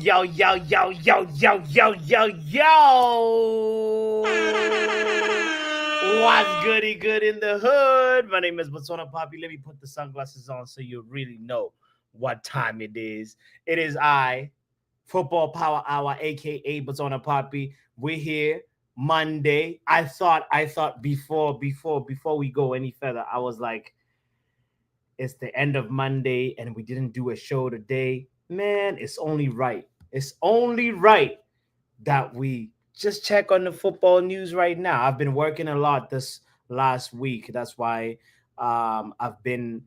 yo, yo, yo, yo, yo, yo, yo, yo. What's goody good in the hood? My name is Botswana Poppy. Let me put the sunglasses on so you really know what time it is. It is Football Power Hour, aka Botswana Poppy. We're here Monday. I thought before we go any further, I was like, it's the end of Monday and we didn't do a show today. Man, it's only right. It's only right that we just check on the football news right now. I've been working a lot this last week. That's why I've been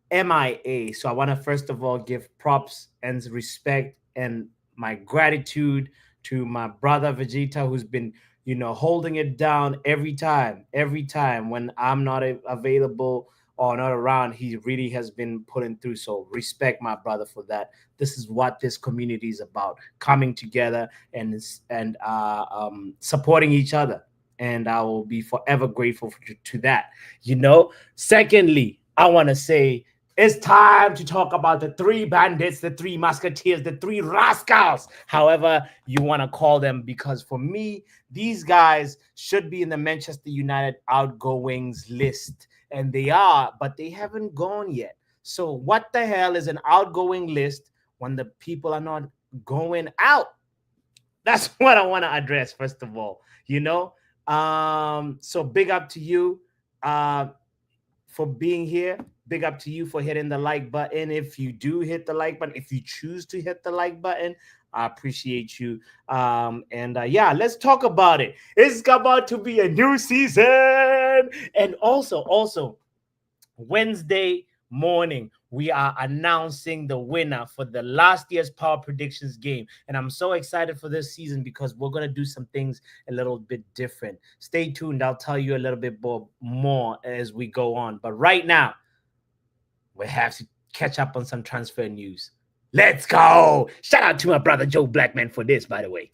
MIA. So I want to first of all give props and respect and my gratitude to my brother Vegeta, who's been, holding it down every time when I'm not available or not around. He really has been putting through. So respect my brother for that. This is what this community is about: coming together and supporting each other. And I will be forever grateful to that. Secondly, I want to say it's time to talk about the three bandits, the three musketeers, the three rascals, however you want to call them, because for me, these guys should be in the Manchester United outgoings list. And they are, but they haven't gone yet. So what the hell is an outgoing list when the people are not going out? That's what I want to address, first of all. So big up to you. For being here. Big up to you for hitting the like button. If you do hit the like button, if you choose to hit the like button, I appreciate you. Yeah, let's talk about it. It's about to be a new season. And also, Wednesday morning, we are announcing the winner for the last year's Power Predictions game. And I'm so excited for this season because we're going to do some things a little bit different. Stay tuned. I'll tell you a little bit more as we go on. But right now, we have to catch up on some transfer news. Let's go. Shout out to my brother Joe Blackman for this, by the way.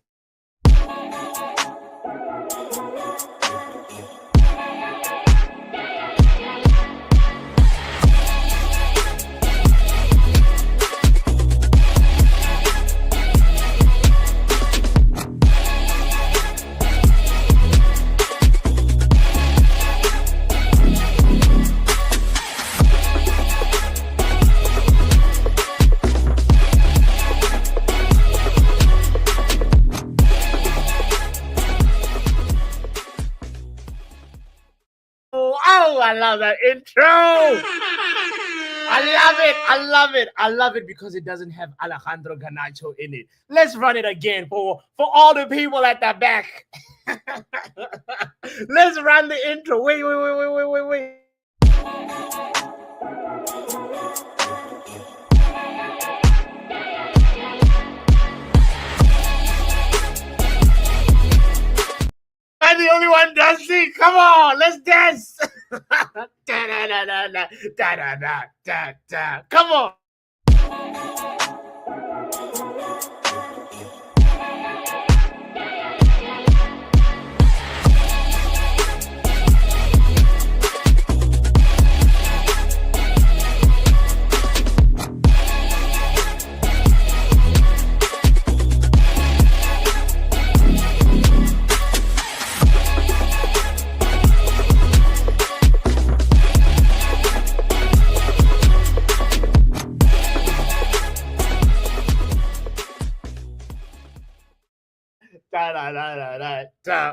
I love that intro. I love it because it doesn't have Alejandro Garnacho in it. Let's run it again for all the people at the back. Let's run the intro. Wait. I'm the only one dancing. Come on, let's dance. Come on.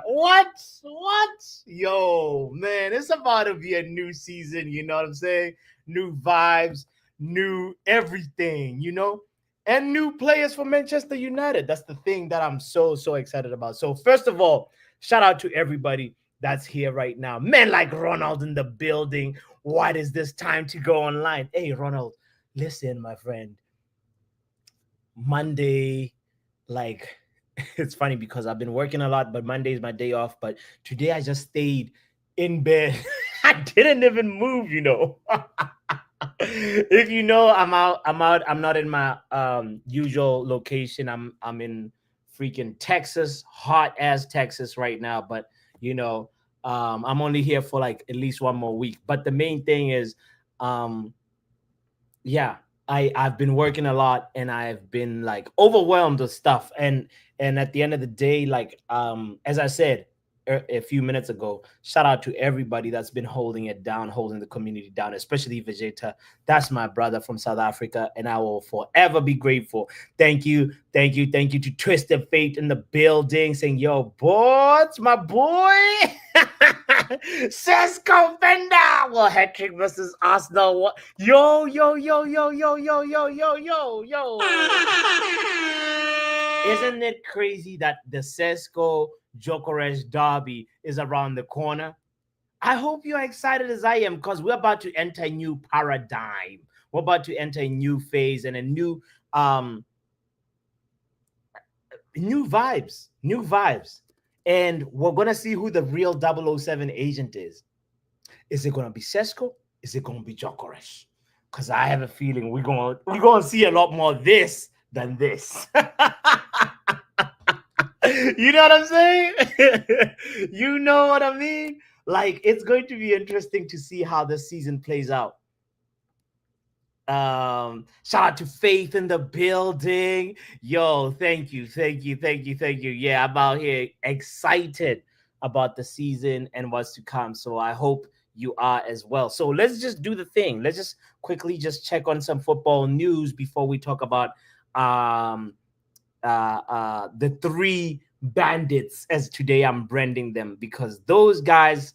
What? Yo, man, it's about to be a new season. You know what I'm saying? New vibes, new everything, and new players for Manchester United. That's the thing that I'm so excited about. So, first of all, shout out to everybody that's here right now. Men like Ronald in the building. What is this time to go online? Hey, Ronald, listen, my friend. Monday, like, it's funny because I've been working a lot, but Monday is my day off. But today I just stayed in bed. I didn't even move, If I'm out. I'm not in my usual location. I'm in freaking Texas, hot as Texas right now. But I'm only here for like at least one more week. But the main thing is, yeah, I've been working a lot and I've been like overwhelmed with stuff. And at the end of the day, like as I said a few minutes ago, shout out to everybody that's been holding it down, holding the community down, especially Vegeta. That's my brother from South Africa, and I will forever be grateful. Thank you, thank you, thank you to Twisted Fate in the building, saying, "Yo, boy, it's my boy." Sesko Bender, well, hat trick versus Arsenal. Yo, yo, yo, yo, yo, yo, yo, yo, yo, yo. Isn't it crazy that the Sesko Jokeresh derby is around the corner? I hope you're excited as I am because we're about to enter a new paradigm. We're about to enter a new phase and a um new vibes, new vibes. And we're going to see who the real 007 agent is. Is it going to be Sesko? Is it going to be Jokeresh? Because I have a feeling we're going to see a lot more this than this. You know what I'm saying? You know what I mean? Like, it's going to be interesting to see how the season plays out. Shout out to Faith in the building. Yo, thank you, thank you, thank you, thank you. Yeah, I'm out here excited about the season and what's to come. So I hope you are as well. So let's just do the thing. Let's just quickly just check on some football news before we talk about um the three bandits, as today I'm branding them, because those guys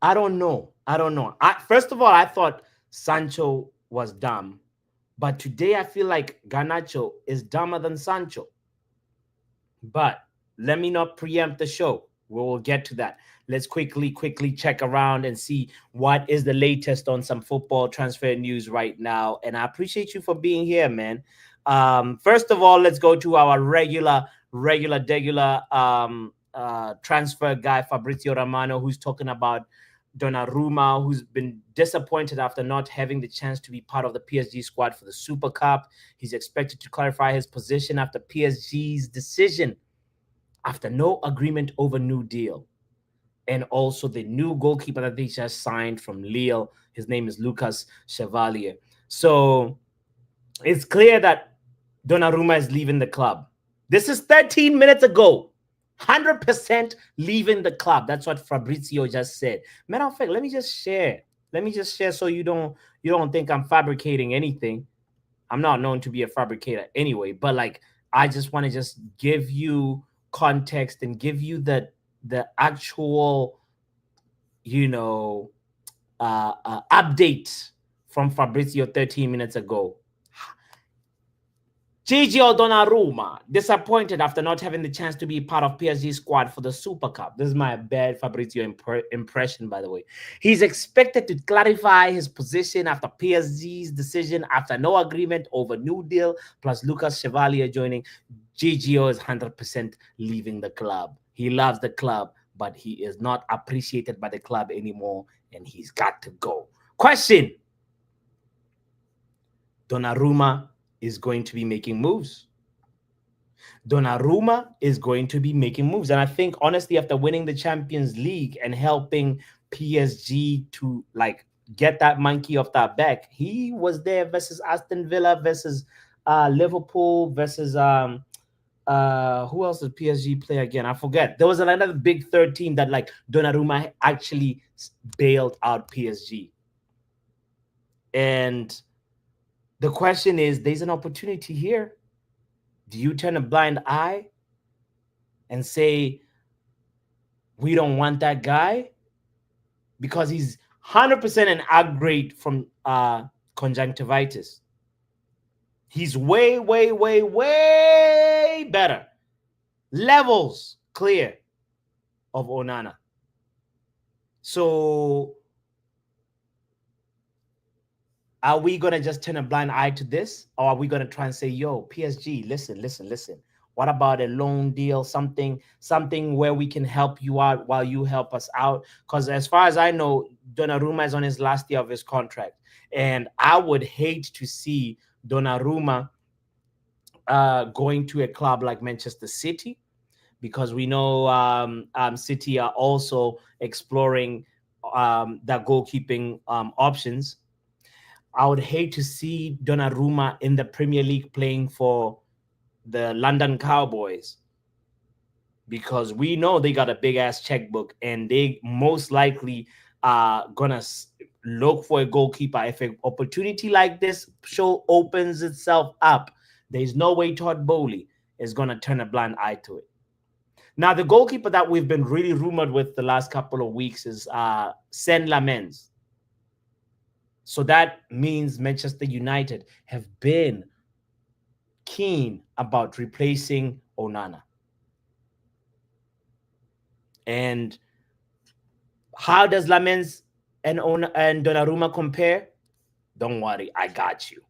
I don't know. I don't know. First of all, I thought Sancho was dumb, but today I feel like Garnacho is dumber than Sancho. But let me not preempt the show. We will get to that. Let's quickly check around and see what is the latest on some football transfer news right now. And I appreciate you for being here, man. First of all, let's go to our regular transfer guy, Fabrizio Romano, who's talking about Donnarumma, who's been disappointed after not having the chance to be part of the PSG squad for the Super Cup. He's expected to clarify his position after PSG's decision, after no agreement over new deal. And also the new goalkeeper that they just signed from Lille. His name is Lucas Chevalier. So it's clear that Donnarumma is leaving the club. This is 13 minutes ago. 100% leaving the club. That's what Fabrizio just said. Matter of fact, let me just share. So you don't think I'm fabricating anything. I'm not known to be a fabricator anyway, but like I just want to just give you context and give you the actual, you know, update from Fabrizio 13 minutes ago. Gigio Donnarumma, disappointed after not having the chance to be part of PSG squad for the Super Cup. This is my bad Fabrizio impression, by the way. He's expected to clarify his position after PSG's decision after no agreement over new deal, plus Lucas Chevalier joining. Gigio is 100% leaving the club. He loves the club, but he is not appreciated by the club anymore, and he's got to go. Question: Donnarumma is going to be making moves. Donnarumma is going to be making moves. And I think, honestly, after winning the Champions League and helping PSG to like get that monkey off that back, he was there versus Aston Villa, versus Liverpool, versus who else did PSG play again? I forget. There was another big third team that like Donnarumma actually bailed out PSG. And the question is, there's an opportunity here. Do you turn a blind eye and say, we don't want that guy? Because he's 100% an upgrade from conjunctivitis. He's way, way, way, way better. Levels clear of Onana. So are we going to just turn a blind eye to this? Or are we going to try and say, yo, PSG, listen. What about a loan deal, something where we can help you out while you help us out? Because as far as I know, Donnarumma is on his last year of his contract. And I would hate to see Donnarumma going to a club like Manchester City, because we know City are also exploring the goalkeeping options. I would hate to see Donnarumma in the Premier League playing for the London Cowboys, because we know they got a big ass checkbook and they most likely are gonna look for a goalkeeper. If an opportunity like this show opens itself up, there's no way Todd Bowley is gonna turn a blind eye to it. Now, the goalkeeper that we've been really rumored with the last couple of weeks is Sen Lamens. So that means Manchester United have been keen about replacing Onana. And how does Lamens and Donnarumma compare? Don't worry, I got you.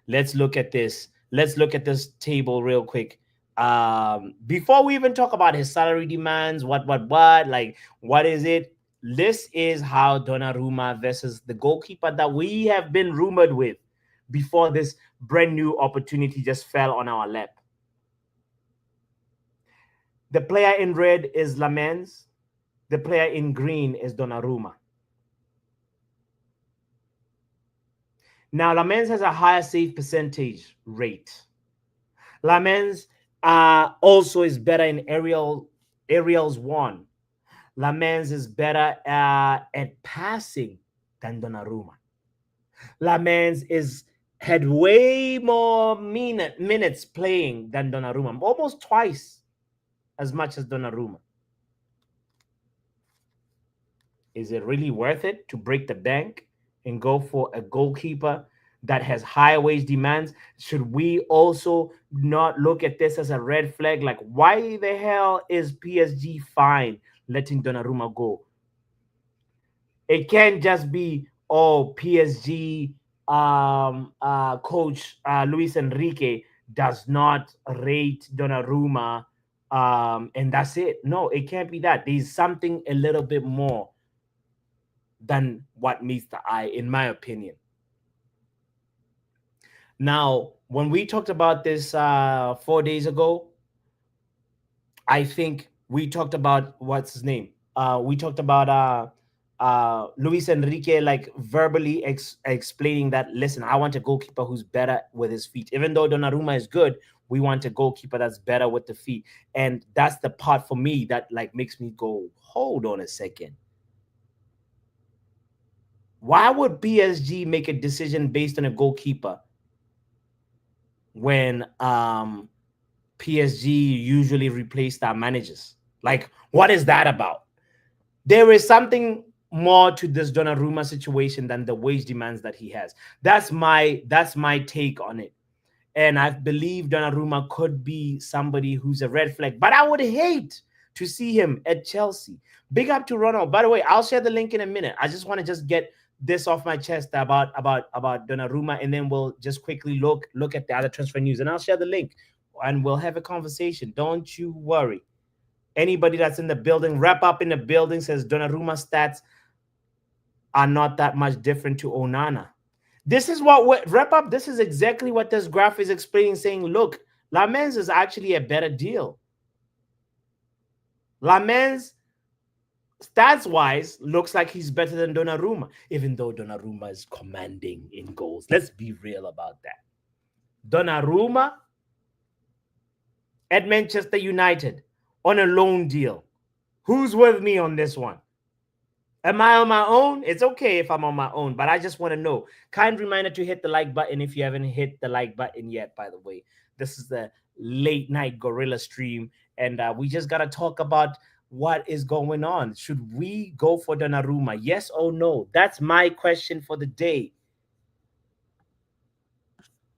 Let's look at this. Let's look at this table real quick. Before we even talk about his salary demands, what, like, what is it? This is how Donnarumma versus the goalkeeper that we have been rumored with before this brand new opportunity just fell on our lap. The player in red is Lamens. The player in green is Donnarumma. Now, Lamens has a higher save percentage rate. Lamens also is better in aerials one. Lamens is better at passing than Donnarumma. Lamens had way more minutes playing than Donnarumma, almost twice as much as Donnarumma. Is it really worth it to break the bank and go for a goalkeeper that has higher wage demands? Should we also not look at this as a red flag? Like, why the hell is PSG fine letting Donnarumma go? It can't just be, oh, PSG coach Luis Enrique does not rate Donnarumma, and that's it. No, it can't be that. There's something a little bit more than what meets the eye, in my opinion. Now, when we talked about this 4 days ago, I think we talked about what's his name. We talked about Luis Enrique, like, verbally explaining that, listen, I want a goalkeeper who's better with his feet. Even though Donnarumma is good, we want a goalkeeper that's better with the feet. And that's the part for me that, like, makes me go, hold on a second. Why would PSG make a decision based on a goalkeeper when PSG usually replace their managers? Like, what is that about? There is something more to this Donnarumma situation than the wage demands that he has. That's my take on it. And I believe Donnarumma could be somebody who's a red flag, but I would hate to see him at Chelsea. Big up to Ronald. By the way, I'll share the link in a minute. I just want to get this off my chest about Donnarumma, and then we'll just quickly look at the other transfer news, and I'll share the link and we'll have a conversation. Don't you worry. Anybody that's in the building, wrap up in the building, says Donnarumma stats are not that much different to Onana. This is what wrap up. This is exactly what this graph is explaining, saying, look, Lamens is actually a better deal. Lamens, stats-wise, looks like he's better than Donnarumma, even though Donnarumma is commanding in goals. Let's be real about that. Donnarumma at Manchester United on a loan deal. Who's with me on this one? Am I on my own? It's okay if I'm on my own, but I just want to know. Kind reminder to hit the like button if you haven't hit the like button yet, by the way. This is the late night gorilla stream, and we just got to talk about what is going on. Should we go for Donnarumma? Yes or no? That's my question for the day.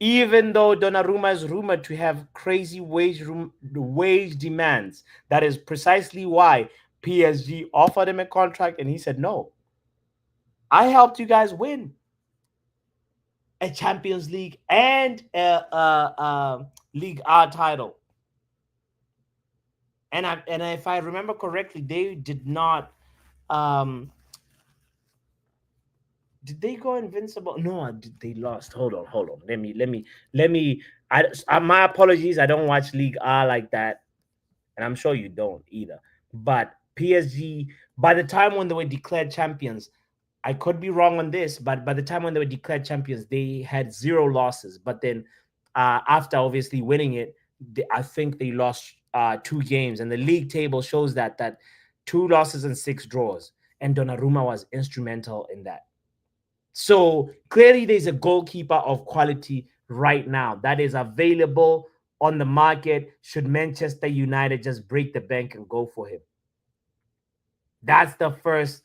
Even though Donnarumma is rumored to have crazy wage demands, that is precisely why PSG offered him a contract and he said no. I helped you guys win a Champions League and a League R title. And if I remember correctly, they did not. Did they go invincible? No, they lost. Hold on. Let me. My apologies. I don't watch League R like that, and I'm sure you don't either. But PSG By the time when they were declared champions, I could be wrong on this, but by the time when they were declared champions, they had 0 losses. But then after obviously winning it, I think they lost 2 games, and the league table shows that 2 losses and 6 draws, and Donnarumma was instrumental in that. So clearly, there's a goalkeeper of quality right now that is available on the market. Should Manchester United just break the bank and go for him? That's the first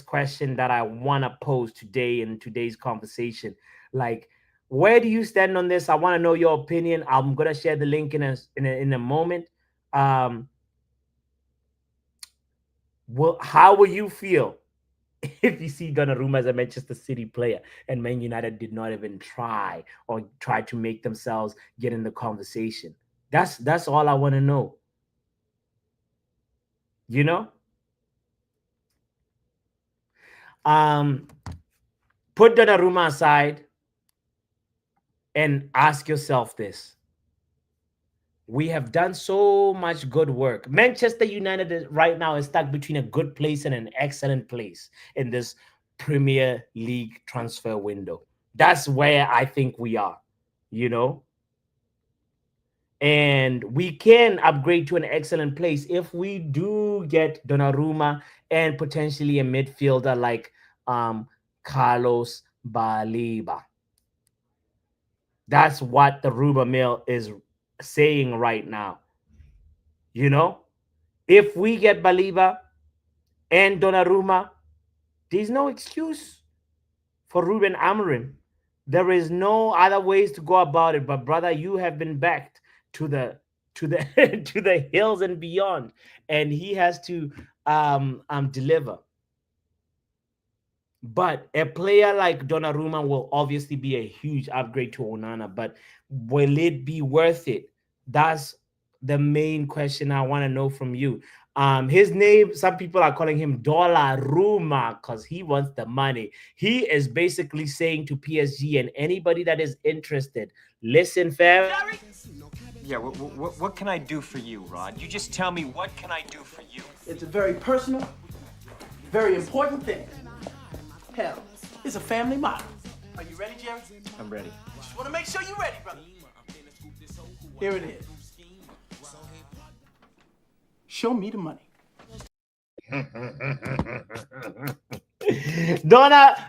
question that I want to pose today in today's conversation. Like, where do you stand on this? I want to know your opinion. I'm gonna share the link in a moment. Um, how will you feel if you see Donnarumma as a Manchester City player and Man United did not even try to make themselves get in the conversation? That's all I want to know. You know, um, put Donnarumma aside and ask yourself this. We have done so much good work. Manchester United right now is stuck between a good place and an excellent place in this Premier League transfer window. That's where I think we are, you know? And we can upgrade to an excellent place if we do get Donnarumma and potentially a midfielder like Carlos Baliba. That's what the rumor mill is saying right now. You know, if we get Baliba and Donnarumma, there's no excuse for Ruben Amorim. There is no other ways to go about it. But brother, you have been backed to the to the hills and beyond, and he has to deliver. But a player like Donnarumma will obviously be a huge upgrade to Onana. But will it be worth it? That's the main question I want to know from you. His name, some people are calling him Donnarumma because he wants the money. He is basically saying to PSG and anybody that is interested, listen, fam. Yeah, what can I do for you, Rod? You just tell me, what can I do for you? It's a very personal, very important thing. Hell, it's a family motto. Are you ready, Jerry? I'm ready. Just want to make sure you're ready, brother. Here it is. Show me the money.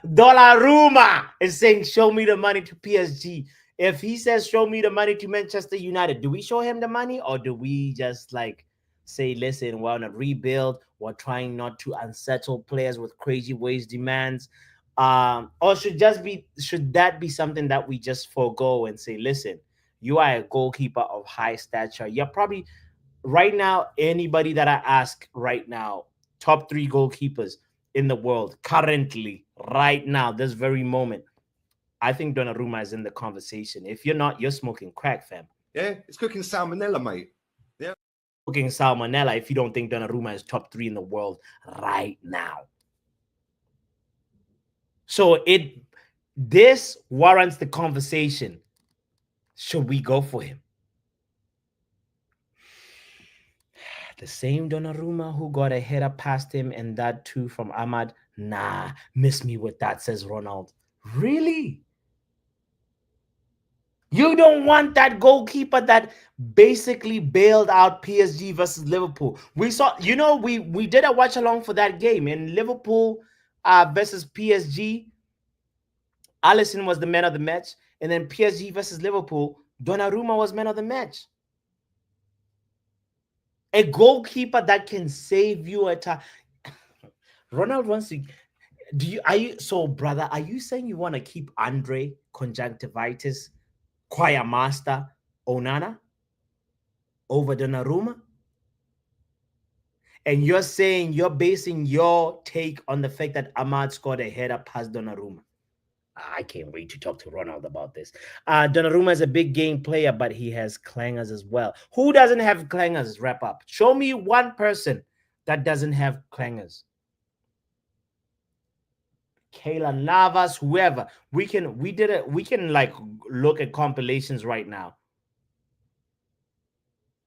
Donnarumma is saying, show me the money to PSG. If he says, show me the money to Manchester United, do we show him the money or do we just like say, listen, we're on a rebuild. We're trying not to unsettle players with crazy wage demands. Or should that be something that we just forego and say, listen, you are a goalkeeper of high stature. You're probably right now, anybody that I ask right now, top 3 goalkeepers in the world currently, right now, this very moment, I think Donnarumma is in the conversation. If you're not, you're smoking crack, fam. Yeah, it's cooking salmonella, mate. Yeah. Cooking salmonella if you don't think Donnarumma is top 3 in the world right now. So this warrants the conversation. Should we go for him? The same Donnarumma who got a header past him and that too from Ahmad. Nah, miss me with that, says Ronald. Really? You don't want that goalkeeper that basically bailed out PSG versus Liverpool. We saw, we did a watch along for that game in Liverpool versus PSG. Alisson was the man of the match, and then PSG versus Liverpool, Donnarumma was man of the match. A goalkeeper that can save you a time. Ronald wants to. Brother? Are you saying you want to keep Andre Conjunctivitis, choir master Onana over Donnarumma? And you're saying you're basing your take on the fact that Ahmad scored a header past Donnarumma? I can't wait to talk to Ronald about this. Donnarumma is a big game player, but he has clangers as well. Who doesn't have clangers? Wrap up. Show me one person that doesn't have clangers. Kayla Navas, whoever. We can like look at compilations right now.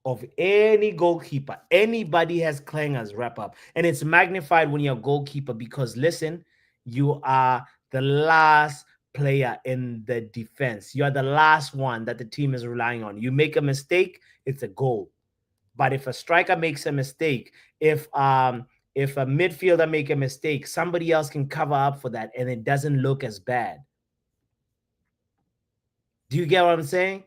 of any goalkeeper. Anybody has clangers wrap up. And it's magnified when you're a goalkeeper because listen, you are the last player in the defense. You are the last one that the team is relying on. You make a mistake, it's a goal. But if a striker makes a mistake, if a midfielder make a mistake, somebody else can cover up for that and it doesn't look as bad. Do you get what I'm saying?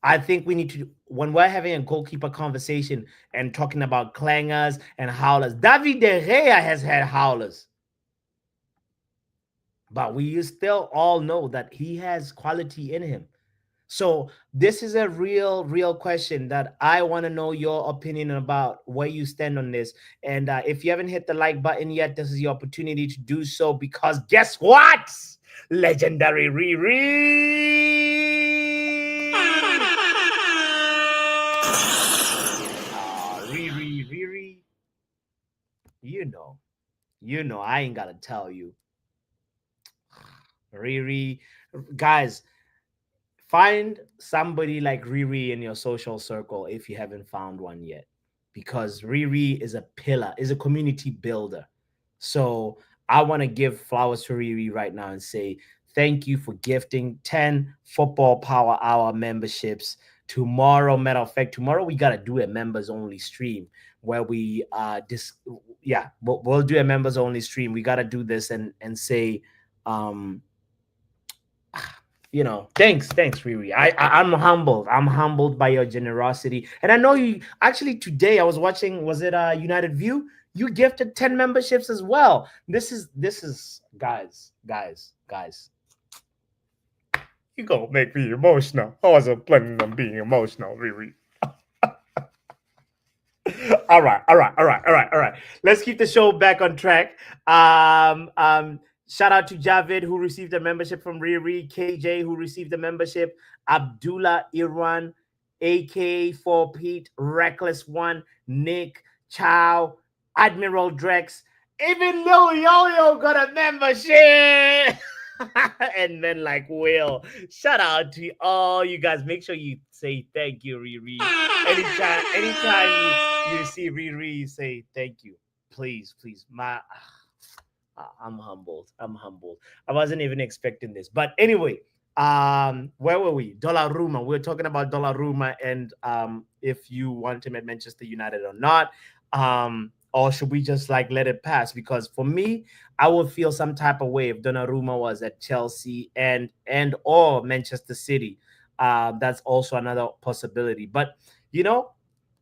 I think we need to, when we're having a goalkeeper conversation and talking about clangers and howlers, David De Gea has had howlers. But we still all know that he has quality in him. So this is a real question that I want to know your opinion about where you stand on this. And if you haven't hit the like button yet, this is your opportunity to do so because guess what? Legendary Riri. Riri. You know, I ain't gotta tell you. Riri, guys, find somebody like Riri in your social circle if you haven't found one yet, because Riri is a pillar, is a community builder. So I want to give flowers to Riri right now and say thank you for gifting 10 Football Power Hour memberships. Tomorrow, matter of fact, tomorrow we got to do a members only stream where we we'll do a members only stream. We got to do this and say thanks Riri. I'm humbled. I'm humbled by your generosity. And I know you actually today I was watching, was it United View? You gifted 10 memberships as well. This is guys. You gonna make me emotional. I wasn't planning on being emotional, Riri. All right. Let's keep the show back on track. Shout out to Javid who received a membership from Riri, KJ who received a membership, Abdullah Irwan, AK4 Pete, Reckless One, Nick, Chow, Admiral Drex, even Lil Yo-Yo got a membership. And then like Will, shout out to all you guys. Make sure you say thank you, Riri. Anytime you see Riri, you say thank you. Please. I'm humbled. I wasn't even expecting this. But anyway, where were we? Donnarumma. We were talking about Donnarumma and if you want him at Manchester United or not. Or should we just like let it pass? Because for me, I would feel some type of way if Donnarumma was at Chelsea and or Manchester City. That's also another possibility. But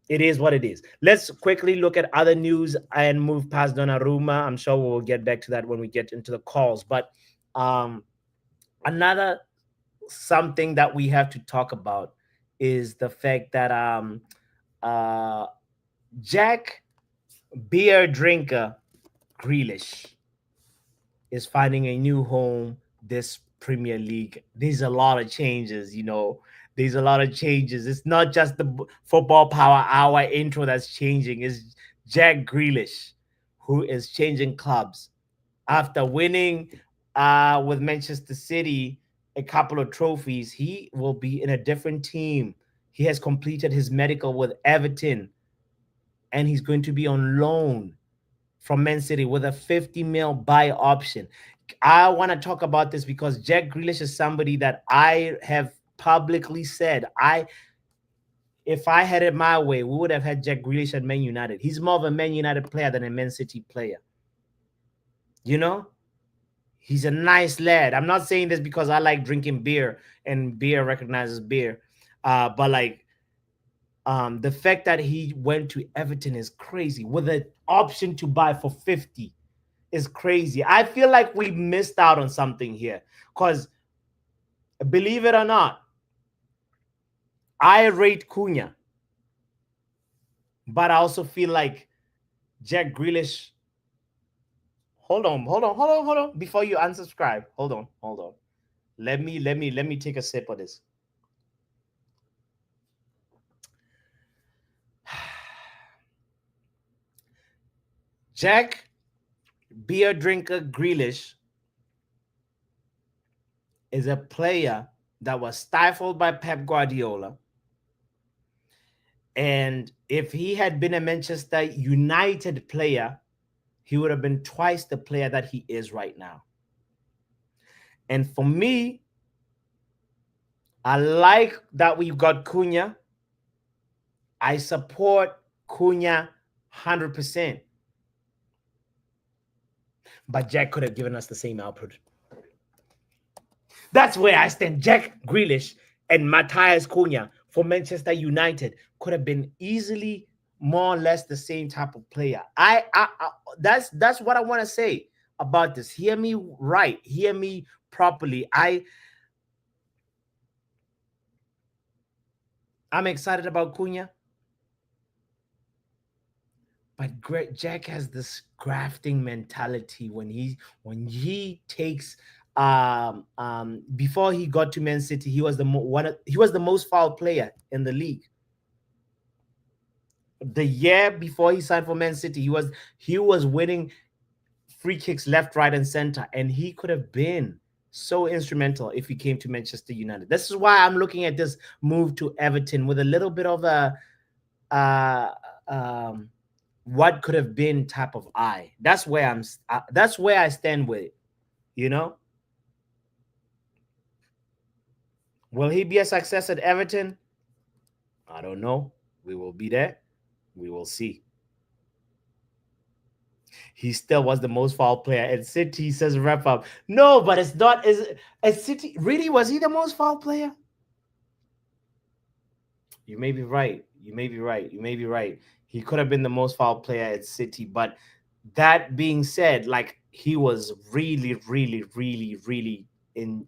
it is what it is. Let's quickly look at other news and move past Donnarumma. I'm sure we'll get back to that when we get into the calls. But another something that we have to talk about is the fact that Jack beer drinker Grealish is finding a new home this Premier League. There's a lot of changes, There's a lot of changes. It's not just the Football Power Hour intro that's changing. It's Jack Grealish who is changing clubs after winning with Manchester City a couple of trophies. He will be in a different team. He has completed his medical with Everton, and he's going to be on loan from Man City with a 50 mil buy option. I want to talk about this because Jack Grealish is somebody that I have publicly said, if I had it my way, we would have had Jack Grealish at Man United. He's more of a Man United player than a Man City player. He's a nice lad. I'm not saying this because I like drinking beer and beer recognizes beer. But like, the fact that he went to Everton is crazy with an option to buy for 50 is crazy. I feel like we missed out on something here because believe it or not, I rate Cunha, but I also feel like Jack Grealish. Hold on. Before you unsubscribe, hold on. Let me take a sip of this. Jack beer drinker Grealish is a player that was stifled by Pep Guardiola. And if he had been a Manchester United player, he would have been twice the player that he is right now. And for me, I like that we got Cunha. I support Cunha 100%. But Jack could have given us the same output. That's where I stand. Jack Grealish and Matthias Cunha for Manchester United could have been easily more or less the same type of player. That's what I want to say about this. Hear me right. Hear me properly. I'm excited about Cunha. But Jack has this grafting mentality when he takes before he got to Man City, he was the most foul player in the league. The year before he signed for Man City, he was winning free kicks left, right, and center, and he could have been so instrumental if he came to Manchester United. This is why I'm looking at this move to Everton with a little bit of a what could have been type of eye. That's where I stand with it. You know, will he be a success at Everton? I don't know. We will be there. We will see. He still was the most foul player at City, says wrap up. No, but it's not. Is at City really? Was he the most foul player? You may be right. You may be right. You may be right. He could have been the most foul player at City, but that being said, like he was really, really, really, really in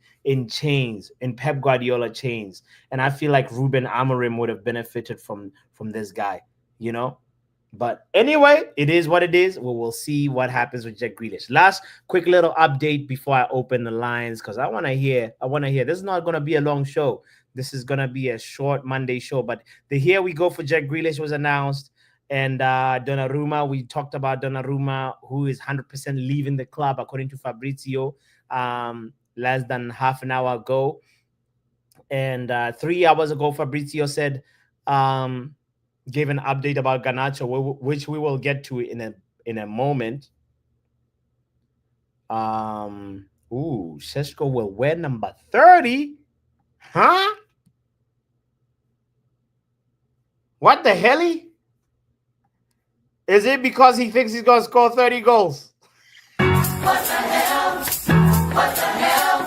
chains, in Pep Guardiola chains, and I feel like Ruben Amorim would have benefited from this guy, you know. But anyway, it is what it is. We'll see what happens with Jack Grealish. Last quick little update before I open the lines because I want to hear. This is not going to be a long show. This is going to be a short Monday show. But the Here We Go for Jack Grealish was announced. And Donnarumma, we talked about Donnarumma, who is 100% leaving the club, according to Fabrizio, less than half an hour ago. And 3 hours ago, Fabrizio said, gave an update about Garnacho, which we will get to in a moment. Šeško will wear number 30. Huh? What the hell? Is it because he thinks he's going to score 30 goals? What the hell? What the hell?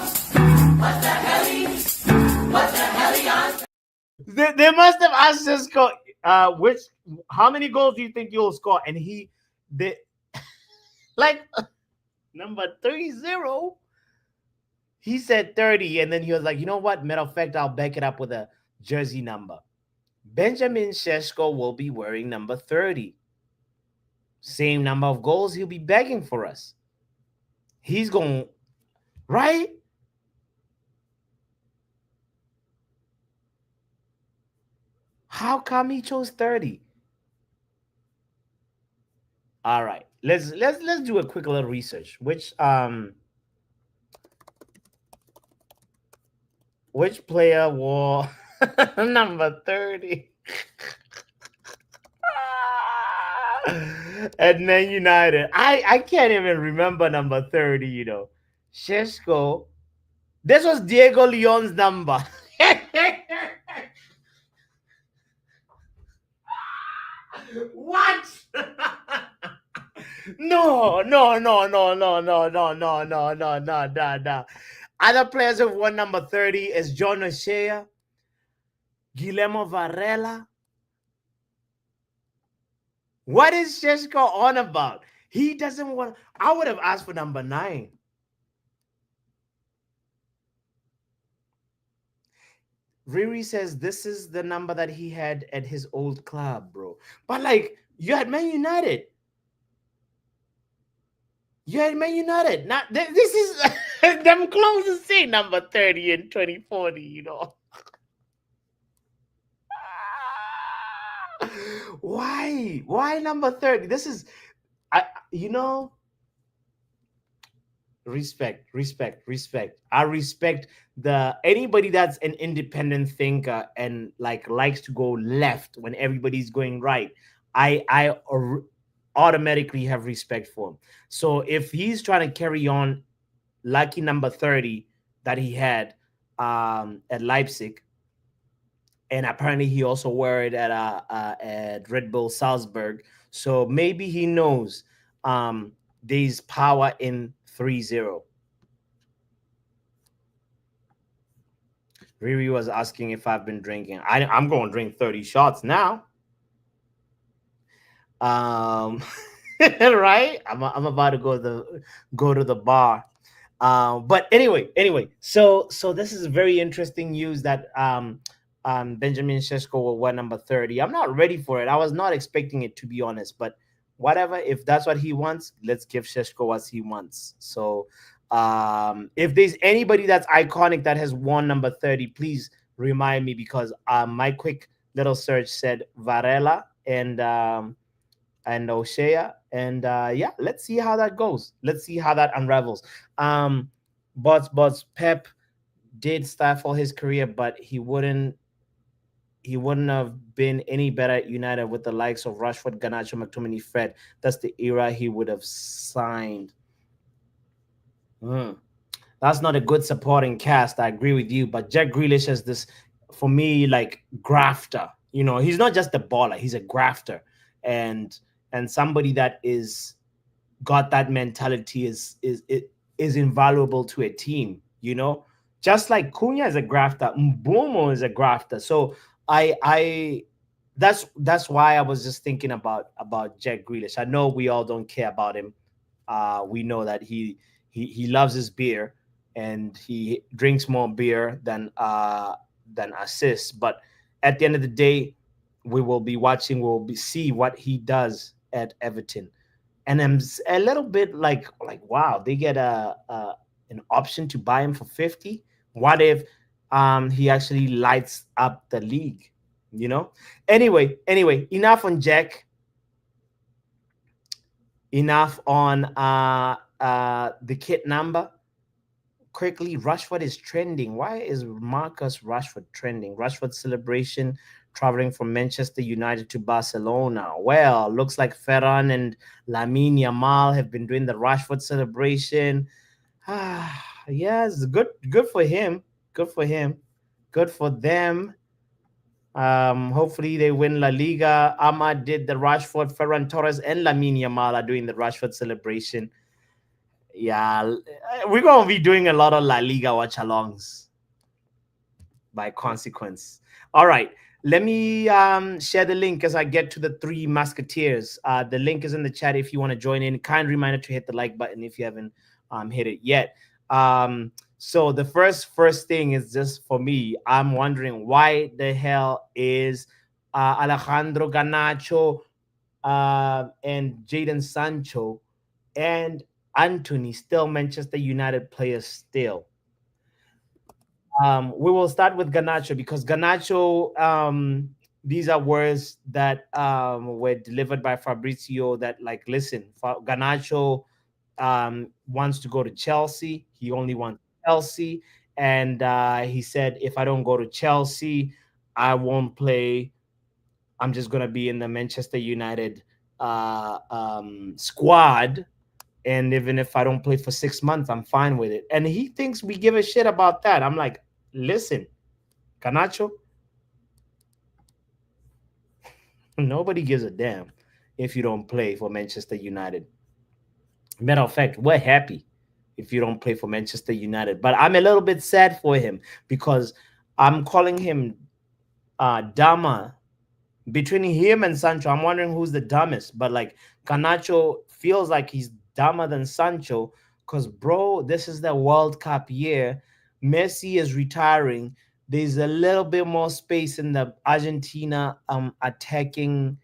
What the hell? What the hell? They must have asked Cisco, how many goals do you think you'll score? And number 30. He said 30, and then he was like, you know what? Matter of fact, I'll back it up with a jersey number. Benjamin Šeško will be wearing number 30. Same number of goals he'll be begging for us. He's going, right? How come he chose 30? All right. Let's do a quick little research. Which player wore number 30? At Man United. I can't even remember number 30, you know. Šeško. This was Diego Leon's number. What? No. Other players who've won number 30 is John O'Shea, Guillermo Varela. What is Šeško on about? He doesn't want. I would have asked for number 9. Riri says this is the number that he had at his old club, bro. But like, you had Man United. Now, this is them closest say number 30 and 2040, you know. Why number 30? This is, respect. I respect the anybody that's an independent thinker and like likes to go left when everybody's going right. I automatically have respect for him. So if he's trying to carry on lucky number 30 that he had at Leipzig, and apparently he also wore it at Red Bull Salzburg. So maybe he knows there's power in 3-0. Riri was asking if I've been drinking. I'm going to drink 30 shots now. Right? I'm about to go to the bar. But anyway, so this is very interesting news that Benjamin Sheshko will wear number 30. I'm not ready for it. I was not expecting it, to be honest, but whatever. If that's what he wants, let's give Sheshko what he wants. So if there's anybody that's iconic that has worn number 30, please remind me, because my quick little search said Varela and O'Shea. And yeah, let's see how that goes. Let's see how that unravels. But Pep did stifle his career, but he wouldn't have been any better at United with the likes of Rashford, Garnacho, McTominay, Fred. That's the era he would have signed. Hmm. That's not a good supporting cast. I agree with you. But Jack Grealish has this, for me, like grafter. He's not just a baller; he's a grafter, and somebody that is got that mentality is invaluable to a team. Just like Cunha is a grafter, Mbumo is a grafter. So I that's why I was just thinking about Jack Grealish. I know we all don't care about him. We know that he loves his beer and he drinks more beer than assists. But at the end of the day, we will be watching. We'll see what he does at Everton, and I'm a little bit like wow, they get an option to buy him for 50. What if he actually lights up the league? Anyway, enough on Jack. Enough on the kit number. Quickly, Rashford is trending. Why is Marcus Rashford trending? Rashford celebration traveling from Manchester United to Barcelona. Well, looks like Ferran and Lamine Yamal have been doing the Rashford celebration. Yes, good for him. Good for him. Good for them. Hopefully they win La Liga. Ahmad did the Rashford, Ferran Torres, and Lamine Yamal are doing the Rashford celebration. Yeah, we're gonna be doing a lot of La Liga watch-alongs by consequence. All right, let me share the link as I get to the Three Musketeers. The link is in the chat if you want to join in. Kind reminder to hit the like button if you haven't hit it yet. So the first thing is just for me. I'm wondering why the hell is Alejandro Garnacho and Jadon Sancho and Anthony still Manchester United players still. We will start with Garnacho because Garnacho, these are words that were delivered by Fabrizio that, like, listen, Garnacho wants to go to Chelsea. He only wants Chelsea. And he said, if I don't go to Chelsea, I won't play. I'm just going to be in the Manchester United squad. And even if I don't play for 6 months, I'm fine with it. And he thinks we give a shit about that. I'm like, listen, Canacho, nobody gives a damn if you don't play for Manchester United. Matter of fact, we're happy if you don't play for Manchester United. But I'm a little bit sad for him because I'm calling him Dama. Between him and Sancho, I'm wondering who's the dumbest. But like Canacho feels like he's dumber than Sancho because, bro, this is the World Cup year. Messi is retiring. There's a little bit more space in the Argentina attacking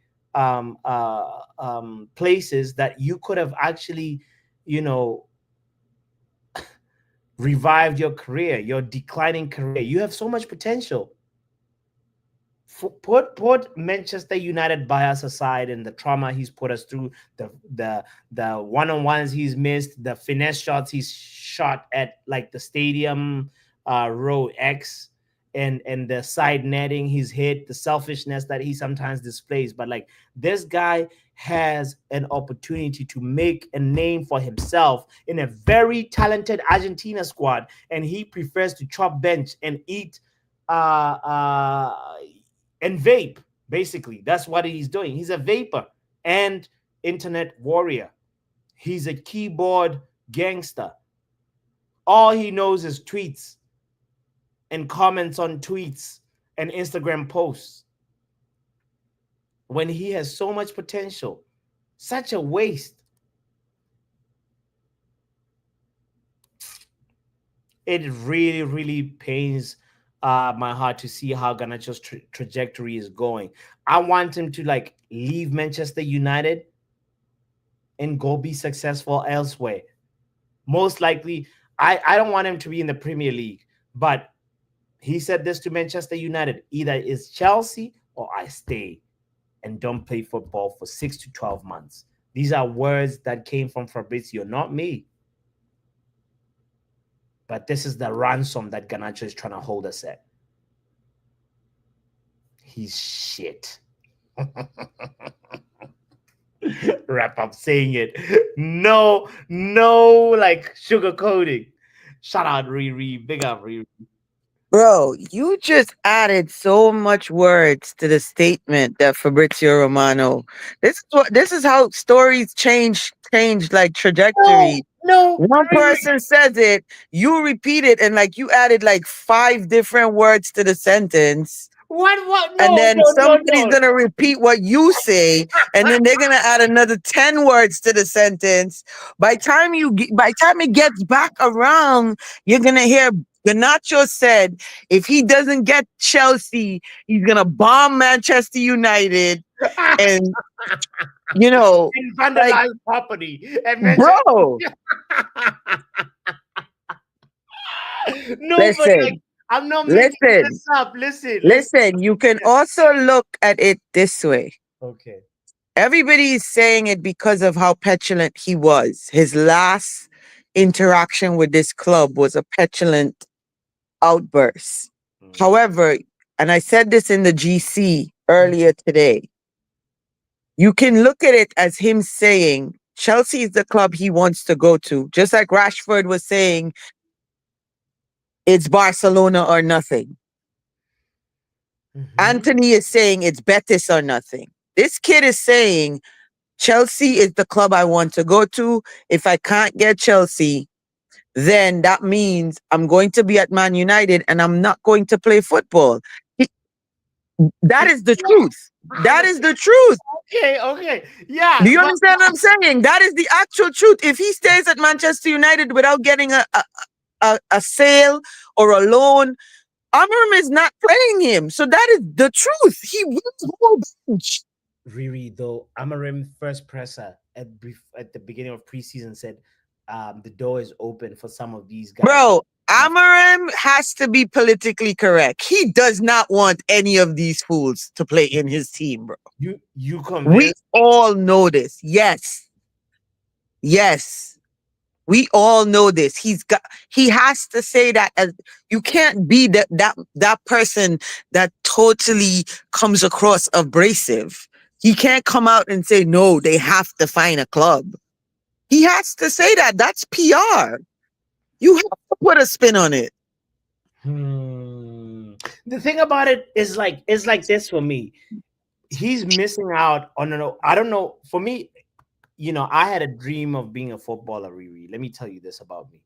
places that you could have actually, revived your career, your declining career. You have so much potential. Put Manchester United bias aside and the trauma he's put us through, the one-on-ones he's missed, the finesse shots he's shot at like the stadium row X, and the side netting he's hit, the selfishness that he sometimes displays. But like, this guy has an opportunity to make a name for himself in a very talented Argentina squad, and he prefers to chop bench and eat uh uh and vape. Basically, that's what he's doing. He's a vapor and internet warrior. He's a keyboard gangster. All he knows is tweets and comments on tweets and Instagram posts, when he has so much potential. Such a waste. It really, really pains my heart to see how Garnacho's trajectory is going. I want him to like leave Manchester United and go be successful elsewhere. Most likely, I don't want him to be in the Premier League, but he said this to Manchester United: either it's Chelsea or I stay and don't play football for 6 to 12 months. These are words that came from Fabrizio, not me. But this is the ransom that Garnacho is trying to hold us at. He's shit. Wrap up saying it. No, like sugarcoating. Shout out Riri. Big up Riri. Bro, you just added so much words to the statement that Fabrizio Romano. This is how stories change like trajectory. No, One Riri. person says it, you repeat it, and like you added like 5 different words to the sentence. What? No, And then no. somebody's gonna repeat what you say, and then they're gonna add another 10 words to the sentence. By time it gets back around, you're gonna hear Garnacho said if he doesn't get Chelsea, he's gonna bomb Manchester United, and you know, and vandalize like, property. And bro. No, Listen, but like, I'm not making this up. Listen. You can also look at it this way. Okay. Everybody is saying it because of how petulant he was. His last interaction with this club was a petulant outburst. However, and I said this in the GC earlier today, you can look at it as him saying Chelsea is the club he wants to go to. Just like Rashford was saying, it's Barcelona or nothing. Anthony is saying it's Betis or nothing. This kid is saying Chelsea is the club I want to go to. If I can't get Chelsea, then that means I'm going to be at Man United and I'm not going to play football. That is the truth. That is the truth. Okay. Yeah. Do you understand what I'm saying? That is the actual truth. If he stays at Manchester United without getting a sale or a loan, Amorim is not playing him. So that is the truth. He will hold bench. Riri, though, Amorim first presser at the beginning of preseason said the door is open for some of these guys. Bro, Amorim has to be politically correct. He does not want any of these fools to play in his team, bro. You convinced? We all know this. Yes. We all know this. He has to say that. You can't be that person that totally comes across abrasive. He can't come out and say, no, they have to find a club. He has to say that. That's PR. You have to put a spin on it. The thing about it is like this for me. He's missing out on I don't know. For me, I had a dream of being a footballer, Riri. Let me tell you this about me.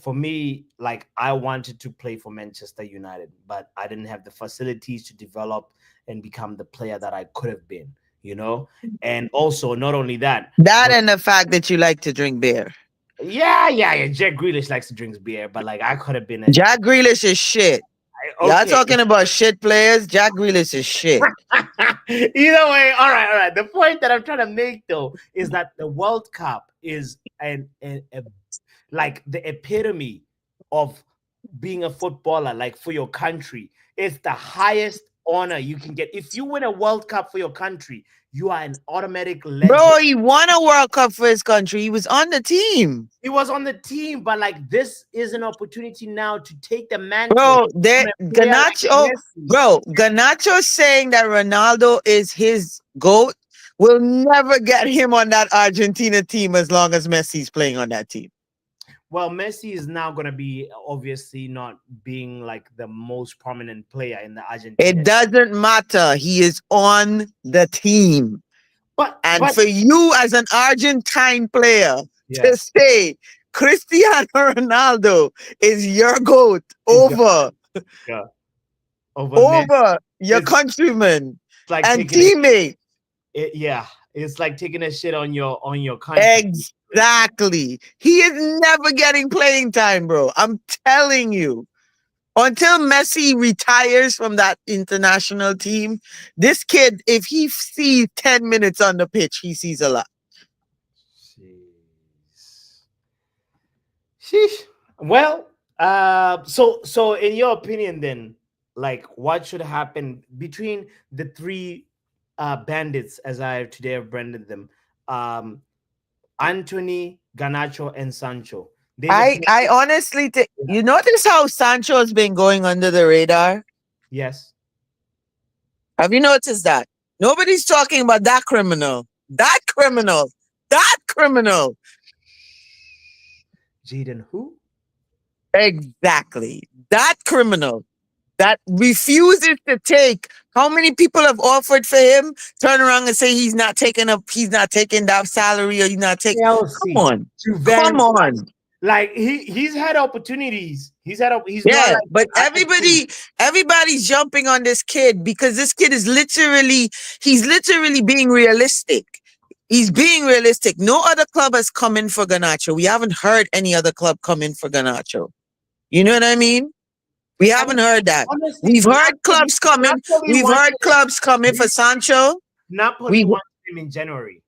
For me, like, I wanted to play for Manchester United, but I didn't have the facilities to develop and become the player that I could have been, and also not only that, and the fact that you like to drink beer. Yeah. Jack Grealish likes to drink beer, but like, I could have been Jack Grealish is shit. Y'all talking about shit players? Jack Grealish is shit. Either way, all right. The point that I'm trying to make, though, is that the World Cup is like the epitome of being a footballer, like for your country. It's the highest honor you can get. If you win a World Cup for your country, you are an automatic legend. Bro, he won a World Cup for his country. He was on the team. He was on the team, but like this is an opportunity now to take the mantle Bro, from a player like Messi. Ganacho saying that Ronaldo is his GOAT will never get him on that Argentina team as long as Messi's playing on that team. Well, Messi is now going to be obviously not being like the most prominent player in the Argentina. It doesn't matter. He is on the team. And for you as an Argentine player to say Cristiano Ronaldo is your GOAT over your countryman like and teammate. It's like taking a shit on your country. Exactly. He is never getting playing time, bro. I'm telling you. Until Messi retires from that international team, this kid, if he sees 10 minutes on the pitch, he sees a lot. Sheesh. Well, so in your opinion, then, like, what should happen between the three bandits, as I today have branded them, Anthony, Garnacho, and Sancho? I honestly think, you notice how Sancho has been going under the radar? Yes. Have you noticed that? Nobody's talking about that criminal. That criminal. That criminal. Jaden who? Exactly. That criminal that refuses to take. How many people have offered for him? Turn around and say he's not taking that salary, or he's not taking. Chelsea. Come on. Like he's had opportunities. But everybody's jumping on this kid because this kid is he's literally being realistic. He's being realistic. No other club has come in for Garnacho. We haven't heard any other club come in for Garnacho. You know what I mean? We haven't heard that. Honestly, we've heard clubs coming. We've heard clubs coming for Sancho. Napoli wanted him in January.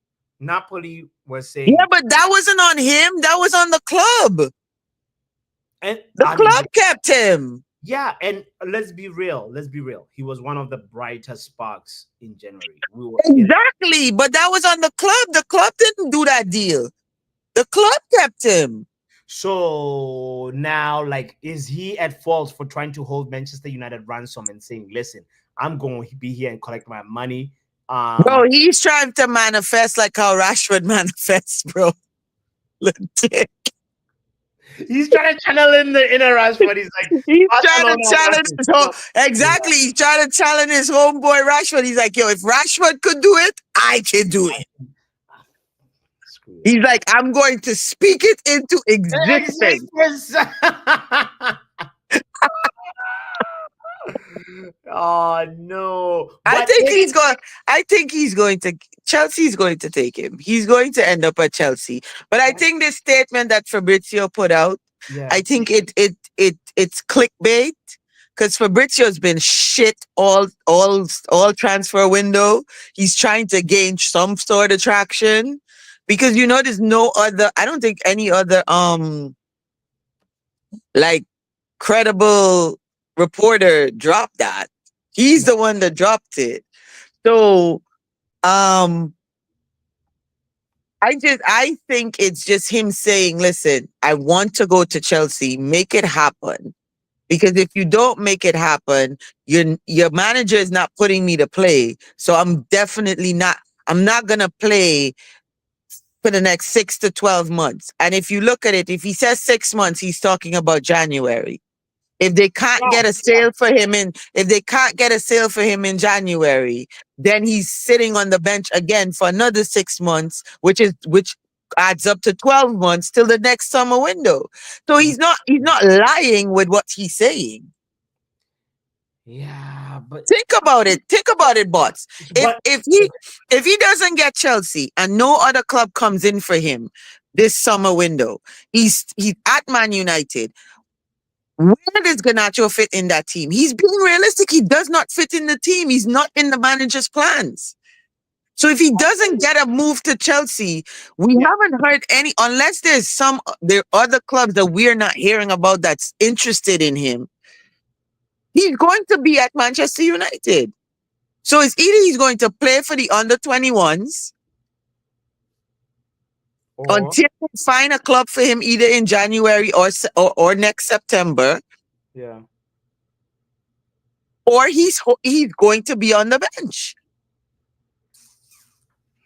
Napoli was saying, yeah, but that wasn't on him. That was on the club. And the club kept him. Yeah, and let's be real. He was one of the brightest sparks in January. Exactly, but that was on the club. The club didn't do that deal. The club kept him. So now, like, is he at fault for trying to hold Manchester United ransom and saying, listen, I'm going to be here and collect my money? Bro, he's trying to manifest like how Rashford manifests, bro. Legit. He's trying to channel in the inner Rashford. He's like, he's trying to challenge his exactly. He's trying to challenge his homeboy Rashford. He's like, yo, if Rashford could do it, I can do it. He's like, I'm going to speak it into existence. Oh no! I think he's going to. Chelsea's going to take him. He's going to end up at Chelsea. But I think this statement that Fabrizio put out, I think it's clickbait, because Fabrizio's been shit all transfer window. He's trying to gain some sort of traction, because there's no other. I don't think any other like credible reporter dropped that. He's the one that dropped it. So I think it's just him saying, listen, I want to go to Chelsea, make it happen. Because if you don't make it happen, your manager is not putting me to play. So I'm not gonna play for the next 6 to 12 months. And if you look at it, if he says 6 months, he's talking about January. If they can't get a sale for him in January, then he's sitting on the bench again for another 6 months, which adds up to 12 months till the next summer window. So he's not lying with what he's saying. Yeah, but think about it, bots. If he doesn't get Chelsea and no other club comes in for him this summer window, he's at Man United. Where does Garnacho fit in that team? He's being realistic. He does not fit in the team. He's not in the manager's plans. So if he doesn't get a move to Chelsea, we haven't heard any, unless there's there are other clubs that we're not hearing about that's interested in him. He's going to be at Manchester United. So it's either he's going to play for the under 21s Or until we find a club for him either in January or next September, yeah. or he's going to be on the bench.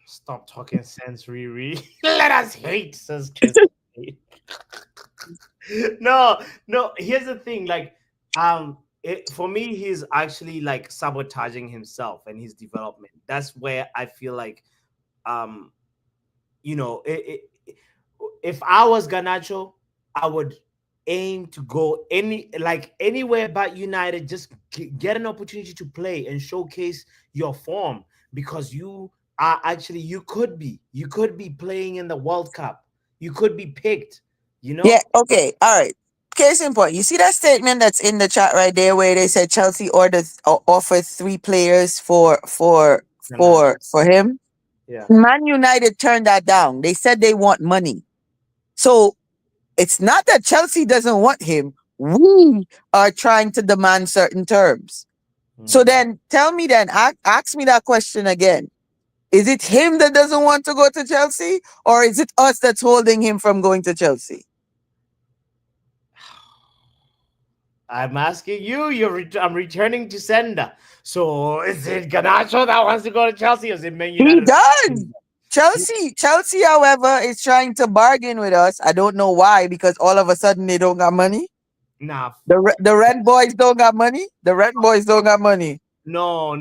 Stop talking sense, Riri. Let us hate, says Chris. No, no. Here's the thing. Like, for me, he's actually like sabotaging himself and his development. That's where I feel like, um, if I was Ganacho, I would aim to go anywhere but United. Just get an opportunity to play and showcase your form, because you are actually you could be playing in the World Cup. You could be picked. Yeah, okay, all right. Case in point, you see that statement that's in the chat right there where they said Chelsea offered 3 players Ganacho. for him. Yeah. Man United turned that down. They said they want money. So it's not that Chelsea doesn't want him. We are trying to demand certain terms. So then tell me then, ask me that question again. Is it him that doesn't want to go to Chelsea, or is it us that's holding him from going to Chelsea? I'm asking you. I'm returning to sender. So is it Ganacho that wants to go to Chelsea, or is it Man He United? does. Chelsea, however, is trying to bargain with us. I don't know why, because all of a sudden they don't got money. Nah. The Red Boys don't got money. The Red Boys don't got money. No.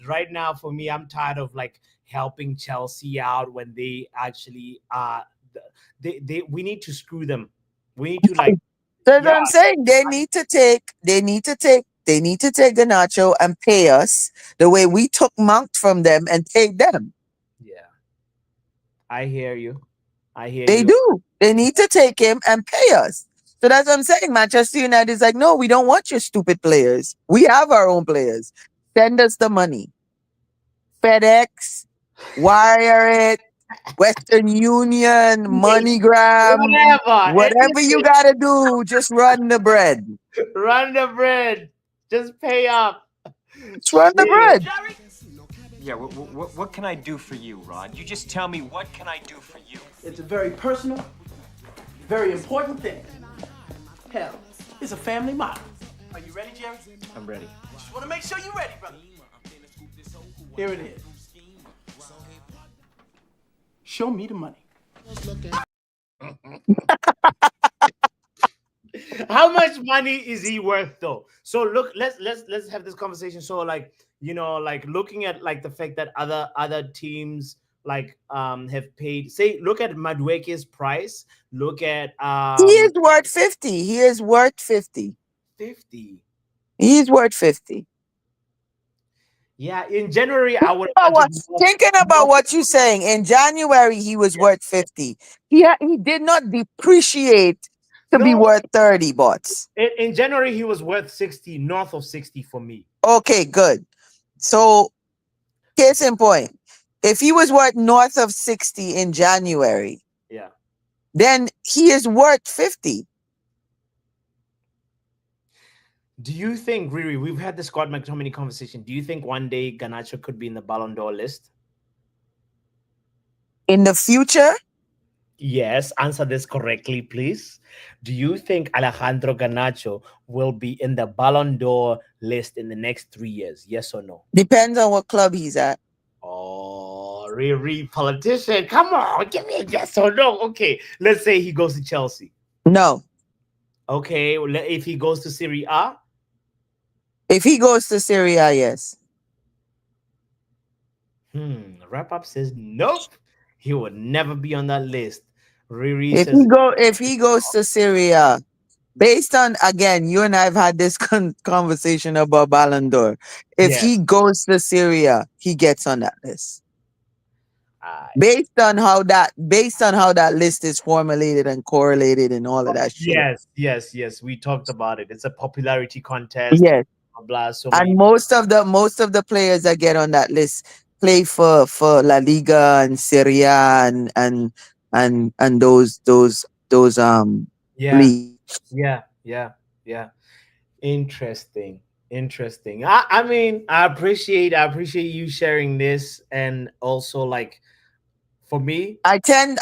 Right now, for me, I'm tired of like helping Chelsea out when they actually we need to screw them. We need to like. That's what I'm saying. They need to take Ganacho and pay us the way we took Mount from them and paid them. Yeah. I hear you. They do. They need to take him and pay us. So that's what I'm saying. Manchester United is like, no, we don't want your stupid players. We have our own players. Send us the money. FedEx, wire it, Western Union, MoneyGram, whatever you gotta do, just run the bread. Run the bread. Just pay up. Just run the bread. Yeah, what can I do for you, Rod? You just tell me, what can I do for you? It's a very personal, very important thing. Hell, it's a family motto. Are you ready, Jerry? I'm ready. Just want to make sure you're ready, brother. Here it is. Show me the money. How much money is he worth though? So look, let's have this conversation. So like, like looking at like the fact that other teams like have paid, say, look at Madueke's price. Look at he is worth 50. He is worth 50. 50. He's worth 50. Yeah, in January I would thinking about what you're saying. In January he was worth 50. He did not depreciate to be worth 30 bots. In January he was worth 60, north of 60 for me. Okay, good. So case in point, if he was worth north of 60 in January, yeah, then he is worth 50. Do you think, Riri, we've had the Scott McTominay conversation. Do you think one day Garnacho could be in the Ballon d'Or list? In the future? Yes, answer this correctly, please. Do you think Alejandro Garnacho will be in the Ballon d'Or list in the next 3 years? Yes or no? Depends on what club he's at. Oh, Riri, politician. Come on, give me a yes or no. Okay, let's say he goes to Chelsea. No. Okay, well, if he goes to Serie A? If he goes to Serie A, yes. Wrap up says nope. He would never be on that list. Riri if says he goes to Serie A, based on, again, you and I have had this conversation about Ballon d'Or. If he goes to Serie A, he gets on that list. Based on how that list is formulated and correlated and all of that shit. Yes. We talked about it. It's a popularity contest. Yes. blah blah. So And many. most of the players that get on that list play for La Liga and Serie A and those Yeah, leagues. yeah. Interesting. Interesting. I mean, I appreciate you sharing this, and also like for me, I tend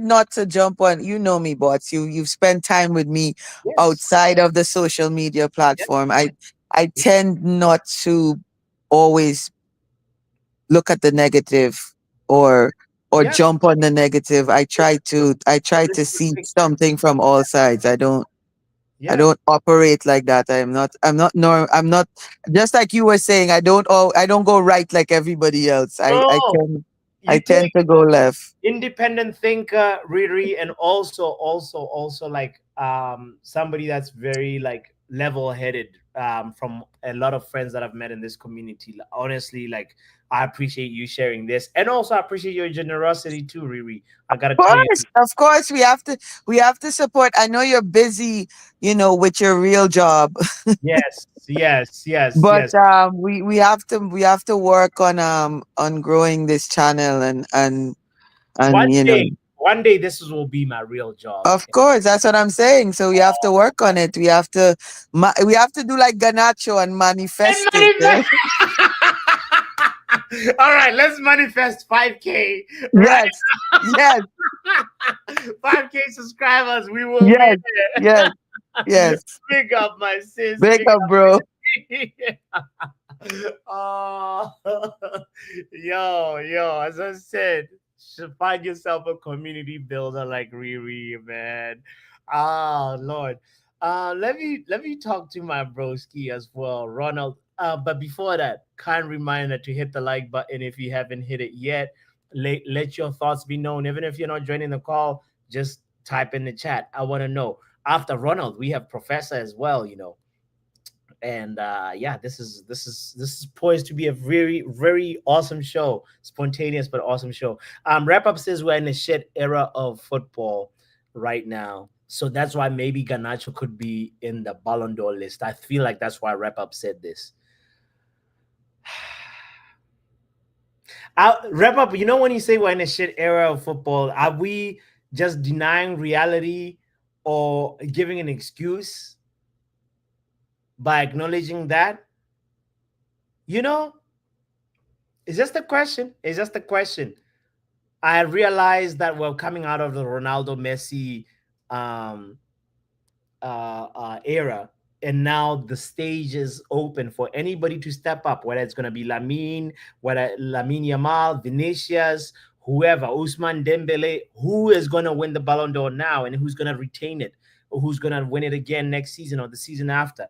not to jump on. You know me, bots. You've spent time with me yes. outside of the social media Yeah. platform. I tend not to always look at the negative or Yeah. jump on the negative. I Yeah. try to I try to Holistic see picture. something from all sides. I Yeah. don't operate like that. I'm not just like you were saying, I don't go right like everybody else. I No, tend I you tend take to go left. independent thinker, Riri, and also like somebody that's very like level headed, from a lot of friends that I've met in this community. Honestly, like I appreciate you sharing this, and also I appreciate your generosity too, Riri. I gotta tell you. Of course, we have to support. I know you're busy, with your real job, Yes, yes, yes, but yes. we have to work on growing this channel and One day, one day, will be my real job. of course, that's what I'm saying. So we have to work on it. We have to do like Ganacho and And manifest it. manifest. All right, let's manifest 5K right Yes, yes, 5K subscribers. We will be yes, yes, there. yes. Big up, my sis. Wake Big up, bro. up. Oh, yo. As I said, should find yourself a community builder like Riri, man. Oh Lord. Let me talk to my broski as well, Ronald. But before that, kind reminder to hit the like button if you haven't hit it yet. Let your thoughts be known. Even if you're not joining the call, just type in the chat. I want to know. After Ronald, we have Professor as well. And yeah, this is poised to be a very very awesome show, spontaneous but awesome show. Wrap up says we're in the shit era of football right now, so that's why maybe Ganacho could be in the Ballon d'Or list. I feel like that's why wrap up said this. Wrap up, when you say we're in a shit era of football, are we just denying reality or giving an excuse by acknowledging that? you know It's just a question. It's just a question. I realized that we're coming out of the Ronaldo Messi um, era, and now the stage is open for anybody to step up. Whether it's going to be Lamine Yamal, Vinicius, whoever, Usman Dembele, who is going to win the Ballon d'Or now, and who's going to retain it, or who's going to win it again next season or the season after.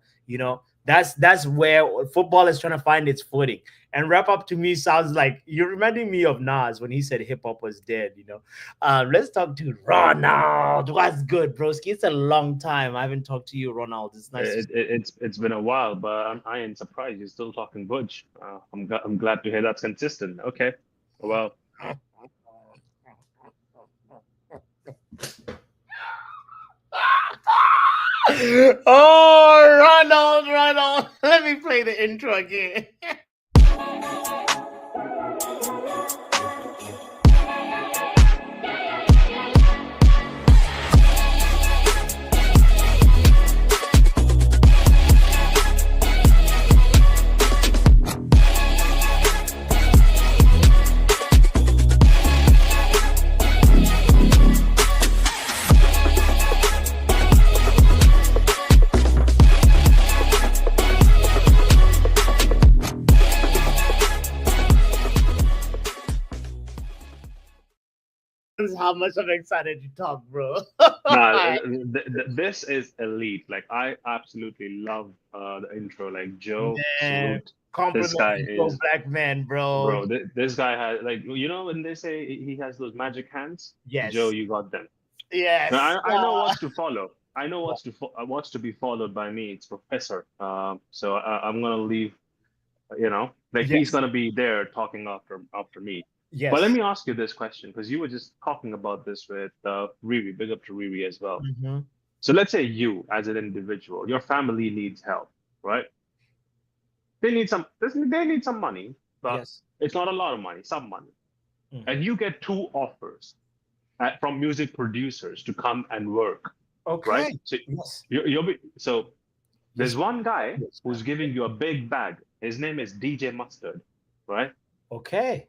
That's where football is trying to find its footing. And wrap up to me sounds like you're reminding me of Nas when he said hip hop was dead. Let's talk to Ronald. What's good, broski? It's a long time. I haven't talked to you, Ronald. It's nice to It's been a while, but I ain't surprised you're still talking Butch. I'm glad to hear that's consistent. Okay, well, Oh, Ronald. Let me play the intro again. How much I'm excited to talk, bro. nah, this is elite. Like I absolutely love the intro. Like Joe, Man, salute. This compliment guy to Pro is Black man, bro. bro. This guy has like when they say he has those magic hands. Joe, Yes, you got them. Now, yes. I know what's to follow. I know what's to be followed by me. It's Professor. So I'm gonna leave. Like he's Yes, gonna be there talking after me. But let yes. me ask you this question because you were just talking about this with Riri. Big up to Riri as well. Hmm. So let's say you, as an individual, your family needs help, right? They need some. They need some money, but Yes. it's not a lot of money. Some money, Mhm. and you get 2 offers from music producers to come and work, right? Okay. So Yes. you'll be so. There's Yes. one guy Yes, who's man. giving you a big bag. His name is DJ Mustard, right? Okay.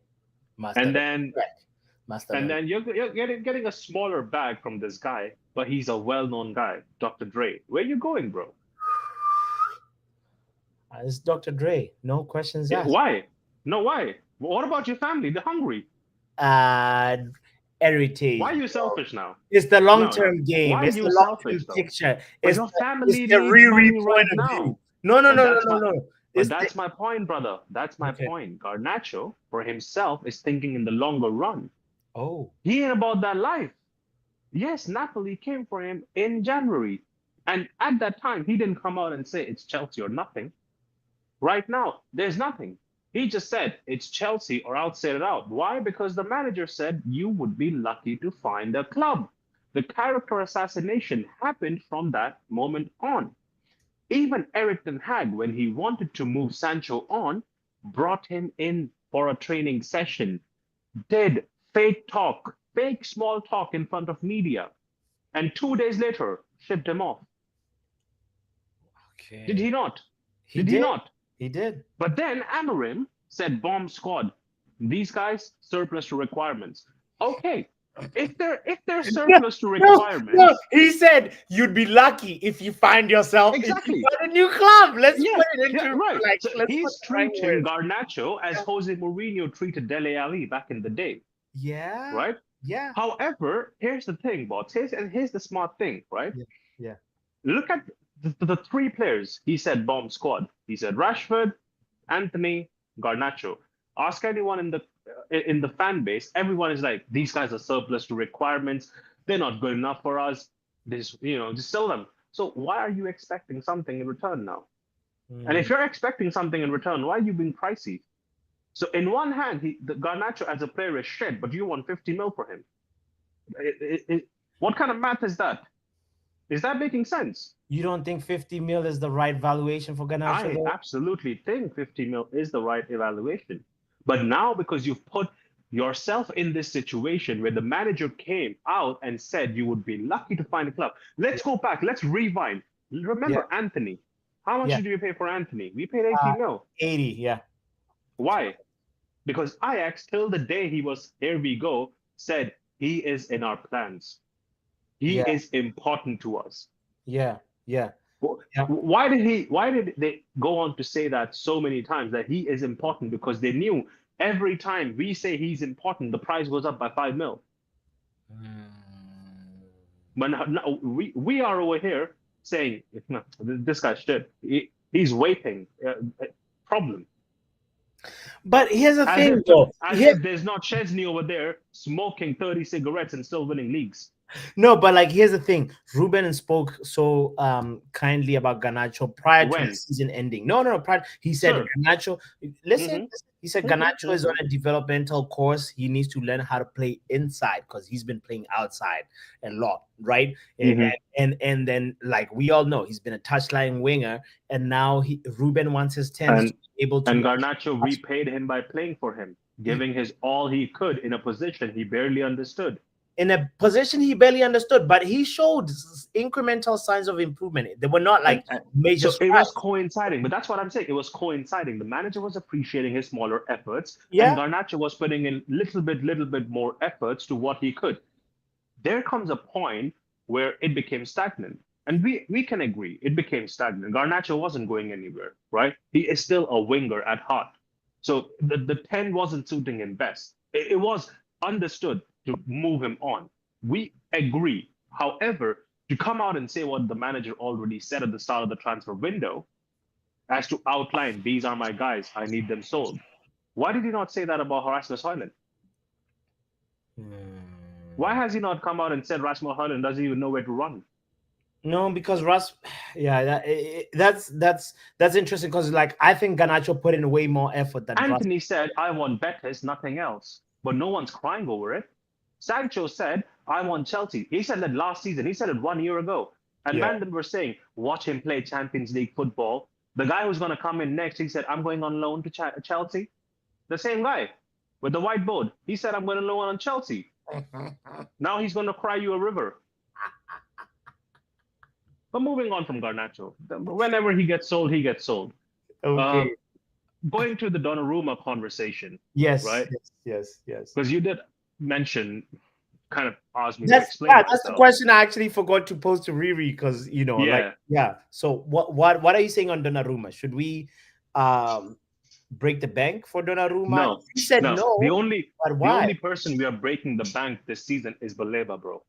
Master. And then Correct. Master. you're getting a smaller bag from this guy, but he's a well-known guy, Dr. Dre. Where you going, bro? It's Dr. Dre. No questions Yeah, asked. why? No, why? What about your family? They're hungry. Uh, Heritage. Why are you selfish now? It's the No, long-term game. why are It's you the long-term selfish though? picture. But It's your it's family the needs Riri money point right of view. now. No, no, But no, no, that's no, my no. but It's that's my point, brother. That's my okay. point. Garnacho, for himself, is thinking in the longer run. Oh, He ain't about that life. Yes, Napoli came for him in January. And at that time, he didn't come out and say it's Chelsea or nothing. Right now, there's nothing. He just said it's Chelsea or I'll sit it out. Why? Because the manager said you would be lucky to find a club. The character assassination happened from that moment on. Even Eric Ten Hag, when he wanted to move Sancho on, brought him in for a training session, did fake talk, fake small talk in front of media, and 2 days later shipped him off. Did okay. he not? He Did he did. not? He did. But then Amarim said bomb squad. These guys surplus to requirements. Okay, if they're No, surplus to no, no. requirements, He said you'd be lucky if you find yourself if you exactly. find a new club. Let's Yeah, put it yeah, into right. like So let's put he's the right treating words. Garnacho as Jose Mourinho treated Dele Alli back in the day, Yeah. right? Yeah. However, here's the thing, boss. Here's the smart thing, right? Yeah. Yeah. Look at the 3 players. He said bomb squad. He said Rashford, Anthony, Garnacho. Ask anyone in the fan base. Everyone is like, these guys are surplus to requirements. They're not good enough for us. Just sell them. So why are you expecting something in return now? And if Mm. you're expecting something in return, why are you being pricey? So in one hand, the Garnacho as a player is shit, but you want 50 mil for him. What kind of math is that? Is that making sense? You don't think 50 mil is the right valuation for Garnacho I though? absolutely think 50 mil is the right evaluation. But now, because you've put yourself in this situation where the manager came out and said you would be lucky to find a club. Let's go back. Let's rewind. Yeah. Remember Anthony. How much Yeah. did we pay for Anthony? We paid 80 mil. 80. Yeah. Why? Because Ajax, till the day he was here we go, said he is in our plans. He Yeah. is important to us. Yeah. Yeah. Yeah. Why did they go on to say that so many times that he is important? Because they knew every time we say he's important, the price goes up by 5 mil. Mm. But now we are over here saying, no, this guy's shit. He's waiting. Problem. But here's the As thing, if though. as if there's not Chesney over there smoking 30 cigarettes and still winning leagues. No, but like here's the thing. Ruben spoke so kindly about Garnacho prior to the When? season ending. No. Prior, he said Sure. Garnacho. Listen, Mhm. he said Mhm, Garnacho is on a developmental course. He needs to learn how to play inside because he's been playing outside a lot, right? Mhm. And then like we all know, he's been a touchline winger, and now Ruben wants his tens And to be able to and Garnacho repaid him by playing for him, giving his all he could in a position he barely understood. in a position he barely understood, but he showed incremental signs of improvement. They were not like major So it was strides. coinciding, but that's what I'm saying. It was coinciding. The manager was appreciating his smaller efforts, Yeah. and Garnacho was putting in little bit more efforts to what he could. There comes a point where it became stagnant, and we can agree it became stagnant. Garnacho wasn't going anywhere, right? He is still a winger at heart. So the 10 wasn't suiting him best. It was understood to move him on. We agree. However, to come out and say what the manager already said at the start of the transfer window, as to outline, these are my guys, I need them sold. Why did he not say that about Rasmus Højlund? Why has he not come out and said Rasmus Højlund doesn't even know where to run? No, because Russ, yeah, that's interesting because like I think Garnacho put in way more effort than Russ. Anthony said, I want Betis, nothing else. But no one's crying over it. Sancho said, I want Chelsea. He said that last season. He said it 1 year ago. And Yeah. Mandan were saying, watch him play Champions League football. The guy who's going to come in next, he said, I'm going on loan to Chelsea. The same guy with the whiteboard. He said, I'm going to loan on Chelsea. Now he's going to cry you a river. But moving on from Garnacho, whenever he gets sold, he gets sold. Okay. Going to the Donnarumma conversation, Yes. right? Yes. Because you did mention, kind of asked me to explain That's the myself. question I actually forgot to post to Riri because Yeah. So what are you saying on Donnarumma? Should we break the bank for Donnarumma? No, He said no. The only But why? the only person we are breaking the bank this season is Baleba, bro.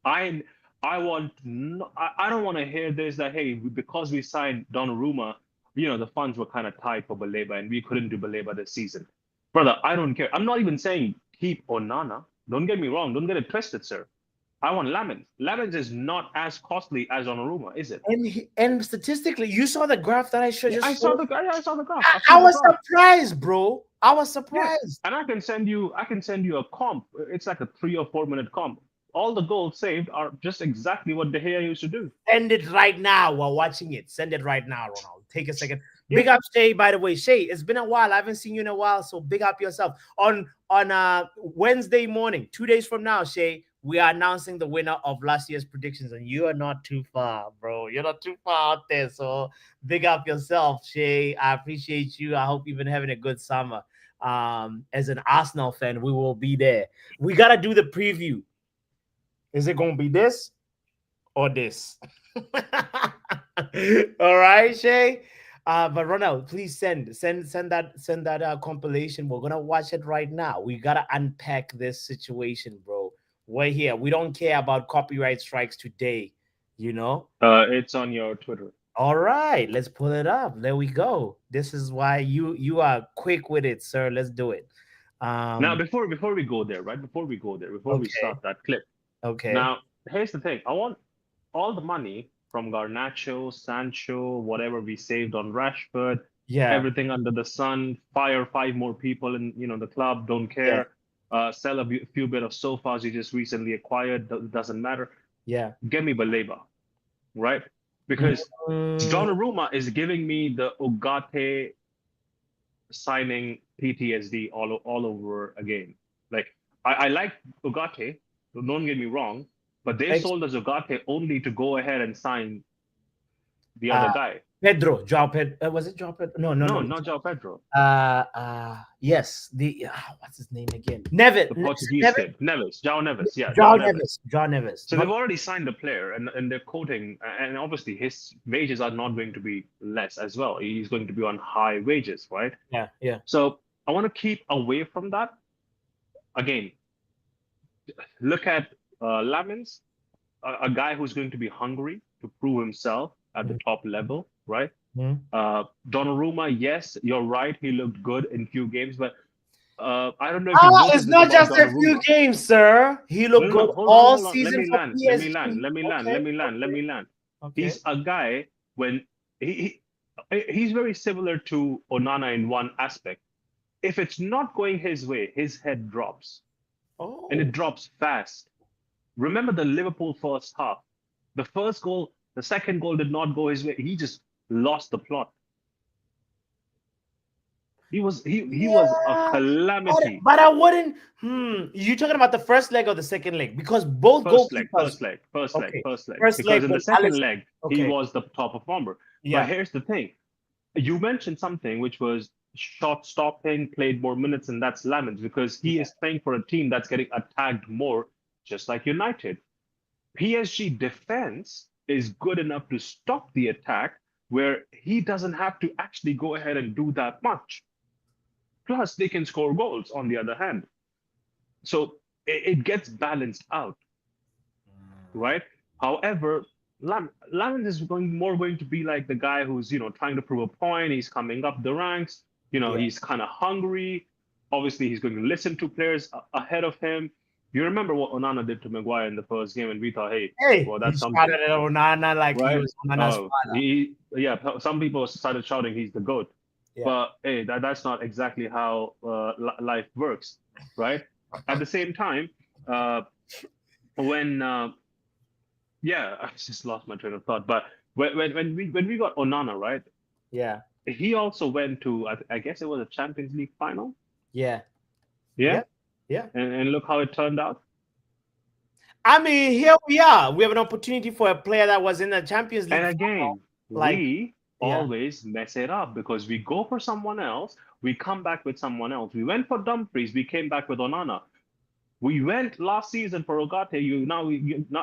I don't want to hear this that hey, because we signed Donnarumma, the funds were kind of tight for Baleba and we couldn't do Baleba this season. Brother, I don't care. I'm not even saying keep Onana. Don't get me wrong. Don't get it twisted, sir. I want Lamens. Lamens is not as costly as Donnarumma, is it? And statistically, you saw the graph that I showed. I saw the graph. I was surprised, bro. I was surprised. Yeah. And I can send you a comp. It's like a 3 or 4 minute comp. All the goals saved are just exactly what De Gea used to do. Send it right now while watching it. Send it right now, Ronald. Take a second. Yeah. Big up Shay, by the way. Shay, it's been a while. I haven't seen you in a while, so big up yourself. On Wednesday morning, 2 days from now, Shay, we are announcing the winner of last year's predictions, and you are not too far, bro. You're not too far out there, so big up yourself, Shay. I appreciate you. I hope you've been having a good summer. As an Arsenal fan, we will be there. We got to do the preview. Is it going to be this or this? All right, Shay. But Ronald, please send that compilation. We're gonna watch it right now. We gotta unpack this situation, bro. We're here. We don't care about copyright strikes today. It's on your Twitter. All right, let's pull it up. There we go. This is why you are quick with it, sir. Let's do it. Now, before we go there, right? Before we start that clip. Okay. Now, here's the thing. I want all the money from Garnacho, Sancho, whatever we saved on Rashford, everything under the sun, fire 5 more people in the club, don't care. Sell a few bit of sofas you just recently acquired, doesn't matter. Yeah. Get me Baleba, right? Because Donnarumma is giving me the Ugarte signing PTSD all over again. Like I like Ugarte, don't get me wrong, but they sold us Ugarte only to go ahead and sign the other guy. João Pedro. Was it João Pedro? No, not João Pedro. Yes. What's his name again? Neves. The Portuguese kid. João Neves. Yeah. João Neves. So they've already signed the player, and they're quoting, and obviously his wages are not going to be less as well. He's going to be on high wages, right? Yeah. So I want to keep away from that. Again, look at Lamens, a guy who's going to be hungry to prove himself at the top level, right? Donnarumma, yes, you're right. He looked good in few games, but I don't know. It's not just a few games, sir. He looked good all season. Let me land. Okay. He's a guy when he's very similar to Onana in one aspect. If it's not going his way, his head drops. And it drops fast. Remember the Liverpool first half. The first goal, the second goal did not go his way. He just lost the plot. He was a calamity. But I wouldn't. You talking about the first leg or the second leg? Because both First leg. Because in the second leg, he was the top performer. Yeah. But here's the thing. You mentioned something which was shot stopping, played more minutes, and that's Lamens, because he is playing for a team that's getting attacked more, just like United. PSG defense is good enough to stop the attack, where he doesn't have to actually go ahead and do that much. Plus, they can score goals on the other hand. So it gets balanced out, right? However, Lamens is going to be like the guy who's trying to prove a point. He's coming up the ranks. He's kind of hungry. Obviously, he's going to listen to players ahead of him. You remember what Onana did to Maguire in the first game, and we thought, hey, well, that's something. Started at Onana like right? he was Onana's some people started shouting he's the GOAT. Yeah. But hey, that's not exactly how life works, right? At the same time, I just lost my train of thought. But when we got Onana, right? Yeah. He also went to, I guess it was a Champions League final. Yeah. Yeah. Yeah. Yeah. And look how it turned out. I mean, here we are. We have an opportunity for a player that was in the Champions League And final. again, Like, we yeah. always mess it up because we go for someone else, we come back with someone else. We went for Dumfries, we came back with Onana. We went last season for Ogate.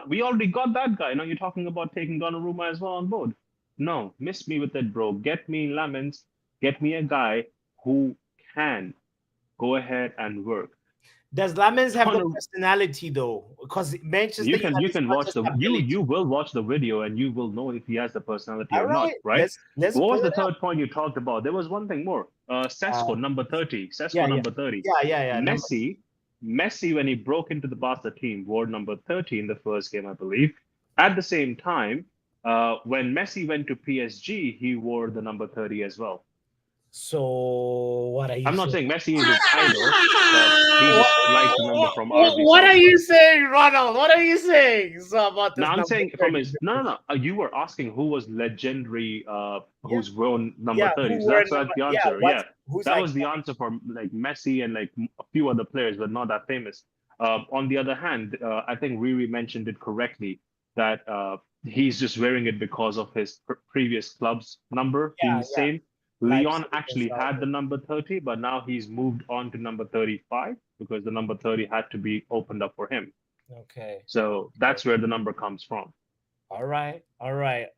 We already got that guy. Now you're talking about taking Donnarumma as well on board. No, miss me with it, bro. Get me Lemons. Get me a guy who can go ahead and work. Does Lamens have the Donnarumma- personality though? Because Manchester You can United watch the ability. you will watch the video and you will know if he has the personality All or not, right, right? let's What was pull the it up. third point you talked about? There was one thing more. Sesko, number 30. Sesko, Yeah, yeah, number 30. yeah. Number, Messi, when he broke into the Barca team, wore number 30 in the first game, I believe. At the same time, when Messi went to PSG, he wore the number 30 as well. so what are you I'm not saying? saying Messi is his idol, but he just likes the number from RB What are you Salzburg. saying, Ronald? What are you saying about No, this I'm number saying from 30? his no. You were asking who was legendary, Yeah, who's worn number yeah. 30. Who So were that's number? the Yeah, answer. what? Yeah, Who's that like? was the answer for like Messi and like a few other players, but not that famous. On the other hand, I think Riri mentioned it correctly that he's just wearing it because of his previous club's number being Yeah, the yeah. same. Leon Leipzig and actually had the Salzburg. number 30, but now he's moved on to number 35 because the number 30 had to be opened up for him. Okay. So that's where the number comes from. All right.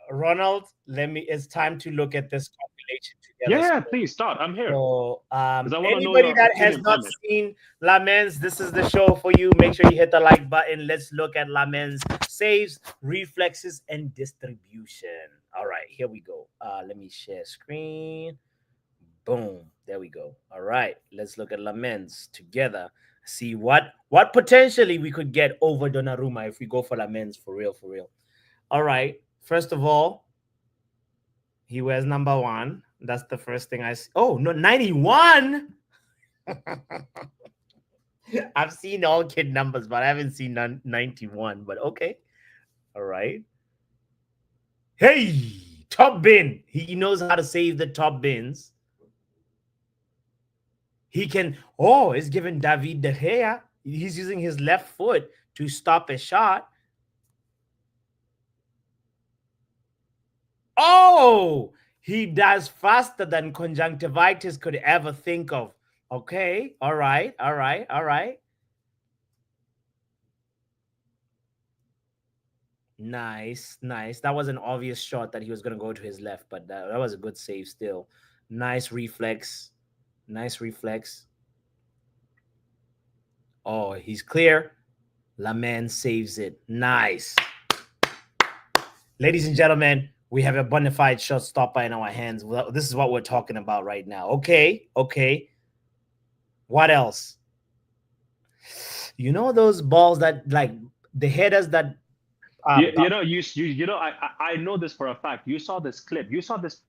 Ronald, it's time to look at this compilation together. Yeah, please start. I'm here So, because I want to know anybody your that has opinion not on it. seen Lamens, this is the show for you. Make sure you hit the like button. Let's look at Lamens saves, reflexes, and distribution. All right, here we go. Let me share screen. Boom. There we go. All right, let's look at Lamens together. See what potentially we could get over Donnarumma if we go for Lamens for real, for real. All right. First of all, he wears number 1. That's the first thing I see. Oh, no, 91. I've seen all kid numbers, but I haven't seen 91. But okay. All right. Hey, top bin. He knows how to save the top bins. He can, it's giving David De Gea. He's using his left foot to stop a shot. Oh, he does faster than conjunctivitis could ever think of. Okay. All right. Nice. That was an obvious shot that he was going to go to his left, but that was a good save still. Nice reflex. Oh, he's clear. Laman saves it. Nice. Ladies and gentlemen, we have a bona fide shot stopper in our hands. Well, this is what we're talking about right now. Okay. What else? You know those balls that like the headers that I know this for a fact. You saw this clip. You saw this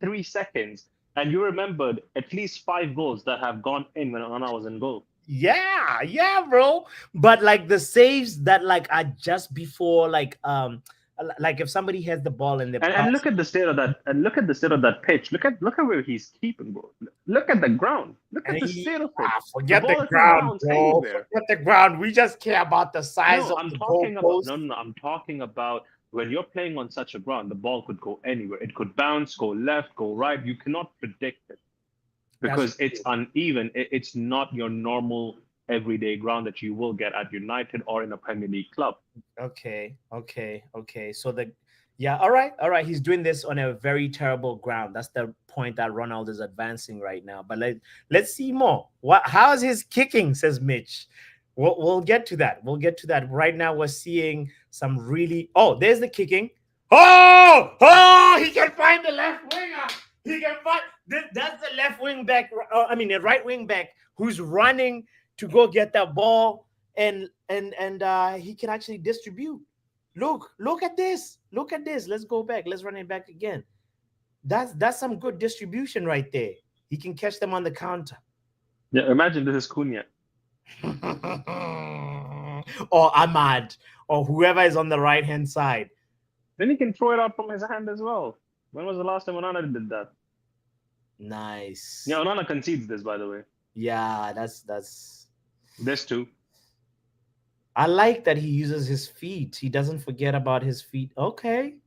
3 seconds, and you remembered at least 5 goals that have gone in when I was in goal. Yeah, bro. But like the saves that like are just before like if somebody has the ball in the and look at the state of that pitch. Look at where he's keeping, bro. Look at the ground. Look at the state of it. Forget the the ball can ground, bounce bro. anywhere. Forget the ground. We just care about the size of the goalpost. No. I'm talking about when you're playing on such a ground, the ball could go anywhere. It could bounce, go left, go right. You cannot predict it because it's uneven. It's not your normal everyday ground that you will get at United or in a Premier League club. Okay. So all right. He's doing this on a very terrible ground. That's the point that Ronald is advancing right now. But let's see more. How's his kicking? Says Mitch. We'll get to that. Right now, we're seeing some really. Oh, there's the kicking. Oh! He can find the left winger. He can find. That's the left wing back. The right wing back who's running to go get that ball, and he can actually distribute. Look at this. Let's go back. Let's run it back again. That's some good distribution right there. He can catch them on the counter. Yeah, imagine this is Cunha. Or Ahmad, or whoever is on the right hand side. Then he can throw it out from his hand as well. When was the last time Onana did that? Nice. Yeah, Onana concedes this, by the way. Yeah, that's. This too. I like that he uses his feet. He doesn't forget about his feet. Okay.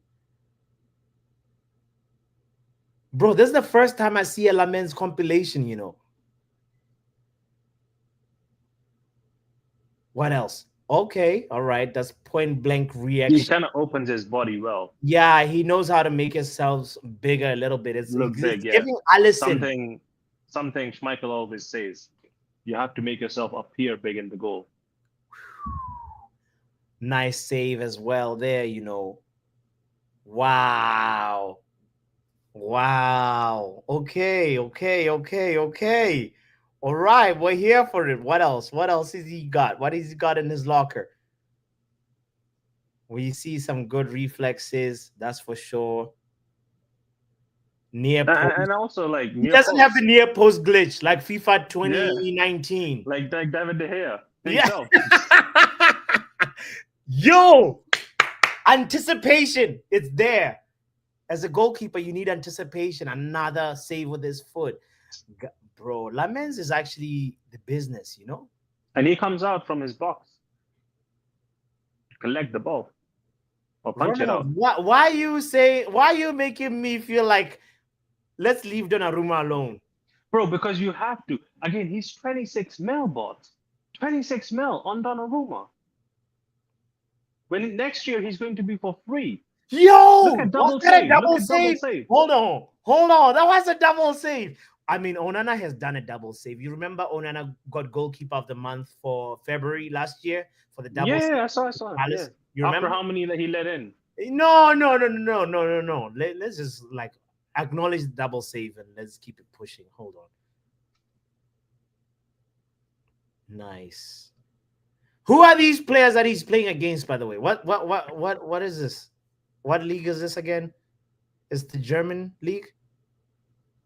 Bro, this is the first time I see a Lamens compilation, you know. What else? Okay, all right. That's point blank He reaction. kind of opens his body well. Yeah, he knows how to make himself bigger a little bit. It's Look big, yeah. giving Allison. Something Schmeichel always says. You have to make yourself appear big in the goal. Nice save as well there, you know. Wow. Wow. Okay. All right, we're here for it. What else? What else has he got? What has he got in his locker? We see some good reflexes, that's for sure. Near post. And also, like, He doesn't have the near post glitch like FIFA 2019. Yeah. Like David De Gea Yeah. himself. Yo, anticipation. It's there. As a goalkeeper, you need anticipation. Another save with his foot. Bro, Lamens is actually the business, you know? And he comes out from his box. Collect the ball. Or punch it out. Why are you making me feel like let's leave Donnarumma alone? Bro, because you have to. Again, he's 26 mil, bots. 26 mil on Donnarumma. When next year he's going to be for free. Yo! Look at double Was that a save. double Look at double save? save. Hold on. That was a double save. I mean, Onana has done a double save. You remember Onana got goalkeeper of the month for February last year for the double save? Yeah, I saw it. Yeah. You remember? After how many that he let in? No. Let's just like acknowledge the double save and let's keep it pushing. Hold on. Nice. Who are these players that he's playing against, by the way? What is this? What league is this again? Is the German league?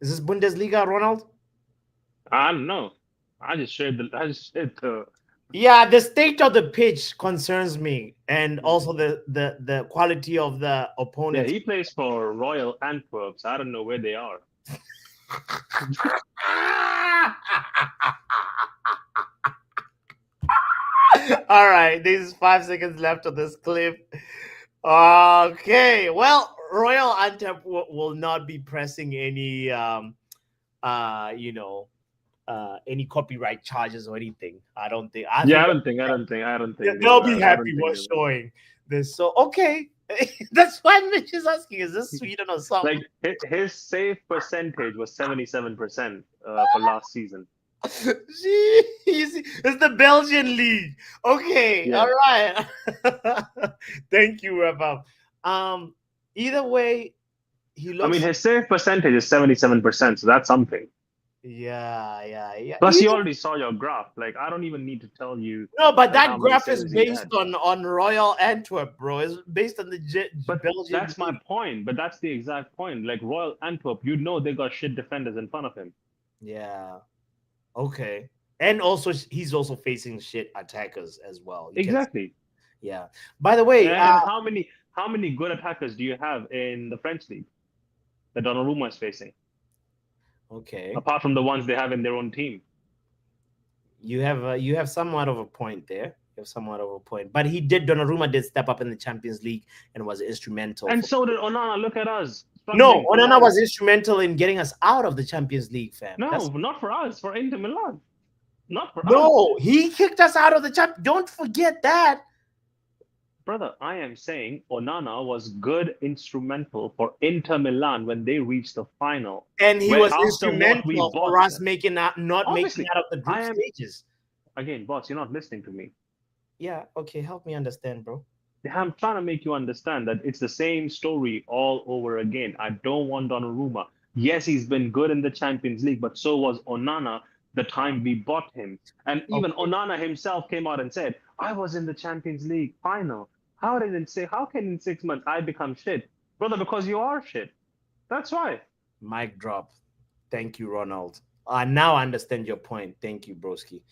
Is this Bundesliga, Ronald? I don't know. I just shared the Yeah, the state of the pitch concerns me, and also the quality of the opponent. Yeah, he plays for Royal Antwerp. I don't know where they are. All right, there's 5 seconds left of this clip. Okay, well, Royal Antwerp will not be pressing any any copyright charges or anything. I don't think. I don't think. They'll be happy with showing this. So okay, that's why Mitch is asking: is this Sweden or something? Like his save percentage was 77% for last season. See, it's the Belgian league. Okay, yeah. All right. Thank you, Rebab. Either way, he looks. I mean, his save percentage is 77%, so that's something. Yeah. Plus, you already saw your graph. Like, I don't even need to tell you. No, but that graph is based on Royal Antwerp, bro. It's based on the Belgian. That's my point. But that's the exact point. Like Royal Antwerp, you know they got shit defenders in front of him. Yeah. Okay. And also, he's also facing shit attackers as well. Exactly. Yeah. By the way, how many good attackers do you have in the French league that Donnarumma is facing? Okay. Apart from the ones they have in their own team. You have somewhat of a point there. But Donnarumma did step up in the Champions League and was instrumental. And so did Onana. Look at us. No, Onana was instrumental in getting us out of the Champions League, fam. No, not for us. For Inter Milan. Not for us. No, he kicked us out of the champ. Don't forget that. Brother, I am saying Onana was good instrumental for Inter Milan when they reached the final. And he was instrumental for us making out of the group stages. Again, boss, you're not listening to me. Yeah, okay, help me understand, bro. I'm trying to make you understand that it's the same story all over again. I don't want Donnarumma. Yes, he's been good in the Champions League, but so was Onana the time we bought him. And even Onana himself came out and said, I was in the Champions League final. How can in 6 months I become shit? Brother, because you are shit. That's why. Mic drop. Thank you, Ronald. Now I understand your point. Thank you, broski.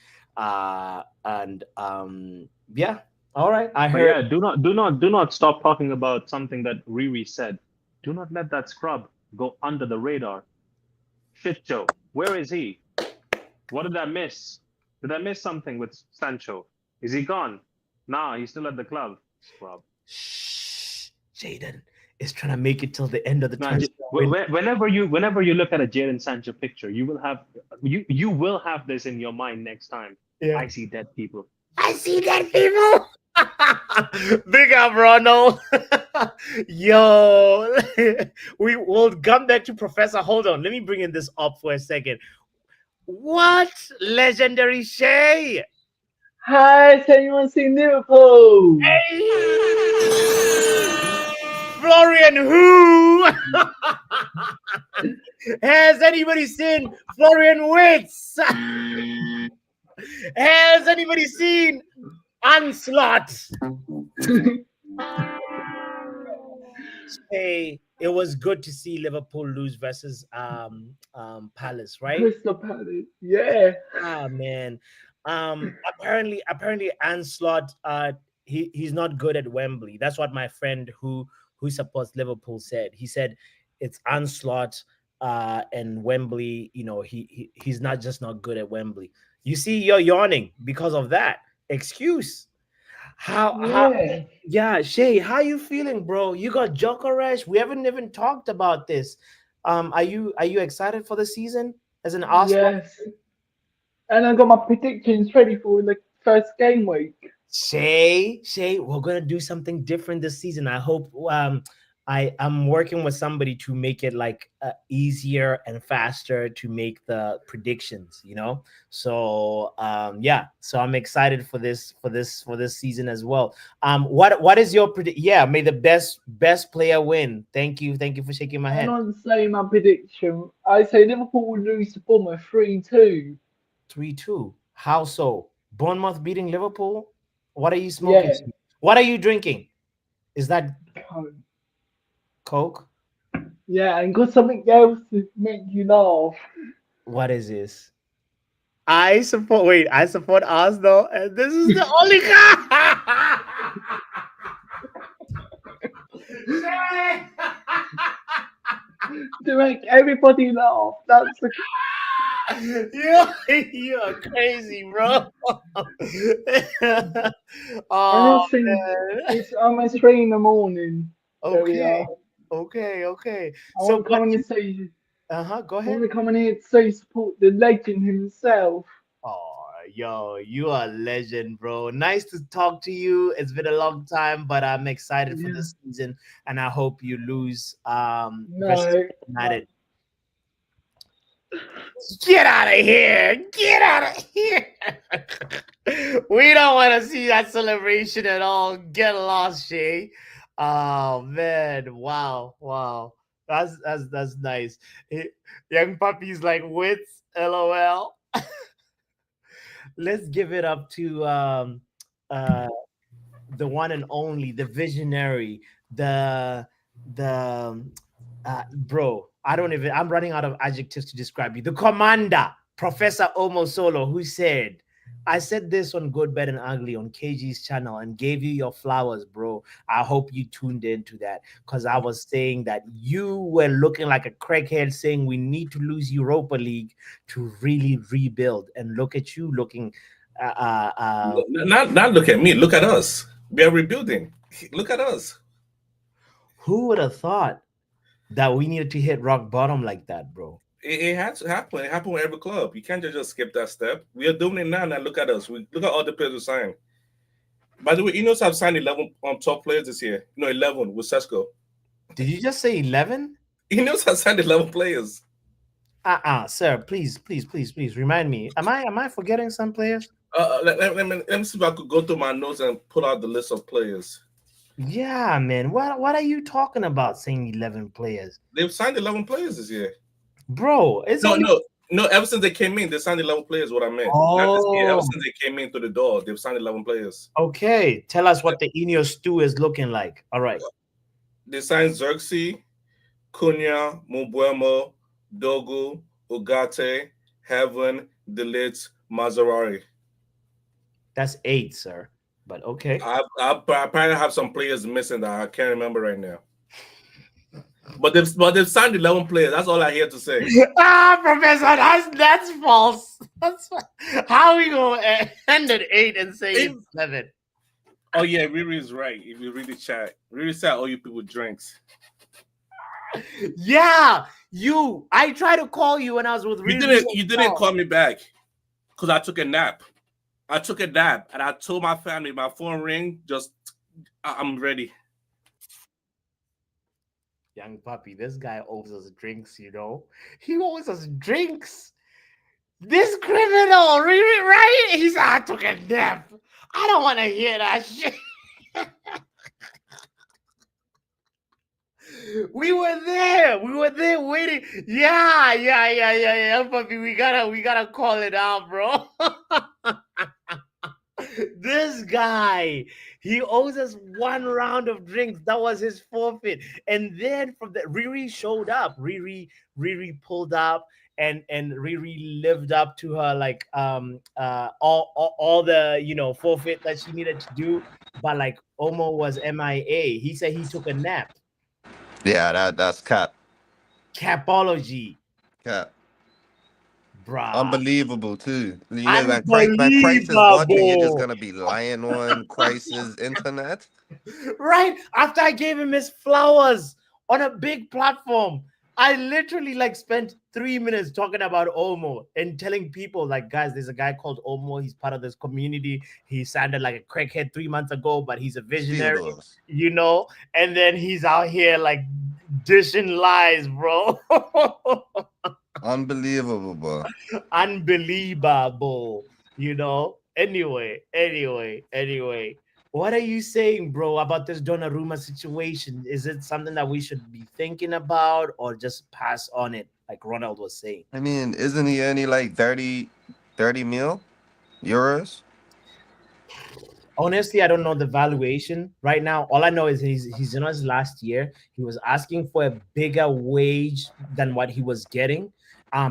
Yeah. All right. I heard. Yeah, do not stop talking about something that Riri said. Do not let that scrub go under the radar. Shit Joe, where is he? What did I miss? Did I miss something with Sancho? Is he gone? Nah, he's still at the club. Scrub. Shh. Jaden is trying to make it till the end of the Now, transfer window. whenever you look at a Jadon Sancho picture, you will have this in your mind next time. Yeah. I see dead people. I see dead people. Big up, Ronald. Yo, we will come back to Professor. Hold on, let me bring in this up for a second. What legendary Shay? Has anyone seen Liverpool? Florian, who? Has anybody seen Florian Wits? Has anybody seen Onslaught? Hey, it was good to see Liverpool lose versus Palace, right? Crystal Palace. Yeah. Ah man. Apparently Onslaught he's not good at Wembley. That's what my friend who supports Liverpool said. He said it's Onslaught and Wembley, you know, he's not good at Wembley. You see, you're yawning because of that excuse. How Yeah. yeah, Shay, how you feeling, bro? You got Jokeresh. We haven't even talked about this. Are you excited for the season as an Arsenal? Yes. And I got my predictions ready for the first game week. Shay, we're gonna do something different this season. I hope I'm working with somebody to make it like easier and faster to make the predictions, you know. So yeah, so I'm excited for this season as well. What is your predict? Yeah, may the best player win. Thank you for shaking my And hand. I'm saying my prediction. I say Liverpool will lose to Bournemouth 3-2. 3-2. How so? Bournemouth beating Liverpool. What are you smoking? Yeah. What are you drinking? Is that Oh, Coke? yeah, and got something else to make you laugh. What is this? I support Arsenal, and this is the only To make everybody laugh. That's the you're crazy, bro. and Oh also man. it's almost 3 in the morning where we Okay, are. okay. I So want to come what in you and say go I want ahead. to come in here to say support the legend himself. Oh, yo, you are a legend, bro. Nice to talk to you. It's been a long time, but I'm excited for Yeah. this season, and I hope you lose versus No. United. Get out of here! Get out of here! We don't want to see that celebration at all. Get lost, Shay. Oh man! Wow! That's nice. Young puppy's like wits. LOL. Let's give it up to uh the one and only, the visionary, the bro. I don't even. I'm running out of adjectives to describe you. The commander, Professor Omo Solo, who said, "I said this on Good, Bad, and Ugly on KG's channel and gave you your flowers, bro. I hope you tuned into that because I was saying that you were looking like a crackhead, saying we need to lose Europa League to really rebuild. And look at you looking." Not look at me. Look at us. We are rebuilding. Look at us. Who would have thought that we needed to hit rock bottom like that, bro? It had to happen. It happened with every club. You can't just skip that step. We are doing it now. Now look at us. We look at all the players we signed. By the way, Ineos have signed 11 top players this year. No, 11 with Sesko. Did you just say 11? Ineos has signed 11 players. Sir, please remind me. Am I forgetting some players? Let me see if I could go through my notes and pull out the list of players. Yeah, man. What are you talking about saying 11 players? They've signed 11 players this year. Bro, it's No, only no. Ever since they came in, they signed 11 players. What I meant. Not this year. Ever Oh, since they came in through the door, they've signed 11 players. okay. Tell us what the Ineos stew is looking like. All right. They signed Xerxes, Cunha, Mbuemo, Dogu, Ugarte, Heaven, Delete, Maserati. That's 8, sir. But okay. I probably have some players missing that I can't remember right now. But they've signed 11 players. That's all I hear to say. Professor, that's false. How we gonna end at 8 and say it's 7? Oh yeah, Riri is right. If you read the chat, Riri said all you people drinks. Yeah, I tried to call you when I was with Riri. You didn't call me back because I took a nap. I took a nap and I told my family my phone ring. I'm ready. Young puppy, this guy owes us drinks, He owes us drinks. This criminal, Riri, right? He said, I took a nap. I don't want to hear that shit. We were there waiting. Yeah, puppy. We gotta call it out, bro. This guy, he owes us 1 round of drinks. That was his forfeit. And then from the Riri showed up. Riri pulled up and Riri lived up to her like all the forfeit that she needed to do. But like Omo was MIA. He said he took a nap. Yeah, that's cap. Capology. Cap. Bruh. Unbelievable too. When Christ is watching, you're just gonna be lying on Christ's internet. Right after I gave him his flowers on a big platform, I literally spent 3 minutes talking about Omo and telling people guys, there's a guy called Omo. He's part of this community. He sounded like a crackhead 3 months ago, but he's a visionary, and then he's out here dishing lies, bro. Unbelievable, bro. Unbelievable, Anyway. What are you saying, bro, about this Donnarumma situation? Is it something that we should be thinking about or just pass on it, like Ronald was saying? I mean, isn't he earning 30 mil euros? Honestly, I don't know the valuation right now. All I know is he's in his last year. He was asking for a bigger wage than what he was getting,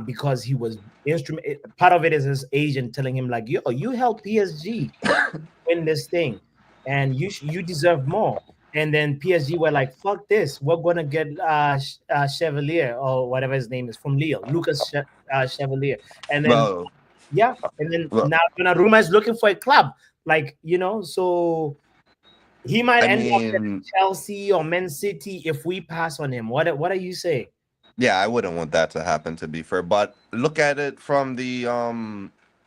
because he was part of it is his agent telling him yo, you help PSG win this thing, and you deserve more. And then PSG were like, fuck this, we're gonna get Chevalier or whatever his name is from Lille, Lucas Chevalier, and then and then now Donnarumma is looking for a club. So he might end up at Chelsea or Man City if we pass on him. What are you saying? Yeah, I wouldn't want that to happen, to be fair. But look at it from the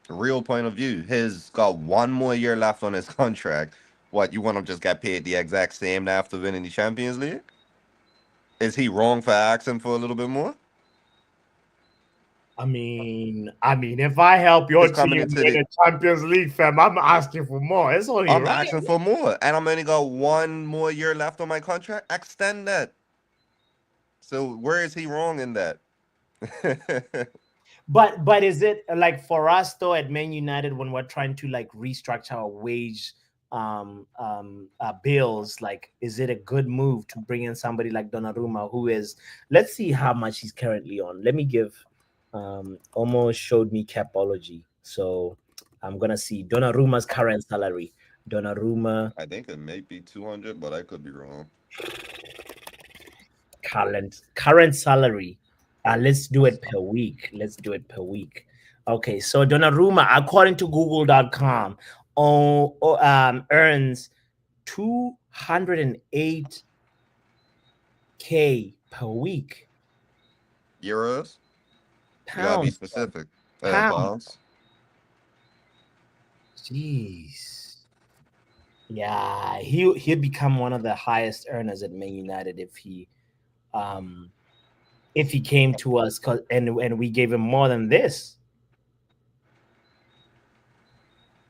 real point of view. He's got 1 more year left on his contract. What, you want to just get paid the exact same after winning the Champions League? Is he wrong for asking for a little bit more? I mean, if I help your team win the Champions League, fam, I'm asking for more. It's only I'm asking for more, and I'm only got 1 more year left on my contract. Extend that. So where is he wrong in that? But is it for us though at Man United when we're trying to restructure our wage bills? Is it a good move to bring in somebody like Donnarumma, who is? Let's see how much he's currently on. Let me give. Almost showed me Capology, so I'm gonna see Donnarumma's current salary. Donnarumma, I think it may be 200, but I could be wrong. Current salary. Let's do it per week. Okay, so Donnarumma, according to Google.com, earns 208K per week. Euros? Pounds. You gotta be specific. Pounds. Jeez. Yeah, he'd become one of the highest earners at Man United if he came to us and we gave him more than this.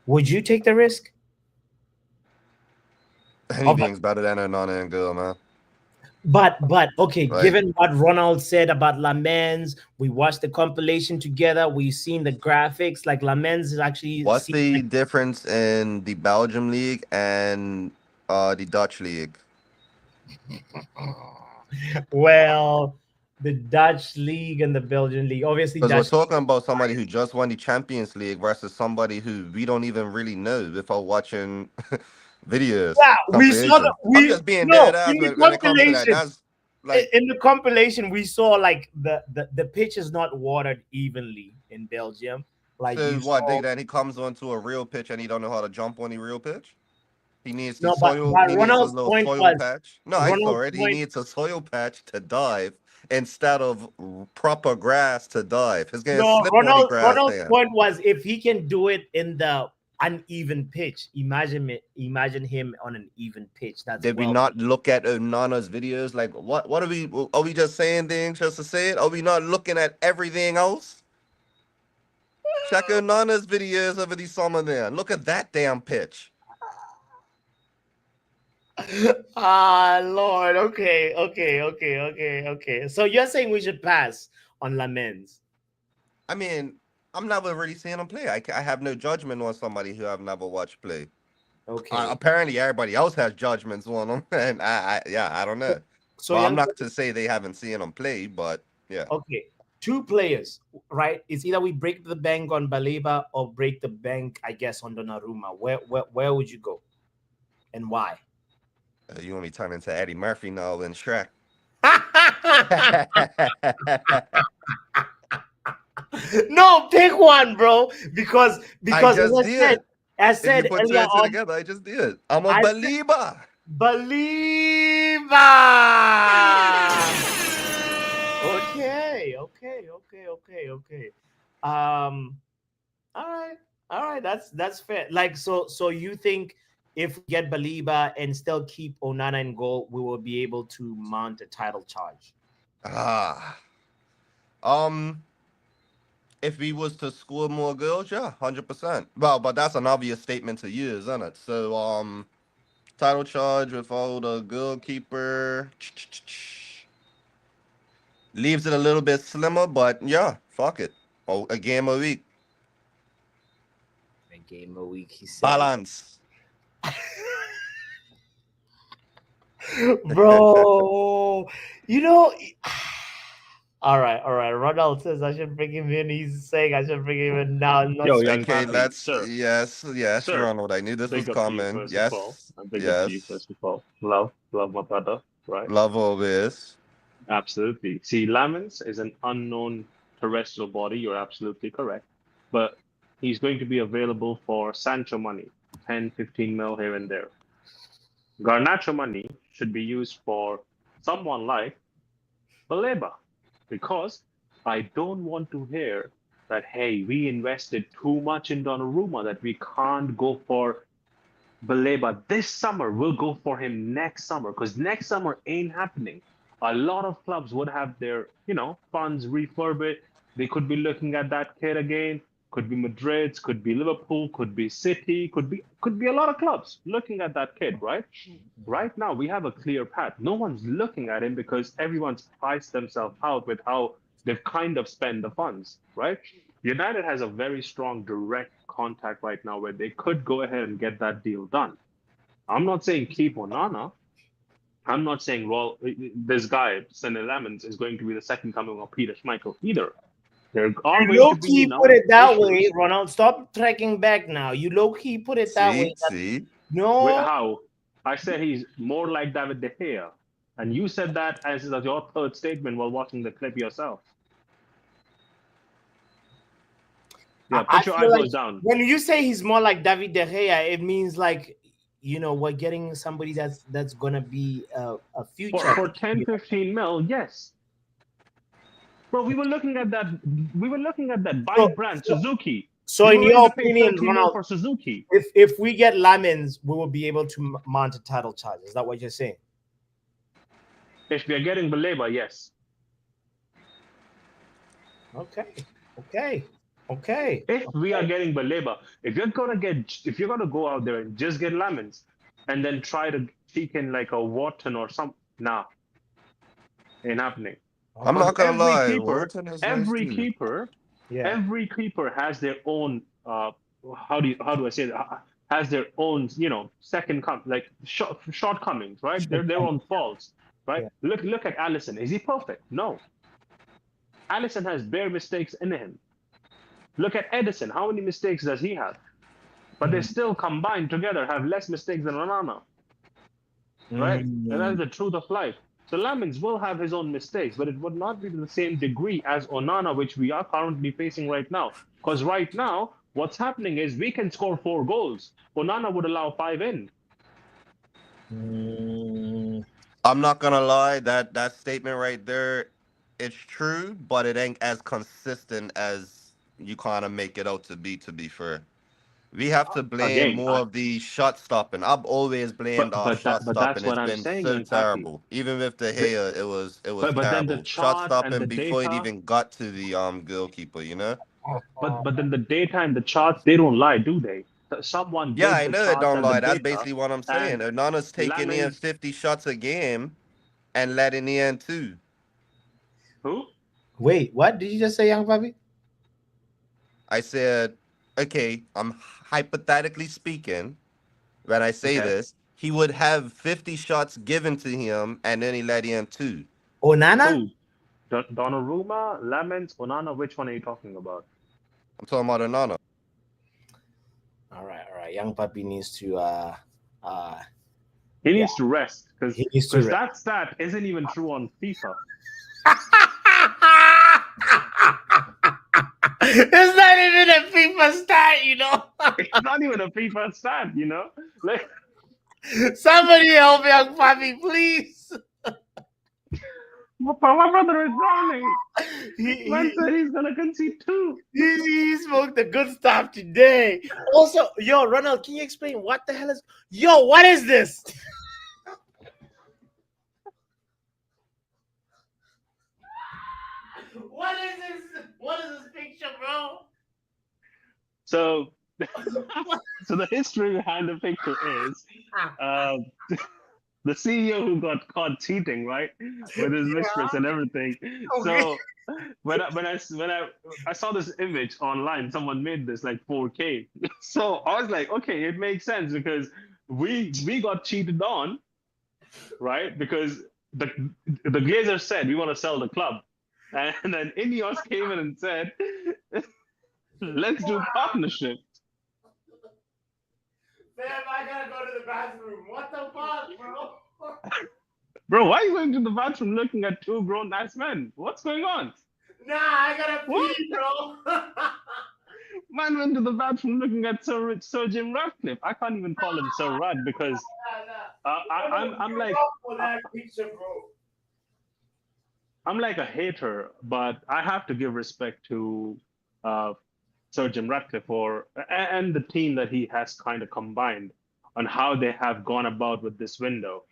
Would you take the risk? Anything's better than a non-end girl, man. But okay, given what Ronald said about Lamens, we watched the compilation together. We've seen the graphics. Lamens is actually. What's the difference in the Belgium league and the Dutch league? Well, the Dutch league and the Belgian league, obviously. Because we're talking about somebody who just won the Champions League versus somebody who we don't even really know without watching videos. Yeah, we saw I'm just being dead ass when it comes to that. Like, in the compilation, we saw like the pitch is not watered evenly in Belgium. Like so you what? saw. Then he comes onto a real pitch and he don't know how to jump on the real pitch. He needs the No, but soil. He needs a Ronald's little point soil was patch. No, I saw Ronald's it. He point. needs a soil patch to dive instead of proper grass to dive. He's gonna No, slip on the grass Ronald's there. point was if he can do it in the uneven pitch, imagine him on an even pitch. That's Did we well. not look at Nana's videos? Like, what are we? Are we just saying things just to say it? Are we not looking at everything else? Check Nana's videos over the summer there. Look at that damn pitch. Ah, Lord. Okay. So you're saying we should pass on Lamens? I mean, I'm never really seeing him play. I have no judgment on somebody who I've never watched play. Okay. Apparently, everybody else has judgments on him, and I don't know. So Well, I'm young. not to say they haven't seen him play, but yeah. Okay. Two players, right? It's either we break the bank on Baleba or break the bank, I guess, on Donnarumma. Where would you go, and why? You want me turn into Eddie Murphy now and Shrek? No, pick one, bro. Because I just did. I If you said put two earlier and two on, together, I just did. I'm a I said- believer. Believer. Okay. All right. That's fair. Like, so you think if we get Belieber and still keep Onana in goal, we will be able to mount a title charge? If we was to score more goals, yeah, 100%. Well, but that's an obvious statement to use, isn't it? So, title charge without a goalkeeper leaves it a little bit slimmer, but yeah, fuck it. Oh, a game a week. A game a week, he said. Balance. Bro, you know. All right. Ronald says I should bring him in. He's saying I should bring him in now. Yo, young Okay, Pappy, let's. sir. Yes, Sir, Ronald. I knew this was big up to you, coming. first of all. Yes, And big up to you, yes. first of all. Love my brother, right? Love always. Absolutely. See, Lamens is an unknown terrestrial body. You're absolutely correct. But he's going to be available for Sancho money, 10, 15 mil here and there. Garnacho money should be used for someone like Baleba, because I don't want to hear that, hey, we invested too much in Donnarumma that we can't go for Baleba this summer. We'll go for him next summer, because next summer ain't happening. A lot of clubs would have their, funds refurbished. They could be looking at that kid again. Could be Madrid, could be Liverpool, could be City, could be a lot of clubs looking at that kid, right? Right now, we have a clear path. No one's looking at him because everyone's priced themselves out with how they've kind of spent the funds, right? United has a very strong direct contact right now where they could go ahead and get that deal done. I'm not saying keep Onana. I'm not saying, well, this guy, Senne Lamens, is going to be the second coming of Peter Schmeichel either. There are You going low to be, key put it that issues. way, Ronald. Stop tracking back now. You low key put it that way. See? No. Wait, how? I said he's more like David De Gea. And you said that as your third statement while watching the clip yourself. Yeah, put your eyeballs down. When you say he's more like David De Gea, it means like, we're getting somebody that's gonna be a future For 10, 15 mil, yes. Bro, we were looking at that bike brand, Suzuki. So we in were your ready to pay opinion, 13 mil Ronald, for Suzuki. if we get Lamens, we will be able to mount a title charge. Is that what you're saying? If we are getting Baleba, yes. Okay. If we are getting Baleba, if you're gonna go out there and just get Lamens and then try to seek in like a Wharton or something, nah, ain't happening. I'm not gonna lie. Every keeper has their own. How do I say that? Has their own, shortcomings, right? Their own faults, right? Yeah. Look at Alisson. Is he perfect? No. Alisson has bare mistakes in him. Look at Edison. How many mistakes does he have? But they still combined together have less mistakes than Onana, right? And that's the truth of life. So Lamens will have his own mistakes, but it would not be to the same degree as Onana, which we are currently facing right now. Because right now, what's happening is we can score 4 goals. Onana would allow 5 in. I'm not gonna lie, that statement right there, it's true, but it ain't as consistent as you kind of make it out to be. To be fair, we have to blame Again, more of the shot stopping. I've always blamed our shot but stopping. that's what It's I'm been saying, so young Papi. terrible. Even with the The, Gea, it was but then the terrible. Shot chart and stopping the before it data, even got to the goalkeeper. You know. but then the data and the charts, they don't lie, do they? Someone Yeah, did I the know it charts don't and the lie. That's data, basically what I'm saying. and Onana's taking in Lamens, 50 shots a game and letting in two. who? Wait, what did you just say, young Bobby? I said, okay, I'm hypothetically speaking, when I say Okay. this, he would have 50 shots given to him and then he let in two. Onana? Who? Donnarumma, Lamens, Onana, which one are you talking about? I'm talking about Onana. All right. Young puppy needs to He yeah, needs to rest he needs to rest. that stat isn't even true on FIFA. It's not even a FIFA stat, you know. It's not even a FIFA stat, you know? Like, Somebody help young puppy, please. my brother is drowning. Man He, said he's gonna concede 2. he smoked the good stuff today. Also, yo, Ronald, can you explain what the hell is? Yo, what is this? What is this? What is this picture, bro? So, so the history behind the picture is uh, the CEO who got caught cheating, right, with his mistress and everything. Okay. So when I saw this image online, someone made this like 4K. So I was like, okay, it makes sense because we got cheated on, right? Because the Glazers said we want to sell the club, and then Ineos came in and said, let's do partnership. Man, I gotta go to the bathroom. What the fuck, bro? Bro, why are you going to the bathroom looking at 2 grown ass men? What's going on? Nah, I gotta What? pee, bro. Man went to the bathroom looking at Sir Jim Ratcliffe. I can't even call him Sir Rad because I'm like For that picture, bro. I'm like a hater, but I have to give respect to Sir Jim Ratcliffe and the team that he has kind of combined on how they have gone about with this window.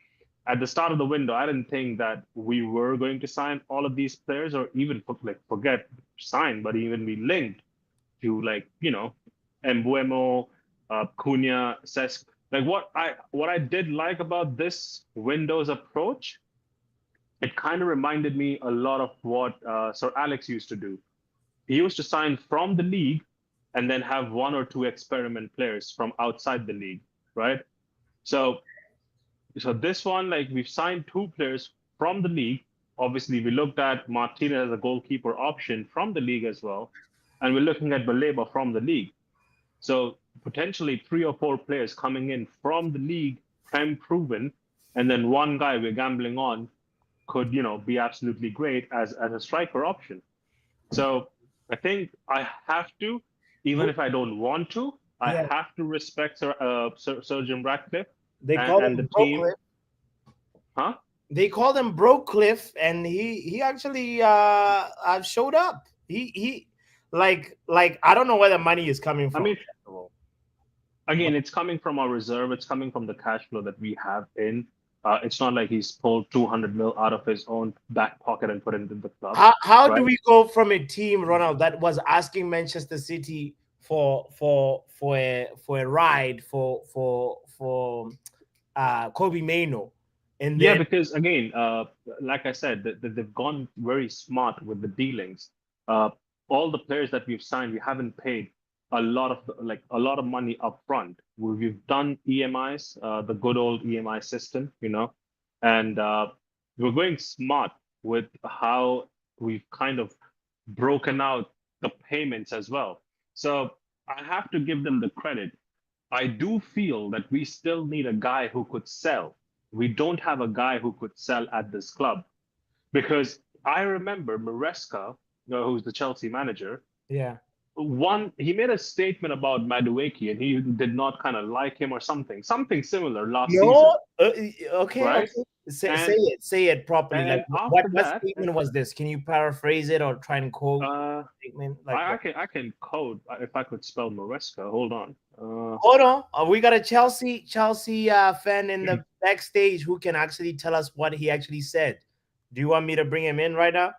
At the start of the window, I didn't think that we were going to sign all of these players or even forget sign, but even be linked to Embuemo, Cunha, Cesc. Like what I did like about this Windows approach, it kind of reminded me a lot of what Sir Alex used to do. He used to sign from the league and then have 1 or 2 experiment players from outside the league, right? So this one, like we've signed 2 players from the league. Obviously, we looked at Martinez as a goalkeeper option from the league as well, and we're looking at Baleba from the league. So potentially 3 or 4 players coming in from the league, time proven, and then one guy we're gambling on could be absolutely great as a striker option. So I think I have to, even if I don't want to, I Yeah. have to respect Sir Jim Ratcliffe They call and him the team. Brocliffe. Huh? They called him Brocliffe, and he actually showed up. He like I don't know where the money is coming from. I mean, again, it's coming from our reserve. It's coming from the cash flow that we have in. It's not like he's pulled 200 mil out of his own back pocket and put it into the club. How right? do we go from a team, Ronald, that was asking Manchester City for a ride for Kobe Maino, and Yeah, then because again, like I said, they've gone very smart with the dealings. All the players that we've signed, we haven't paid a lot of money up front. We've done EMIs, the good old EMI system, and we're going smart with how we've kind of broken out the payments as well. So I have to give them the credit. I do feel that we still need a guy who could sell, we don't have a guy who could sell at this club. Because I remember Maresca, who's the Chelsea manager, Yeah. he made a statement about Madueke and he did not kind of like him or something similar last season, No. Okay. right? Okay. Say And say it properly. Like and after what that, statement was this? Can you paraphrase it or try and quote uh, statement? Like I what? can code if I could spell Maresca. Hold on. Hold on. We got a Chelsea fan in the backstage who can actually tell us what he actually said. Do you want me to bring him in right now?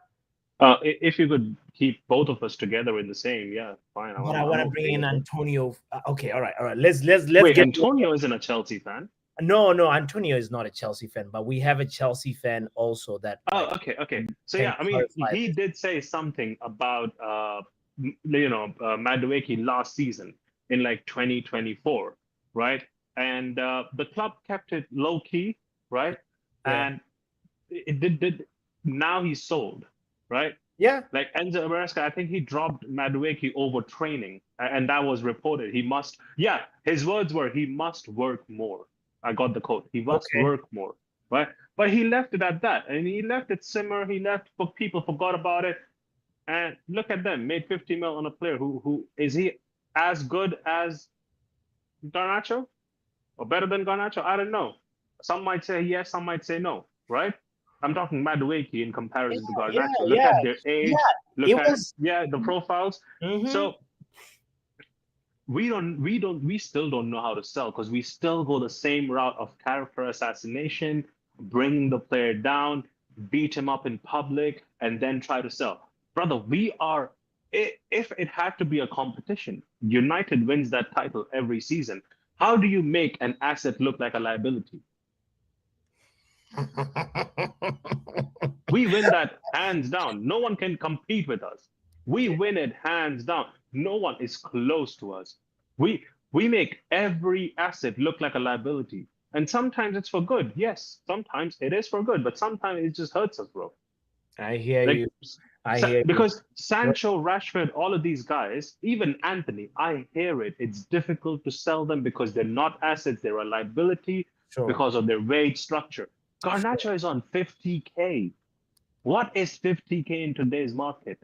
If you could keep both of us together in the same, yeah, fine. But I I'm want to okay bring in with it. Antonio. Okay, all right. Let's Wait, get Antonio isn't a Chelsea fan. no. Antonio is not a Chelsea fan, but we have a Chelsea fan also that Oh, like okay. So can yeah, I mean, clarify he this. did say something about Madueke last season in like 2024, right? And the club kept it low key, right? Yeah, And it did. Now he's sold, right? yeah. Like Enzo Maresca, I think he dropped Madueke over training, and that was reported. His words were, he must work more. I got the quote. He must Okay. work more, right? But he left it at that, and he left it simmer. He left, people forgot about it, and look at them, made 50 mil on a player who is he as good as Garnacho or better than Garnacho? I don't know. Some might say yes, some might say no, right? I'm talking Madueke in comparison to Yeah, Garnacho. Look yeah, at their age. yeah. Look It at was. the profiles. Mhm. So we still don't know how to sell because we still go the same route of character assassination, bring the player down, beat him up in public, and then try to sell. Brother, if it had to be a competition, United wins that title every season. How do you make an asset look like a liability? We win that hands down. No one can compete with us. We win it hands down. No one is close to us. We make every asset look like a liability. And sometimes it's for good. Yes, sometimes it is for good, but sometimes it just hurts us, bro. I hear Like you. I hear you. because Sancho, Rashford, all of these guys, even Anthony, I hear it. It's difficult to sell them because they're not assets, they're a liability Sure. because of their wage structure. Garnacho is on 50K. What is 50K in today's market?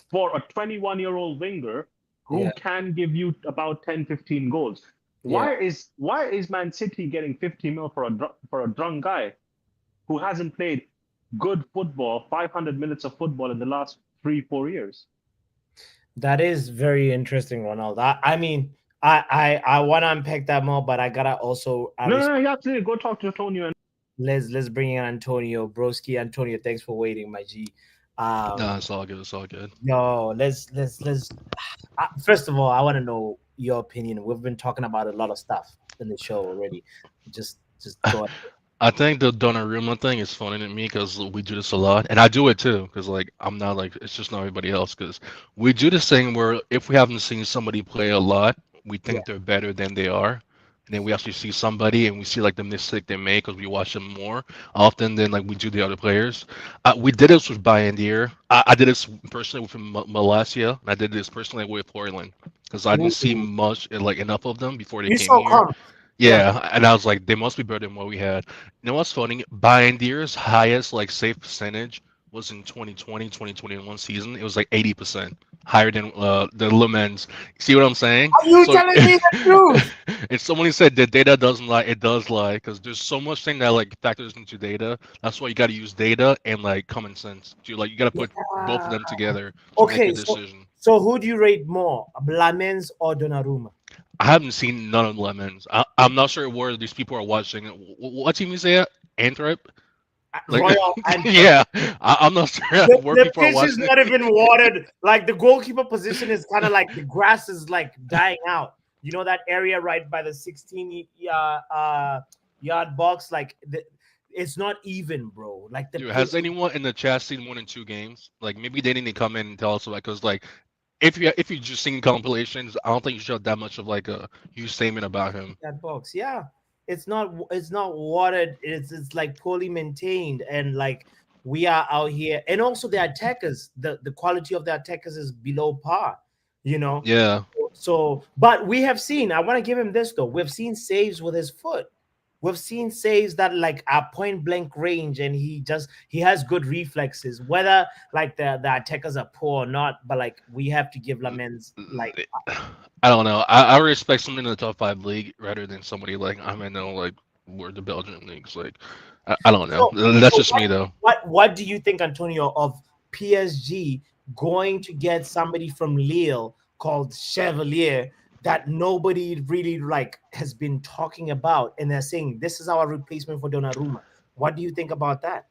For a 21-year-old winger who Yeah. can give you about 10, 15 goals. Yeah. Why is Man City getting 50 mil for a drunk guy who hasn't played good football, 500 minutes of football in the last 3-4 years? That is very interesting, Ronald. I mean, I want to unpack that more, but I gotta also No, you have to go talk to Antonio. And let's bring in Antonio Broski. Antonio, thanks for waiting, my G. No, it's all good. It's all good. Yo, let's first of all, I want to know your opinion. We've been talking about a lot of stuff in the show already. Just go ahead. I think the Donnarumma thing is funny to me because we do this a lot, and I do it too. Because like I'm not like it's just not everybody else. Because we do this thing where if we haven't seen somebody play a lot, we Yeah. think they're better than they are, and then we actually see somebody and we see like the mistake they make because we watch them more often than like we do the other players. We did this with Bayendier. I did this personally with Malasia, and I did this personally with Portland because I didn't see Ooh. much like enough of them before they You came so here. come. Yeah. Yeah, and I was like, they must be better than what we had. You know what's funny? Bayandier's highest like save percentage was in 2020, 2021 season. It was like 80%, higher than the Lemens. See what I'm saying? Are you So telling me the truth? if someone said the data doesn't lie, it does lie because there's so much thing that like factors into data. That's why you got to use data and like common sense. You got to put both of Yeah. them together to make Okay, your decision. so who do you rate more, Blamens or Donnarumma? I haven't seen none of the Lemons. I'm not sure where these people are watching. What team is that? Antwerp? Like, Royal Antwerp. yeah, I'm not sure where The people are pitch is watching. not even watered. Like the goalkeeper position is kind of like the grass is like dying out. You know that area right by the 16 yard box. Like it's not even, bro. Like the Dude, pitch. has anyone in the chat seen more than 2 games? Like, maybe they need to come in and tell us, like, because like, if you just seen compilations, I don't think you should have that much of like a huge statement about him. That box. Yeah, it's not watered. It's like poorly maintained, and like we are out here, and also the attackers. The quality of the attackers is below par. You know. Yeah, So, but we have seen. I want to give him this though. We've seen saves with his foot. we've seen saves that like are point blank range, and he has good reflexes. Whether like the attackers are poor or not, but like we have to give Lamens like I don't know. I respect somebody in the top five league rather than somebody like I mean, know like where the Belgian leagues. Like I don't know. so. That's So just me though. what do you think, Antonio, of PSG going to get somebody from Lille called Chevalier that nobody really like has been talking about, and they're saying this is our replacement for Donnarumma? What do you think about that?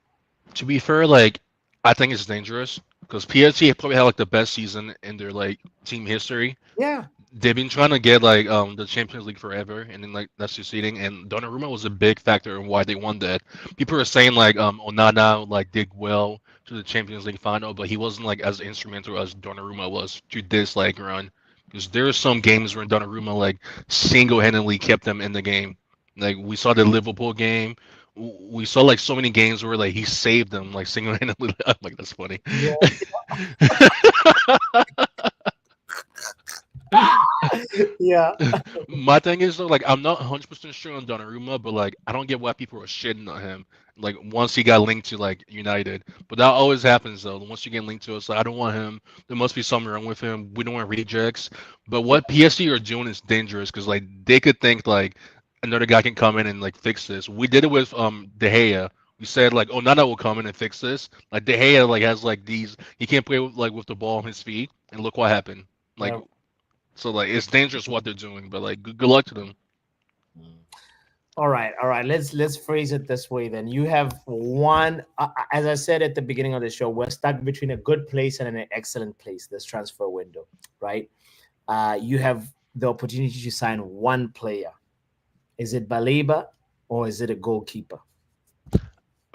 To be fair, like I think it's dangerous because PSG probably had like the best season in their like team history. Yeah, They've been trying to get like the Champions League forever, and then like that's succeeding. And Donnarumma was a big factor in why they won that. People are saying like Onana like did well to the Champions League final, but he wasn't like as instrumental as Donnarumma was to this like run. Because there are some games where Donnarumma like single-handedly kept them in the game. Like we saw the Liverpool game. We saw like so many games where like he saved them like single-handedly. I'm like that's funny. yeah, yeah, My thing is though, like I'm not 100% sure on Donnarumma, but like I don't get why people are shitting on him. Like once he got linked to like United, but that always happens though. Once you get linked to us, like, I don't want him. There must be something wrong with him. We don't want rejects. But yeah, what PSG are doing is dangerous because like they could think like another guy can come in and like fix this. We did it with De Gea. We said like, oh, Nana will come in and fix this. Like De Gea like has like these. He can't play with, like with the ball on his feet, and look what happened. Like yeah. so like it's dangerous what they're doing, but like good luck to them. All right, all right. Let's phrase it this way. Then you have one. As I said at the beginning of the show, we're stuck between a good place and an excellent place. This transfer window, right? You have the opportunity to sign one player. Is it Baleba or is it a goalkeeper?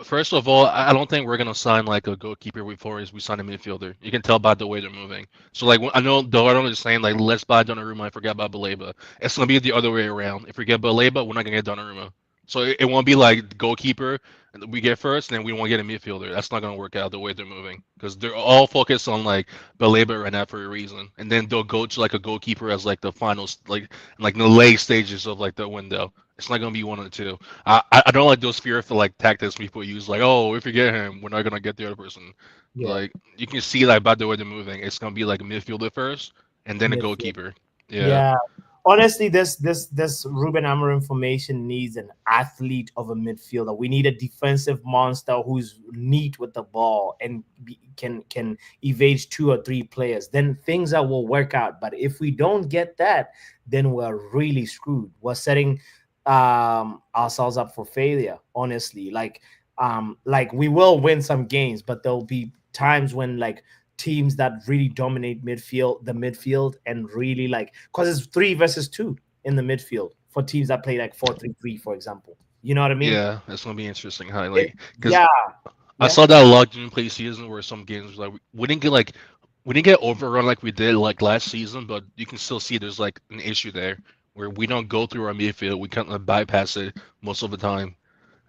First of all, I don't think we're gonna sign like a goalkeeper before we sign a midfielder. You can tell by the way they're moving. So like I know Dorado is saying like let's buy Donnarumma and forget about Baleba. It's gonna be the other way around. If we get Baleba, we're not gonna get Donnarumma. So it won't be like goalkeeper and we get first, and then we won't get a midfielder. That's not gonna work out the way they're moving because they're all focused on like Baleba right now for a reason, and then they'll go to like a goalkeeper as like the finals, like the late stages of like the window. It's not gonna be one of the two. I don't like those fearful like tactics people use, like, oh, if we get him, we're not gonna get the other person. Yeah, Like you can see like by the way they're moving, it's gonna be like a midfielder first and then a midfield. goalkeeper. Yeah. Yeah. Honestly, this Ruben Amorim formation needs an athlete of a midfielder. We need a defensive monster who's neat with the ball and can evade two or three players. Then things that will work out. But if we don't get that, then we're really screwed. We're setting ourselves up for failure. Honestly, like we will win some games, but there'll be times when like teams that really dominate the midfield, and really like because it's 3 versus 2 in the midfield for teams that play like 4-3-3, for example. You know what I mean? Yeah, it's gonna be interesting how It, like because yeah, I yeah, saw that a lot during play season where some games like we didn't get overrun like we did like last season, but you can still see there's like an issue there where we don't go through our midfield, we kind of bypass it most of the time.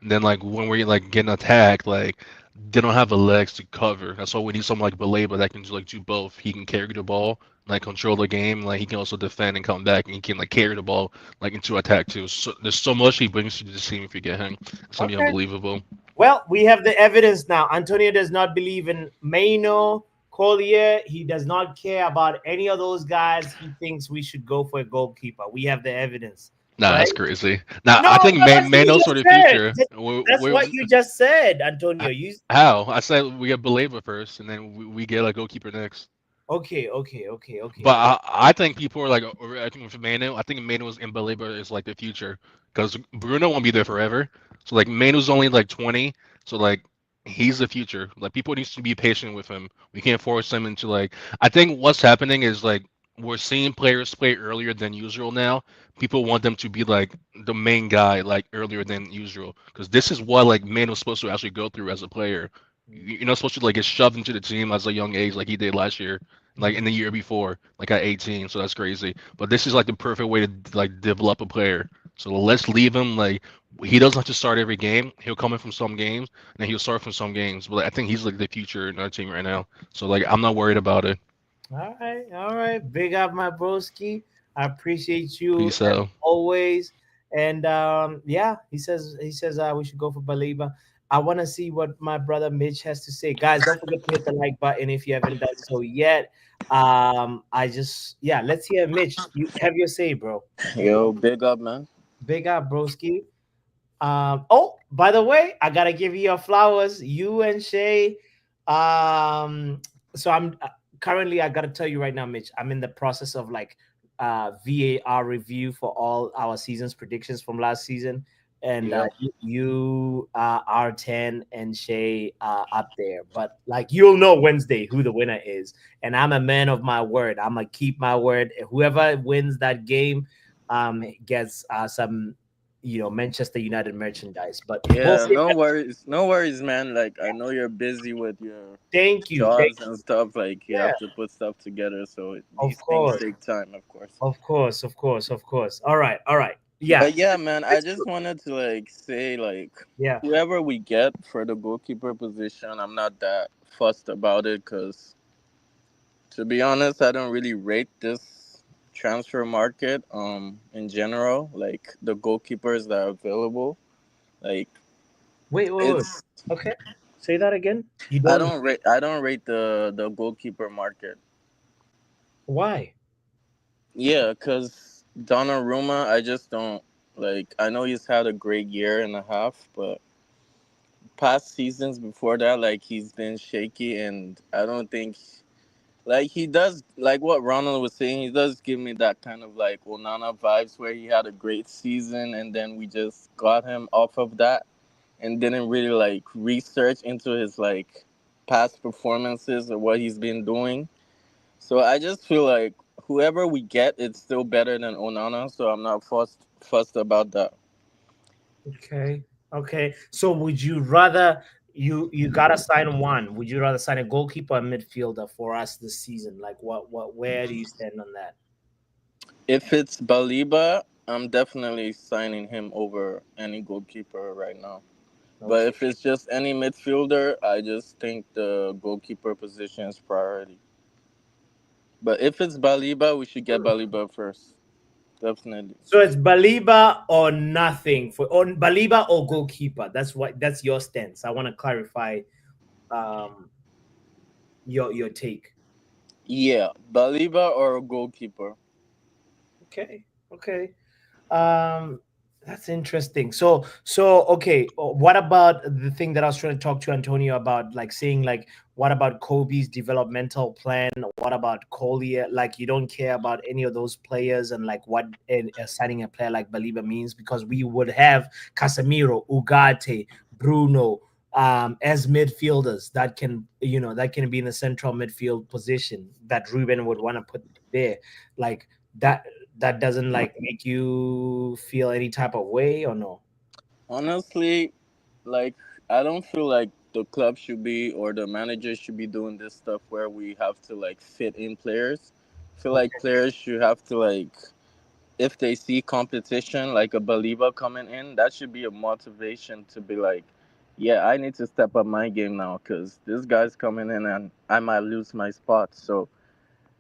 And then like when we're like getting attacked, like they don't have the legs to cover. That's why we need someone like Baleba that can do both. He can carry the ball, like control the game, like he can also defend and come back, and he can like carry the ball like into attack too. So there's so much he brings to the team if you get him. It's gonna be okay. unbelievable. Well, we have the evidence now. Antonio does not believe in Maino, Collier. He does not care about any of those guys. He thinks we should go for a goalkeeper. We have the evidence, Nah, right? that's crazy. Nah, No, I think no, that's what you Mano's for just the said. future. That's what you just said, Antonio. You How? I said we get Baleba first, and then we get a goalkeeper next. okay, okay, okay, okay. But I think people are like overreacting with Mano. I think Mano's and Baleba is like the future because Bruno won't be there forever. So like Mano's only like 20, so like he's the future. Like people needs to be patient with him. We can't force him into like. I think what's happening is like we're seeing players play earlier than usual now. People want them to be like the main guy like earlier than usual because this is what like Mano's supposed to actually go through as a player. You're not supposed to like get shoved into the team as a young age like he did last year, like in the year before, like at 18. So that's crazy. But this is like the perfect way to like develop a player. So let's leave him like he doesn't have to start every game. He'll come in from some games and then he'll start from some games. But I think he's like the future in our team right now. So like I'm not worried about it. All right, all right. Big up, my broski. I appreciate you Peace as out. always. And yeah, he says we should go for Baliba. I want to see what my brother Mitch has to say. Guys, don't forget to hit the like button if you haven't done so yet. I just yeah, let's hear Mitch. You have your say, bro. Yo, big up, man. Big up, broski. Oh, by the way, I gotta give you your flowers. You and Shay. Um, so I'm currently. I gotta tell you right now, Mitch. I'm in the process of like VAR review for all our season's predictions from last season, and Yep. you are 10 and Shay up there. But like you'll know Wednesday who the winner is, and I'm a man of my word. I'm gonna keep my word. Whoever wins that game gets some Manchester United merchandise. But we'll Yeah, see. no worries. No worries, man. Like, I know you're busy with your Thank you. Thank jobs you. and stuff. Like, you Yeah, have to put stuff together. So of these things course. take time, of course. Of course, of course, of course. All right, all right. Yeah. But yeah, man, I Let's just go. wanted to, like, say, like, Yeah. whoever we get for the goalkeeper position, I'm not that fussed about it because, to be honest, I don't really rate this transfer market in general, like the goalkeepers that are available. Like, Wait. it's Okay. Say that again. You I don't don't rate I don't rate the goalkeeper market. why? Yeah, cuz Donnarumma, I just don't like. I know he's had a great year and a half, but past seasons before that, like, he's been shaky, and I don't think, like, he does, like what Ronald was saying, he does give me that kind of like Onana vibes where he had a great season and then we just got him off of that and didn't really like research into his like past performances or what he's been doing. So I just feel like whoever we get, it's still better than Onana. So I'm not fussed about that. Okay. Okay. So would you rather you gotta sign one? Would you rather sign a goalkeeper or midfielder for us this season? Like what where do you stand on that? If it's Baliba, I'm definitely signing him over any goalkeeper right now. But Okay. if it's just any midfielder, I just think the goalkeeper position is priority. But if it's Baliba, we should get Baliba first. Definitely. So it's Baliba or nothing for on Baliba or goalkeeper. That's your stance. I want to clarify um your take. Yeah, Baliba or a goalkeeper. Okay. Okay. Um, that's interesting. So okay. What about the thing that I was trying to talk to Antonio about, like saying like, what about Kobe's developmental plan? What about Collier? Like, you don't care about any of those players, and like what signing a player like Baliba means, because we would have Casemiro, Ugarte, Bruno. As midfielders that can that can be in the central midfield position that Ruben would want to put there, like that that doesn't like make you feel any type of way or no? Honestly, like, I don't feel like the club should be or the manager should be doing this stuff where we have to like fit in players. I feel like Okay. players should have to like, if they see competition like a Baliba coming in, that should be a motivation to be like, yeah, I need to step up my game now because this guy's coming in and I might lose my spot. So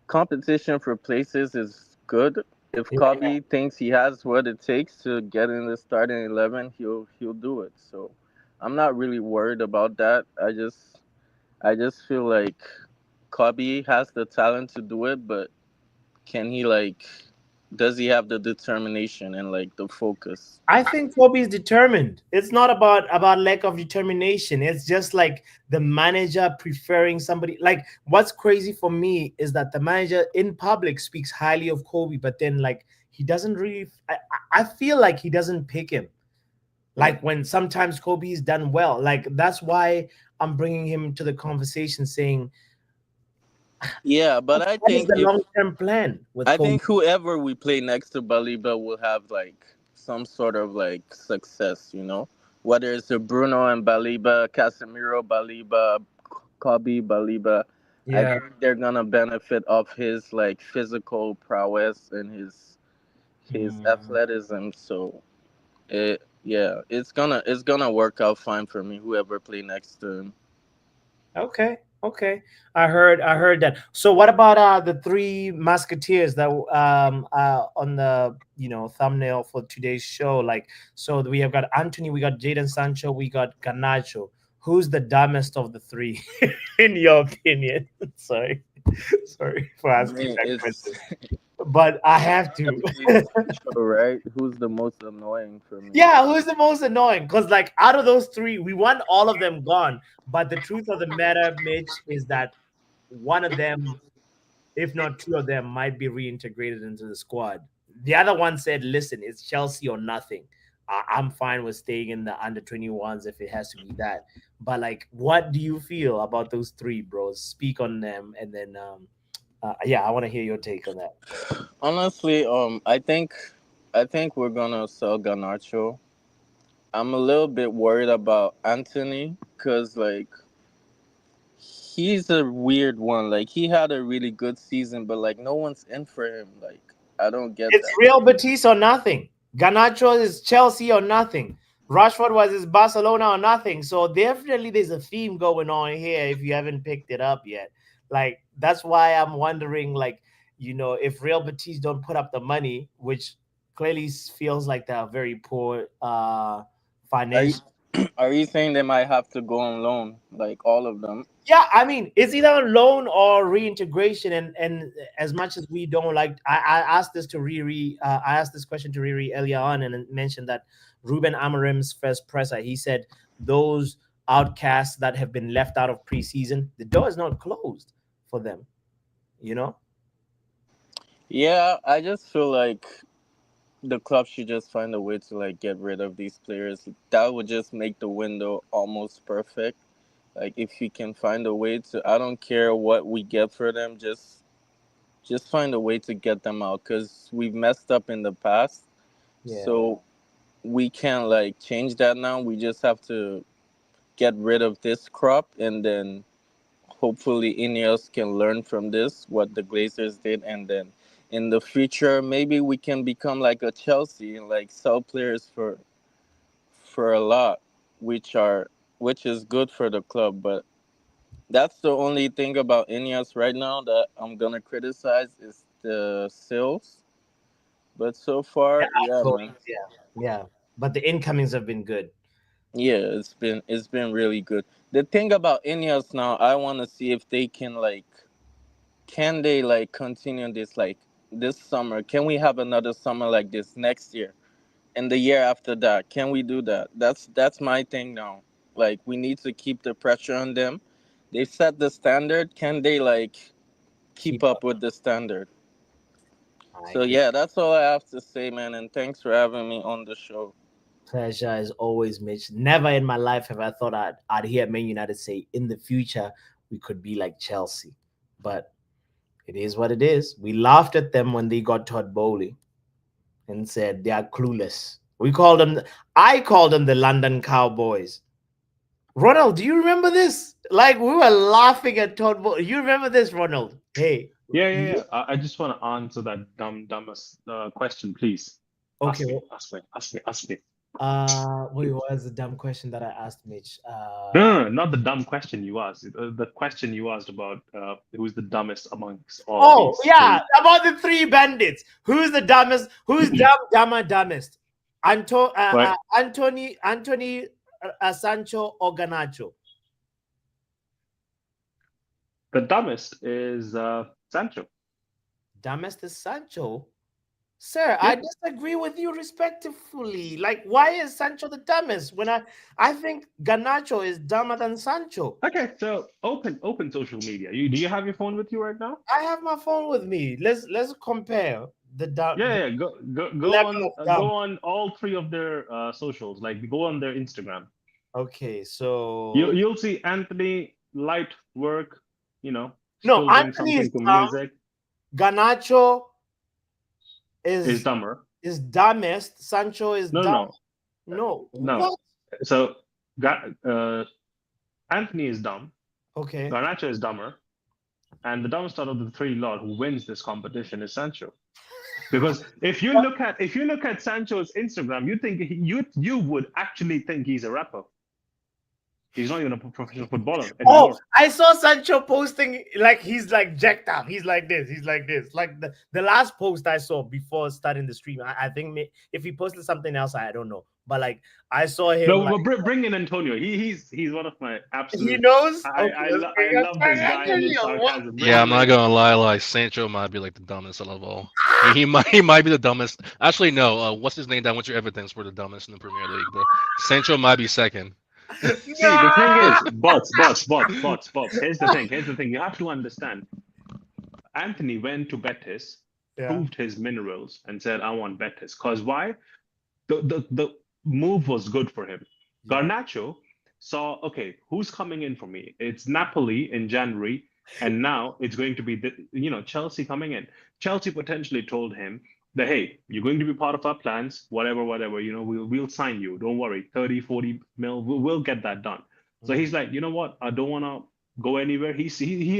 competition for places is good. If Yeah, Kobe thinks he has what it takes to get in the starting 11, he'll do it. So I'm not really worried about that. I just feel like Kobe has the talent to do it, but can he like, does he have the determination and like the focus? I think Kobe is determined. It's not about lack of determination. It's just like the manager preferring somebody. Like, what's crazy for me is that the manager in public speaks highly of Kobe, but then like he doesn't really. I feel like he doesn't pick him. Like when sometimes Kobe is done well. Like that's why I'm bringing him to the conversation, saying Yeah, but I what is think the if long term plan with I Kobe? think whoever we play next to Baliba will have like some sort of like success, whether it's a Bruno and Baliba, Casemiro Baliba, Kobe Baliba. I Yeah. think they're gonna benefit off his like physical prowess and his Hmm. athleticism. So yeah, it's gonna work out fine for me. Whoever play next to him. Okay. Okay, I heard that. So what about the three musketeers that on the thumbnail for today's show? Like, so we have got Anthony, we got Jaden Sancho, we got Ganacho. Who's the dumbest of the three, in your opinion? Sorry, sorry for I asking mean, that it's question, but I it's have to. gotta be Sancho, right? Who's the most annoying for me? Yeah, who's the most annoying? Because like out of those three, we want all of them gone. But the truth of the matter, Mitch, is that one of them, if not two of them, might be reintegrated into the squad. The other one said, "Listen, it's Chelsea or nothing. I'm fine with staying in the under 21s if it has to be that." But like, what do you feel about those three, bros? Speak on them, and then yeah, I want to hear your take on that. Honestly, I think we're gonna sell Garnacho. I'm a little bit worried about Anthony because like he's a weird one. Like he had a really good season, but like no one's in for him. Like I don't get It's that. Real Betis or nothing. Garnacho is Chelsea or nothing. Rashford was his Barcelona or nothing. So definitely there's a theme going on here if you haven't picked it up yet. Like that's why I'm wondering, like, if Real Betis don't put up the money, which clearly feels like they're very poor Are you, financially. are you saying they might have to go on loan, like all of them? Yeah, I mean, it's either loan or reintegration, and as much as we don't like, I asked this to Riri, I asked this question to Riri earlier on, and it mentioned that Ruben Amorim's first presser, he said those outcasts that have been left out of preseason, the door is not closed for them. You know, Yeah, I just feel like the club should just find a way to like get rid of these players. That would just make the window almost perfect. Like if you can find a way to, I don't care what we get for them, just find a way to get them out because we've messed up in the past. yeah, So we can't like change that now. We just have to get rid of this crop and then hopefully Ineos can learn from this what the Glazers did, and then in the future maybe we can become like a Chelsea and like sell players for a lot, which are which is good for the club. But that's the only thing about Ineos right now that I'm gonna criticize is the sales. But so yeah, far, yeah, outgoings, man. yeah, yeah. But the incomings have been good. Yeah, it's been really good. The thing about Ineos now, I want to see if they can they like continue this like this summer? Can we have another summer like this next year and the year after that? Can we do that? That's my thing now. Like we need to keep the pressure on them. They've set the standard. Can they like keep Keep up. up with the standard? I So agree. yeah, that's all I have to say, man. And thanks for having me on the show. Pleasure as always, Mitch. Never in my life have I thought I'd hear Man United say in the future we could be like Chelsea. But it is what it is. We laughed at them when they got Todd Bowley and said they are clueless. I called them the London Cowboys. Ronald, do you remember this? Like we were laughing at Todd Bowley. You remember this, Ronald? Hey, Yeah, yeah, you yeah. I just want to answer that dumbest question, please. okay? Ask me, ask me, ask me, ask me. Wait, what was the dumb question that I asked Mitch? No, no, no, not the dumb question you asked. The question you asked about who's the dumbest amongst all of Oh, these yeah, three. about the three bandits. Who's the dumbest? Who's dumb, dumber, dumbest? Right. Anthony, Sancho, or Ganacho? The dumbest is Sancho. Dumbest is Sancho. Sir, I Yeah. disagree with you respectfully. Like, why is Sancho the dumbest? When I think Ganacho is dumber than Sancho. Okay, so open social media. Do you have your phone with you right now? I have my phone with me. Let's compare the Yeah, yeah. Go level on of dumb. all three of their socials. Like go on their Instagram. Okay, so You'll see Anthony light work. You know, no, still doing Anthony is something to dumb. music. Ganacho Is is dumber. is dumbest. Sancho is No, dumb. no, No, no. what? So, Anthony is dumb. Okay. Garnacho is dumber, and the dumbest out of the three lot who wins this competition is Sancho. Because if you look at Sancho's Instagram, you think you would actually think he's a rapper. He's not even a professional footballer Oh, anymore. I saw Sancho posting like he's like jacked up. He's like this. He's like this. Like the last post I saw before starting the stream. I think if he posted something else, I don't know. But like I saw him. No, Like, but bring in Antonio. He's one of my he absolute. knows. I Okay, I, okay, lo- I love this guy and his Antonio, what? sarcasm. Bring Yeah, I'm him not in. gonna lie. Like Sancho might be like the dumbest out of all. He might be the dumbest. Actually, no. What's his name that went to Everton for the dumbest in the Premier League? But Sancho might be second. See, the thing No! is, bots. Here's the thing. Here's the thing. You have to understand. Anthony went to Betis, Yeah. proved his minerals, and said, "I want Betis." Cause why? The move was good for him. Yeah. Garnacho saw, okay, who's coming in for me? It's Napoli in January, and now it's going to be Chelsea coming in. Chelsea potentially told him that, hey, you're going to be part of our plans, whatever, we'll sign you. Don't worry, 30, 40 mil, we'll get that done. So he's like, you know what? I don't want to go anywhere. He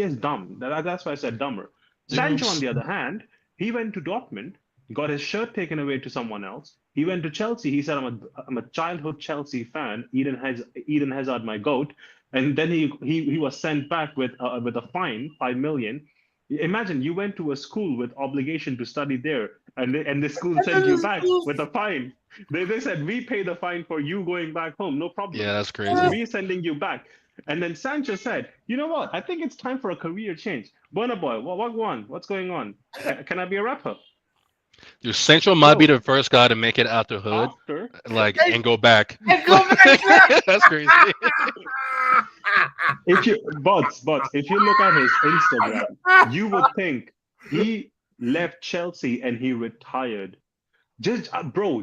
is dumb. That's why I said dumber. Sancho, on the other hand, he went to Dortmund, got his shirt taken away to someone else. He went to Chelsea. He said, I'm a childhood Chelsea fan. Eden Hazard, my goat." And then he was sent back with a fine, 5 million. Imagine you went to a school with obligation to study there, and the school sent you back with a fine. They said, "We pay the fine for you going back home, no problem. Yeah, that's crazy. We're sending you back." And then Sancho said, "You know what? I think it's time for a career change. Burna Boy, what's going on? Can I be a rapper?" Dude, Sancho might be the first guy to make it out the hood, After like, and go back. And go back. That's crazy. if you if you look at his Instagram, you would think he left Chelsea and he retired. Just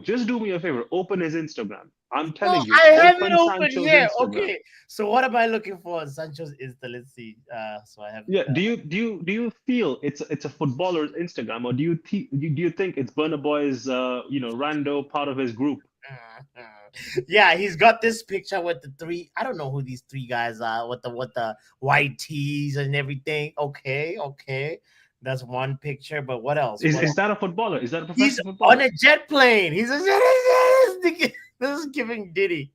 just do me a favor, open his Instagram. I'm telling you, I have it open open Sancho's here. Instagram. Okay. So what am I looking for on Sancho's Insta? Let's see. So I have. Yeah. Do you feel it's a footballer's Instagram, or do you think it's Burna Boy's rando part of his group? Yeah, he's got this picture with the three. I don't know who these three guys are. With the white tees and everything. Okay. That's one picture, but what else? Is that a footballer? Is that a He's professional footballer? on a jet plane. He's this is giving Diddy.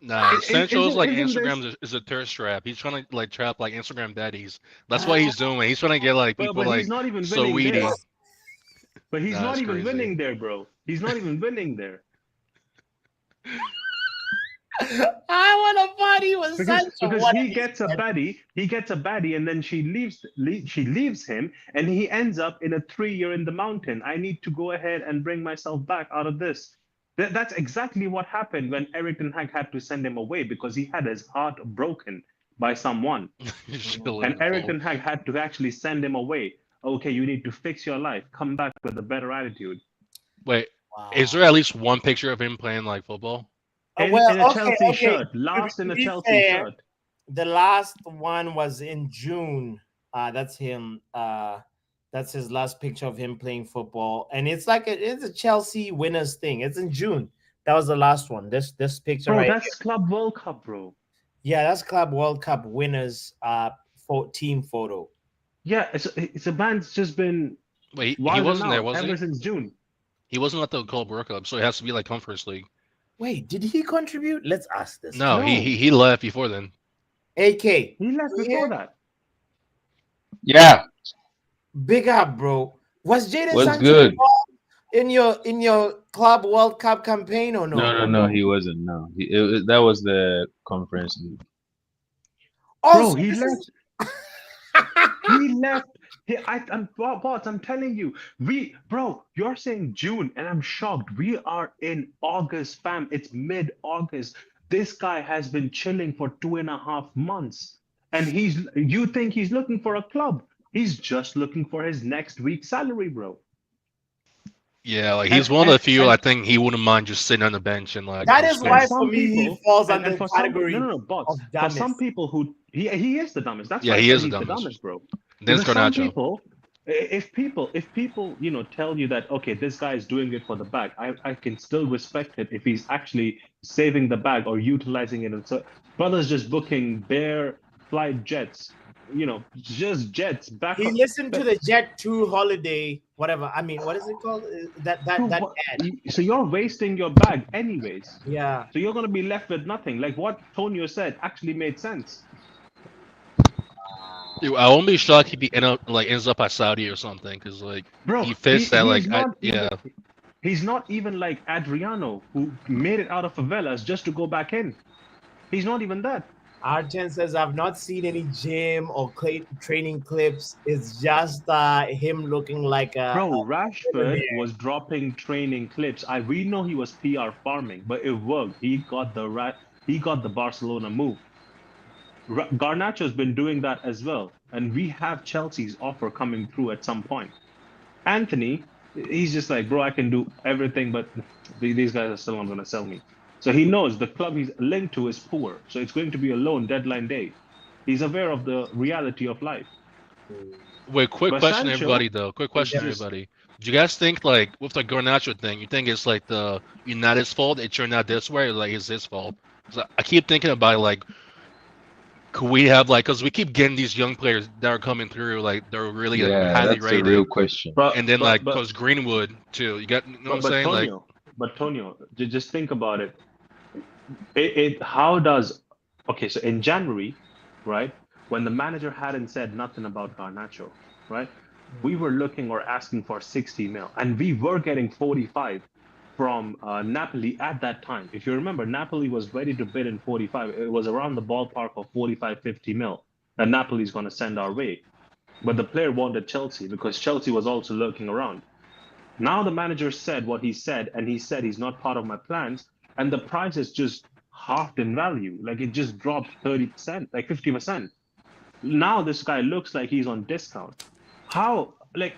Nah, Sancho's like isn't Instagram is a thirst trap. He's trying to like trap like Instagram daddies. That's what he's doing. He's trying to get like people But like he's not even so winning weedy. there. But he's Nah, not it's even crazy. winning there, bro. He's not even winning there. I want to party with Sancho. Because What he is gets a baddie, and then she leaves him, and he ends up in a 3-year in the mountain. I need to go ahead and bring myself back out of this. That's exactly what happened when Eric Ten Hag had to send him away, because he had his heart broken by someone. And Eric Ten Hag had to actually send him away. Okay, you need to fix your life. Come back with a better attitude. Wait, is there at least one picture of him playing like football? In a Chelsea shirt. Last in a Chelsea shirt. The last one was in June. That's him. That's his last picture of him playing football, and it's like it's a Chelsea winners thing. It's in June. That was the last one. This picture, Bro, right? that's Club World Cup, bro. Yeah, that's Club World Cup winners. Team photo. Yeah, it's a band's just been. Wait, he wasn't there, was he? Ever since June. He wasn't at the Club World Cup, so it has to be like Conference League. Wait, did he contribute? Let's ask this. No, he left before then. AK. He left before that. Yeah. Big up, bro. Was Jadon What's Sancho good? involved in your Club World Cup campaign or no? No, he wasn't. No, that was the Conference League. Oh, bro, he left. He left. I'm telling you, you're saying June, and I'm shocked. We are in August, fam. It's mid-August. This guy has been chilling for 2.5 months, and you think he's looking for a club? He's just looking for his next week's salary, bro. Yeah, like he's one of the few. I think he wouldn't mind just sitting on the bench and like. That is why for me he falls under the category but of for dumbest. some people who he is the dumbest. That's Yeah, why he is he's the dumbest, bro. Then Because Garnacho. some people, if people tell you that, okay, this guy is doing it for the bag, I can still respect it if he's actually saving the bag or utilizing it. And so brothers just booking bare flight jets just jets back He up. listened to the Jet 2 holiday, whatever. I mean, what is it called? That ad. So you're wasting your bag anyways. Yeah. So you're gonna be left with nothing. Like what Tonio said actually made sense. Dude, I won't be shocked if he ends up at Saudi or something, because like Bro, he fits that he's like not yeah. even he's not even like Adriano, who made it out of favelas just to go back in. He's not even that. Archen says, I've not seen any gym or training clips. It's just him looking like a Bro, Rashford millionaire. was dropping training clips. We know he was PR farming, but it worked. He got the Barcelona move. Garnacho's been doing that as well, and we have Chelsea's offer coming through at some point. Anthony, he's just like, bro, I can do everything, but these guys are still not going to sell me. So he knows the club he's linked to is poor, so it's going to be a loan deadline day. He's aware of the reality of life. Wait, quick But question, Sancho everybody. Though, quick question, just everybody. Do you guys think like with the Garnacho thing, you think it's like the United's fault it turned out this way, or like it's his fault? 'Cause I keep thinking about like, could we have like, because we keep getting these young players that are coming through, like they're really like Yeah, highly that's a real rated, question. and then like because Greenwood too, you got, you know what I'm saying? Like, Tonio, just think about it. How does okay? So in January, right, when the manager hadn't said nothing about Garnacho, right, we were looking or asking for 60 mil, and we were getting 45 from Napoli at that time. If you remember, Napoli was ready to bid in 45. It was around the ballpark of 45, 50 mil that Napoli's going to send our way. But the player wanted Chelsea because Chelsea was also lurking around. Now the manager said what he said, and he said he's not part of my plans, and the price is just halved in value. Like it just dropped 30%, like 50%. Now this guy looks like he's on discount. How? Like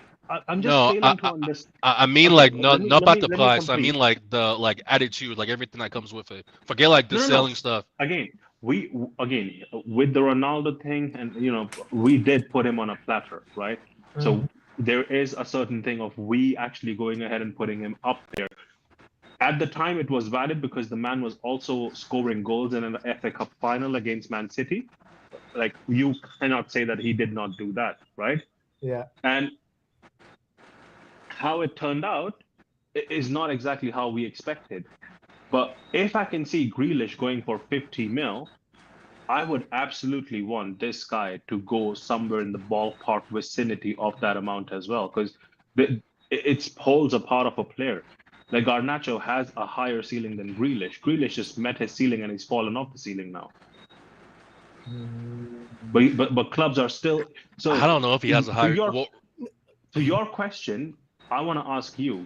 I'm just no, failing to understand. I mean Okay, like not about the let me price. I complete. mean like the like attitude, like everything that comes with it. Forget like the selling stuff. Again, with the Ronaldo thing, and we did put him on a platter, right? So there is a certain thing of we actually going ahead and putting him up there. At the time, it was valid because the man was also scoring goals in an FA Cup final against Man City. Like you cannot say that he did not do that, right? Yeah. And how it turned out is not exactly how we expected. But if I can see Grealish going for 50 mil, I would absolutely want this guy to go somewhere in the ballpark vicinity of that amount as well, because it holds a part of a player. Like Garnacho has a higher ceiling than Grealish. Grealish just met his ceiling and he's fallen off the ceiling now. But clubs are still so. I don't know if he has a higher. To your question, I want to ask you: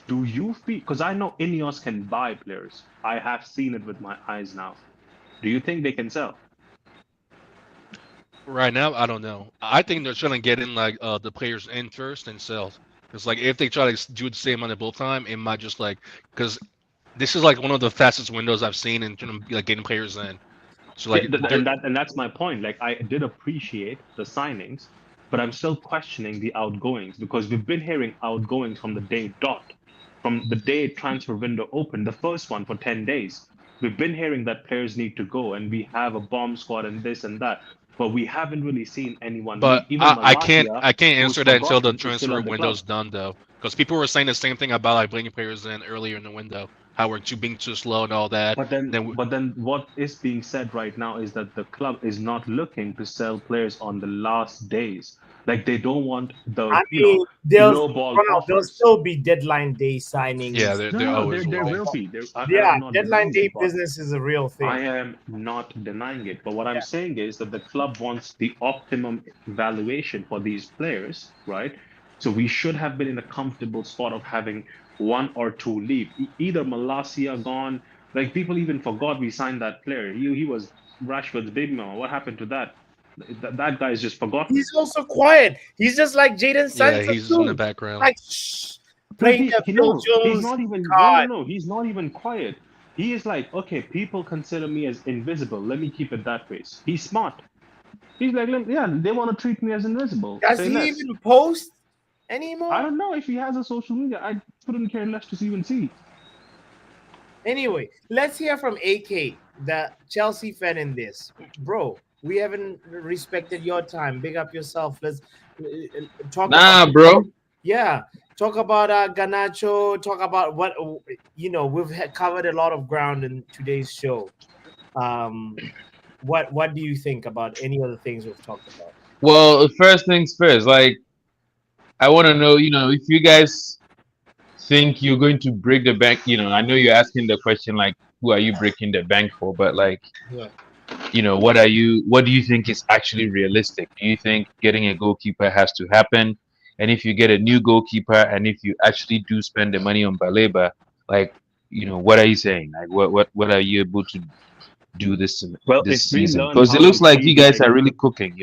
do you feel? Because I know Ineos can buy players. I have seen it with my eyes now. Do you think they can sell? Right now, I don't know. I think they're trying to get in like the players in first and sell. It's like if they try to do the same on it both time, it might just like because this is like one of the fastest windows I've seen in terms of like getting players in. So like and that's my point. Like I did appreciate the signings, but I'm still questioning the outgoings because we've been hearing outgoings from the day dot, from the day transfer window opened, the first one for 10 days. We've been hearing that players need to go and we have a bomb squad and this and that, but we haven't really seen anyone but leave. Even I can't Malacia, answer that until the is still transfer at the window's club. done though, because people were saying the same thing about like bringing players in earlier in the window, how we're being too slow and all that. But then what is being said right now is that the club is not looking to sell players on the last days. Like they don't want the I mean, low ball there'll offers. still be deadline day signings. Yeah, there always there will will be. Yeah, I'm not deadline denying day it, but business is a real thing. I am not denying it. But what I'm saying is that the club wants the optimum valuation for these players, right? So we should have been in a comfortable spot of having one or two leave. Either Malacia gone, like people even forgot we signed that player. He was Rashford's big man. What happened to that? That guy is just forgotten. He's also quiet. He's just like Jadon Sancho. Yeah, he's in the background. Like playing the Phil He's Jones not even card. no, he's not even quiet. He is like, okay, people consider me as invisible. Let me keep it that way. He's smart. He's like, yeah, they want to treat me as invisible. Does he even post anymore? I don't know if he has a social media. I couldn't care less to even see. Anyway, let's hear from AK, the Chelsea fan in this. Bro, We haven't respected your time. Big up yourself. Let's talk about Nah, bro. yeah. Talk about Ganacho. Talk about what we've covered a lot of ground in today's show. Um, what do you think about any other things we've talked about? Well, first things first. Like, I want to know, if you guys think you're going to break the bank. I know you're asking the question like, who are you breaking the bank for? But like, Yeah. what do you think is actually realistic? Do you think getting a goalkeeper has to happen? And if you get a new goalkeeper, and if you actually do spend the money on Baleba, like, what are you saying? Like, what are you able to do Well, if this we season? learn Because it how to looks like you cheat, guys like are really cooking.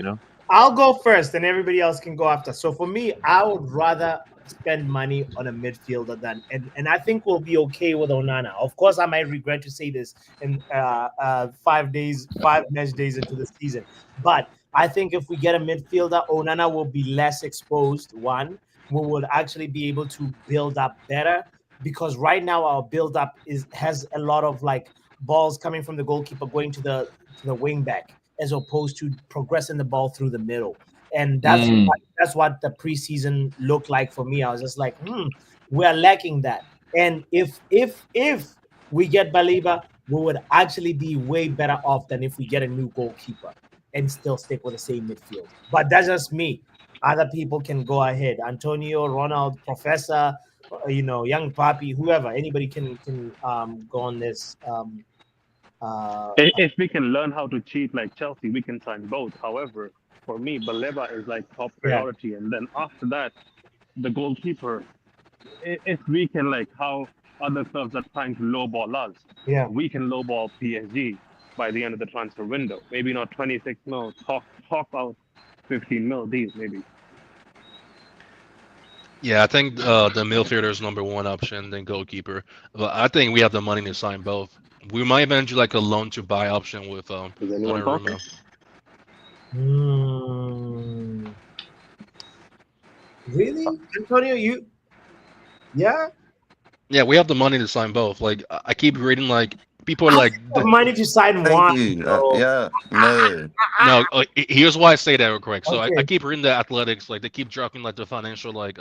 I'll go first, and everybody else can go after. So for me, I would rather spend money on a midfielder than, and I think we'll be okay with Onana. Of course, I might regret to say this in 5 match days into the season, but I think if we get a midfielder, Onana will be less exposed. One, we will actually be able to build up better because right now our build up has a lot of like balls coming from the goalkeeper going to the wing back as opposed to progressing the ball through the middle. And Mm. that's what the preseason looked like for me. I was just like, we're lacking that. And if we get Baliba, we would actually be way better off than if we get a new goalkeeper and still stick with the same midfield. But that's just me. Other people can go ahead. Antonio, Ronald, Professor, young Papi, whoever, anybody can go on this. if we can learn how to cheat like Chelsea, we can sign both. However, for me, Baleba is like top Yeah, priority, and then after that, the goalkeeper. If we can like how other clubs are trying to lowball us, yeah. we can lowball PSG by the end of the transfer window. Maybe not 26 mil, talk out 15 mil deals maybe. Yeah, I think the midfielder is number one option, then goalkeeper. But I think we have the money to sign both. We might even do like a loan to buy option with Is anyone talking? Donnarumma. Hmm. Really, Antonio? Yeah. Yeah, we have the money to sign both. Like I keep reading like people are I like think of money to sign Thank one, you. bro. Yeah, no. no. Here's why I say that real quick. So I Okay. keep reading the athletics like they keep dropping like the financial like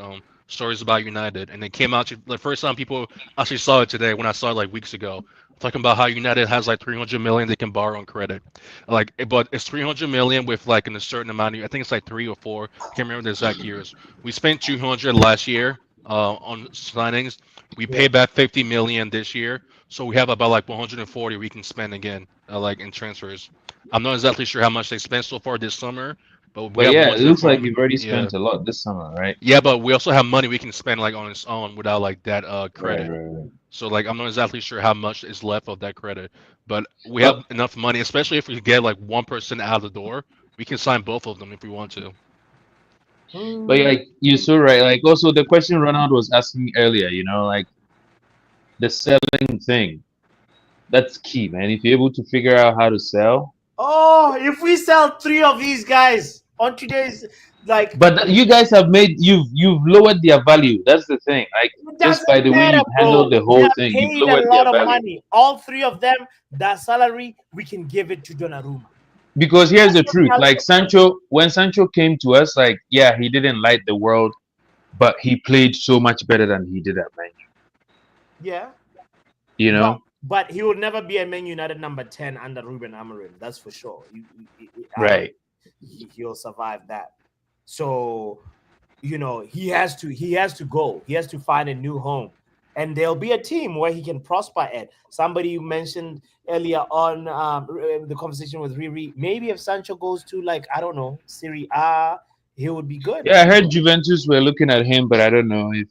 stories about United, and they came out the first time people actually saw it today when I saw it like weeks ago, talking about how United has like 300 million they can borrow on credit, like but it's 300 million with like in a certain amount. I think it's like 3 or 4. Can't remember the exact years. We spent 200 last year on signings. We Yeah. paid back 50 million this year, so we have about like 140 we can spend again, like in transfers. I'm not exactly sure how much they spent so far this summer, but we But have yeah, it looks like 140. you've already Yeah, spent a lot this summer, right? yeah, but we also have money we can spend like on its own without like that Right, credit. right, right. So like I'm not exactly sure how much is left of that credit, but we have But enough money, especially if we get like 1% out of the door, we can sign both of them if we want to. but Hmm. like you're so right. Like also the question Ronald was asking earlier, like the selling thing. That's key, man. If you're able to figure out how to sell. Oh, if we sell three of these guys on today's like, But you guys have you've lowered their value. That's the thing. Like it just by doesn't the way matter, you've bro. handled the We whole have thing, you've paid a lowered lot their of value. money. All three of them, that salary, we can give it to Donnarumma. Because here's That's the what we truth. have Like Sancho, when Sancho came to us, like yeah, he didn't light the world, but he played so much better than he did at Man U. Yeah. You But know? but he will never be a Man United number 10 under Ruben Amorim. That's for sure. I don't Right. think he'll survive that. So, he has to go. He has to find a new home. And there'll be a team where he can prosper at. Somebody you mentioned earlier on the conversation with Riri. Maybe if Sancho goes to like, I don't know, Serie A, he would be good. Yeah, I heard Juventus were looking at him, but I don't know if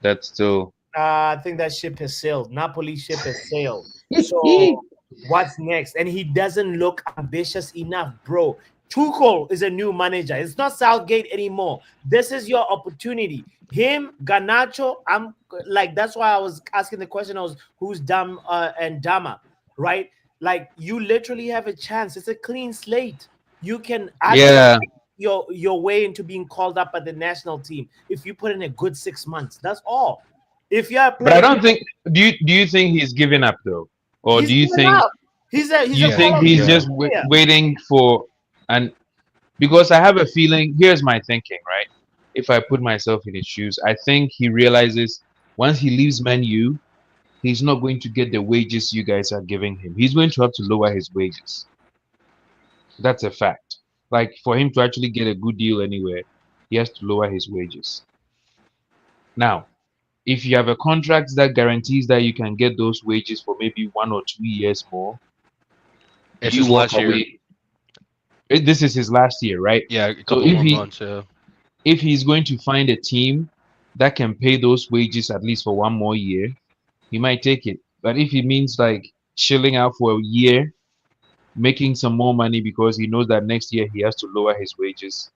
that's still. I think that ship has sailed. Napoli ship has sailed. So what's next? And he doesn't look ambitious enough, bro. Tuchel is a new manager. It's not Southgate anymore. This is your opportunity. Him, Ganacho. I'm like that's why I was asking the question. I was who's Dam and Dama, right? Like you literally have a chance. It's a clean slate. You can actually Yeah, your way into being called up by the national team if you put in a good 6 months. That's all. If you're a but I player, don't think. Do you think he's giving up though, or he's do you given think? up. He's You a Yeah, think Call of he's Duty yeah. just player. waiting for an? Because I have a feeling. Here's my thinking, right? If I put myself in his shoes, I think he realizes once he leaves Man U, he's not going to get the wages you guys are giving him. He's going to have to lower his wages. That's a fact. Like for him to actually get a good deal anywhere, he has to lower his wages. Now, if you have a contract that guarantees that you can get those wages for maybe 1 or 2 years more, It's you his walk last year. away. This is his last year, right? Yeah, a So couple more months. Yeah. if he's going to find a team that can pay those wages at least for 1 more year, he might take it. But if it means like chilling out for a year, making some more money because he knows that next year he has to lower his wages,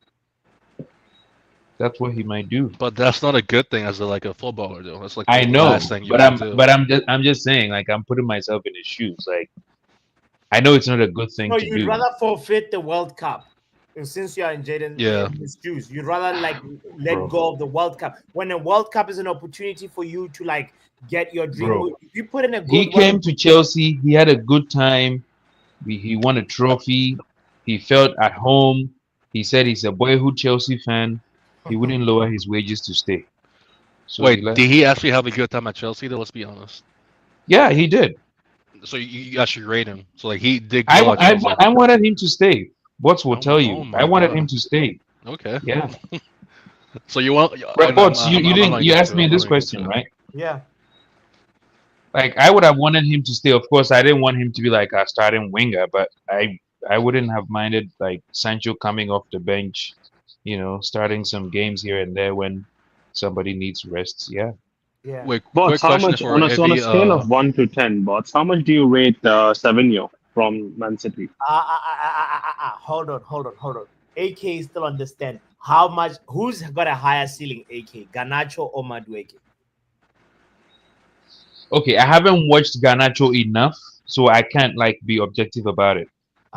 that's what he might do. But that's not a good thing as like a footballer, though. That's like the I last know, thing you but want to do. I'm just saying, like I'm putting myself in his shoes. Like I know it's not a good thing No, to you'd do. rather forfeit the World Cup. And since you are in Jaden Yeah. his shoes, you'd rather like let Bro. go of the World Cup. When the World Cup is an opportunity for you to like get your dream, Bro. if you put in a He good came to Chelsea, he had a good time. He won a trophy. He felt at home. He said he's a boyhood Chelsea fan. He wouldn't lower his wages to stay. So he Wait, left. did he actually have a good time at Chelsea? Though, let's be honest. Yeah, he did. So you actually rate him. So like he did well at I Chelsea. wanted him to stay. Bots will tell Oh you. I my wanted him god. to stay. Okay. Yeah. So you want? But Bots, you I'm not didn't gonna you get asked into it. me I'm not this gonna get question, into it. right? Yeah. Like I would have wanted him to stay. Of course, I didn't want him to be like a starting winger, but I wouldn't have minded like Sancho coming off the bench, starting some games here and there when somebody needs rest. Yeah. Yeah. Wait, Bots, quick how question much for on a Evie. scale of 1 to 10, Bots? How much do you rate Savinho from Man City? Hold on. AK still understand how much. Who's got a higher ceiling? AK, Ganacho or Madueke? Okay, I haven't watched Garnacho enough, so I can't like be objective about it.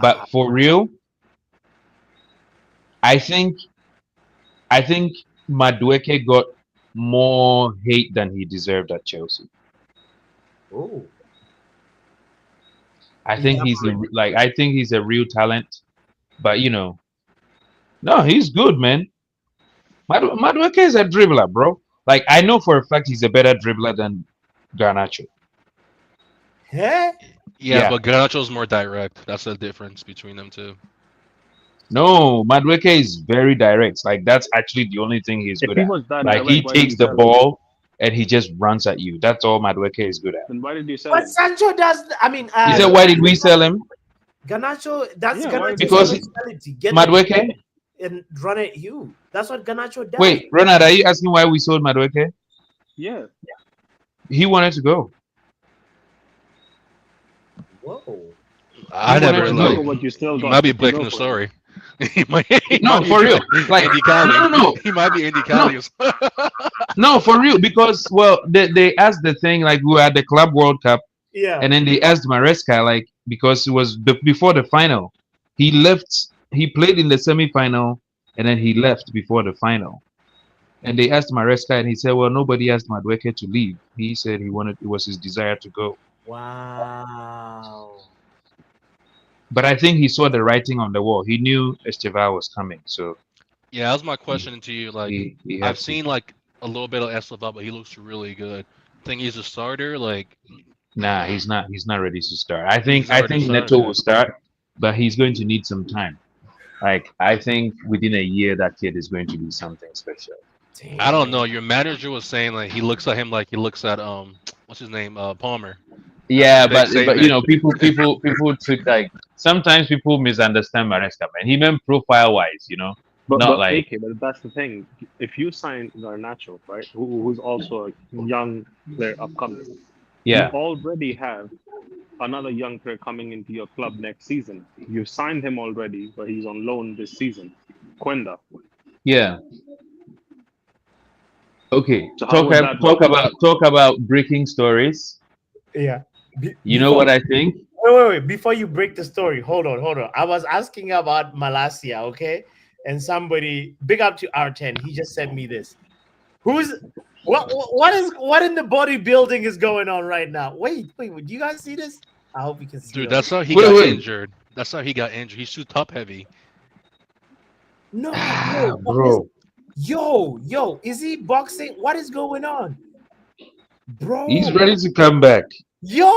But for real, I think Madueke got more hate than he deserved at Chelsea. Oh, I think he's a real talent, but no, he's good, man. Madueke is a dribbler, bro. Like I know for a fact he's a better dribbler than Garnacho. yeah. Yeah, Yeah. but Garnacho's more direct. That's the difference between them two. No, Madueke is very direct. Like that's actually the only thing he's If good he at. was that Like he direct, why did takes you the sell him? ball and he just runs at you. That's all Madueke is good at. Then why did you sell But him? Sancho does. I mean, You said why did we sell him? Ganacho. That's Yeah, why did you Because sell him? speciality. Get Madueke. and run at you. That's what Ganacho does. Wait, Ronald, are you asking why we sold Madueke? Yeah. He wanted to go. Whoa. I He wanted never to like. go. But you still He got might be 50 breaking mil the for him. story. he might No, be for real. Like Indy Cali. no. He might be Indy No. Cali. No, for real. Because they asked the thing like we were at the Club World Cup, Yeah. and then they asked Maresca like because it was before the final. He left. He played in the semi-final, and then he left before the final. And they asked Maresca, and he said, "Well, nobody asked Madueke to leave. He said it was his desire to go." Wow. But I think he saw the writing on the wall. He knew Esteval was coming, so Yeah, that was my he question to you. Like, he I've had to. seen like a little bit of Esteban, but he looks really good. Think he's a starter? Like, Nah, he's not. He's not ready to start. I he's think not ready to start. Neto will start, but he's going to need some time. Like I think within a year that kid is going to be something special. I don't know. Your manager was saying like he looks at him like he looks at what's his name, Palmer. Yeah, That's a big but statement. people took like sometimes people misunderstand Maresca, man. He meant profile wise, not like AK, but that's the thing. If you sign Garnacho, right, who's also a young player upcoming, yeah. you already have another young player coming into your club next season. You signed him already, but he's on loan this season. Quenda. Yeah. Okay. So how would that work? Talk about breaking stories. Yeah. You know what I think? Wait. Before you break the story, hold on. I was asking about Malasia, okay? And somebody, big up to R10, he just sent me this. What in the bodybuilding is going on right now? Wait, do you guys see this? I hope you can see Dude, it on. that's how he Wait, got wait. injured. That's how he got injured. He's too top heavy. No, Ah, yo, what is? bro. Yo, is he boxing? What is going on, He's bro? ready to come back. Yo,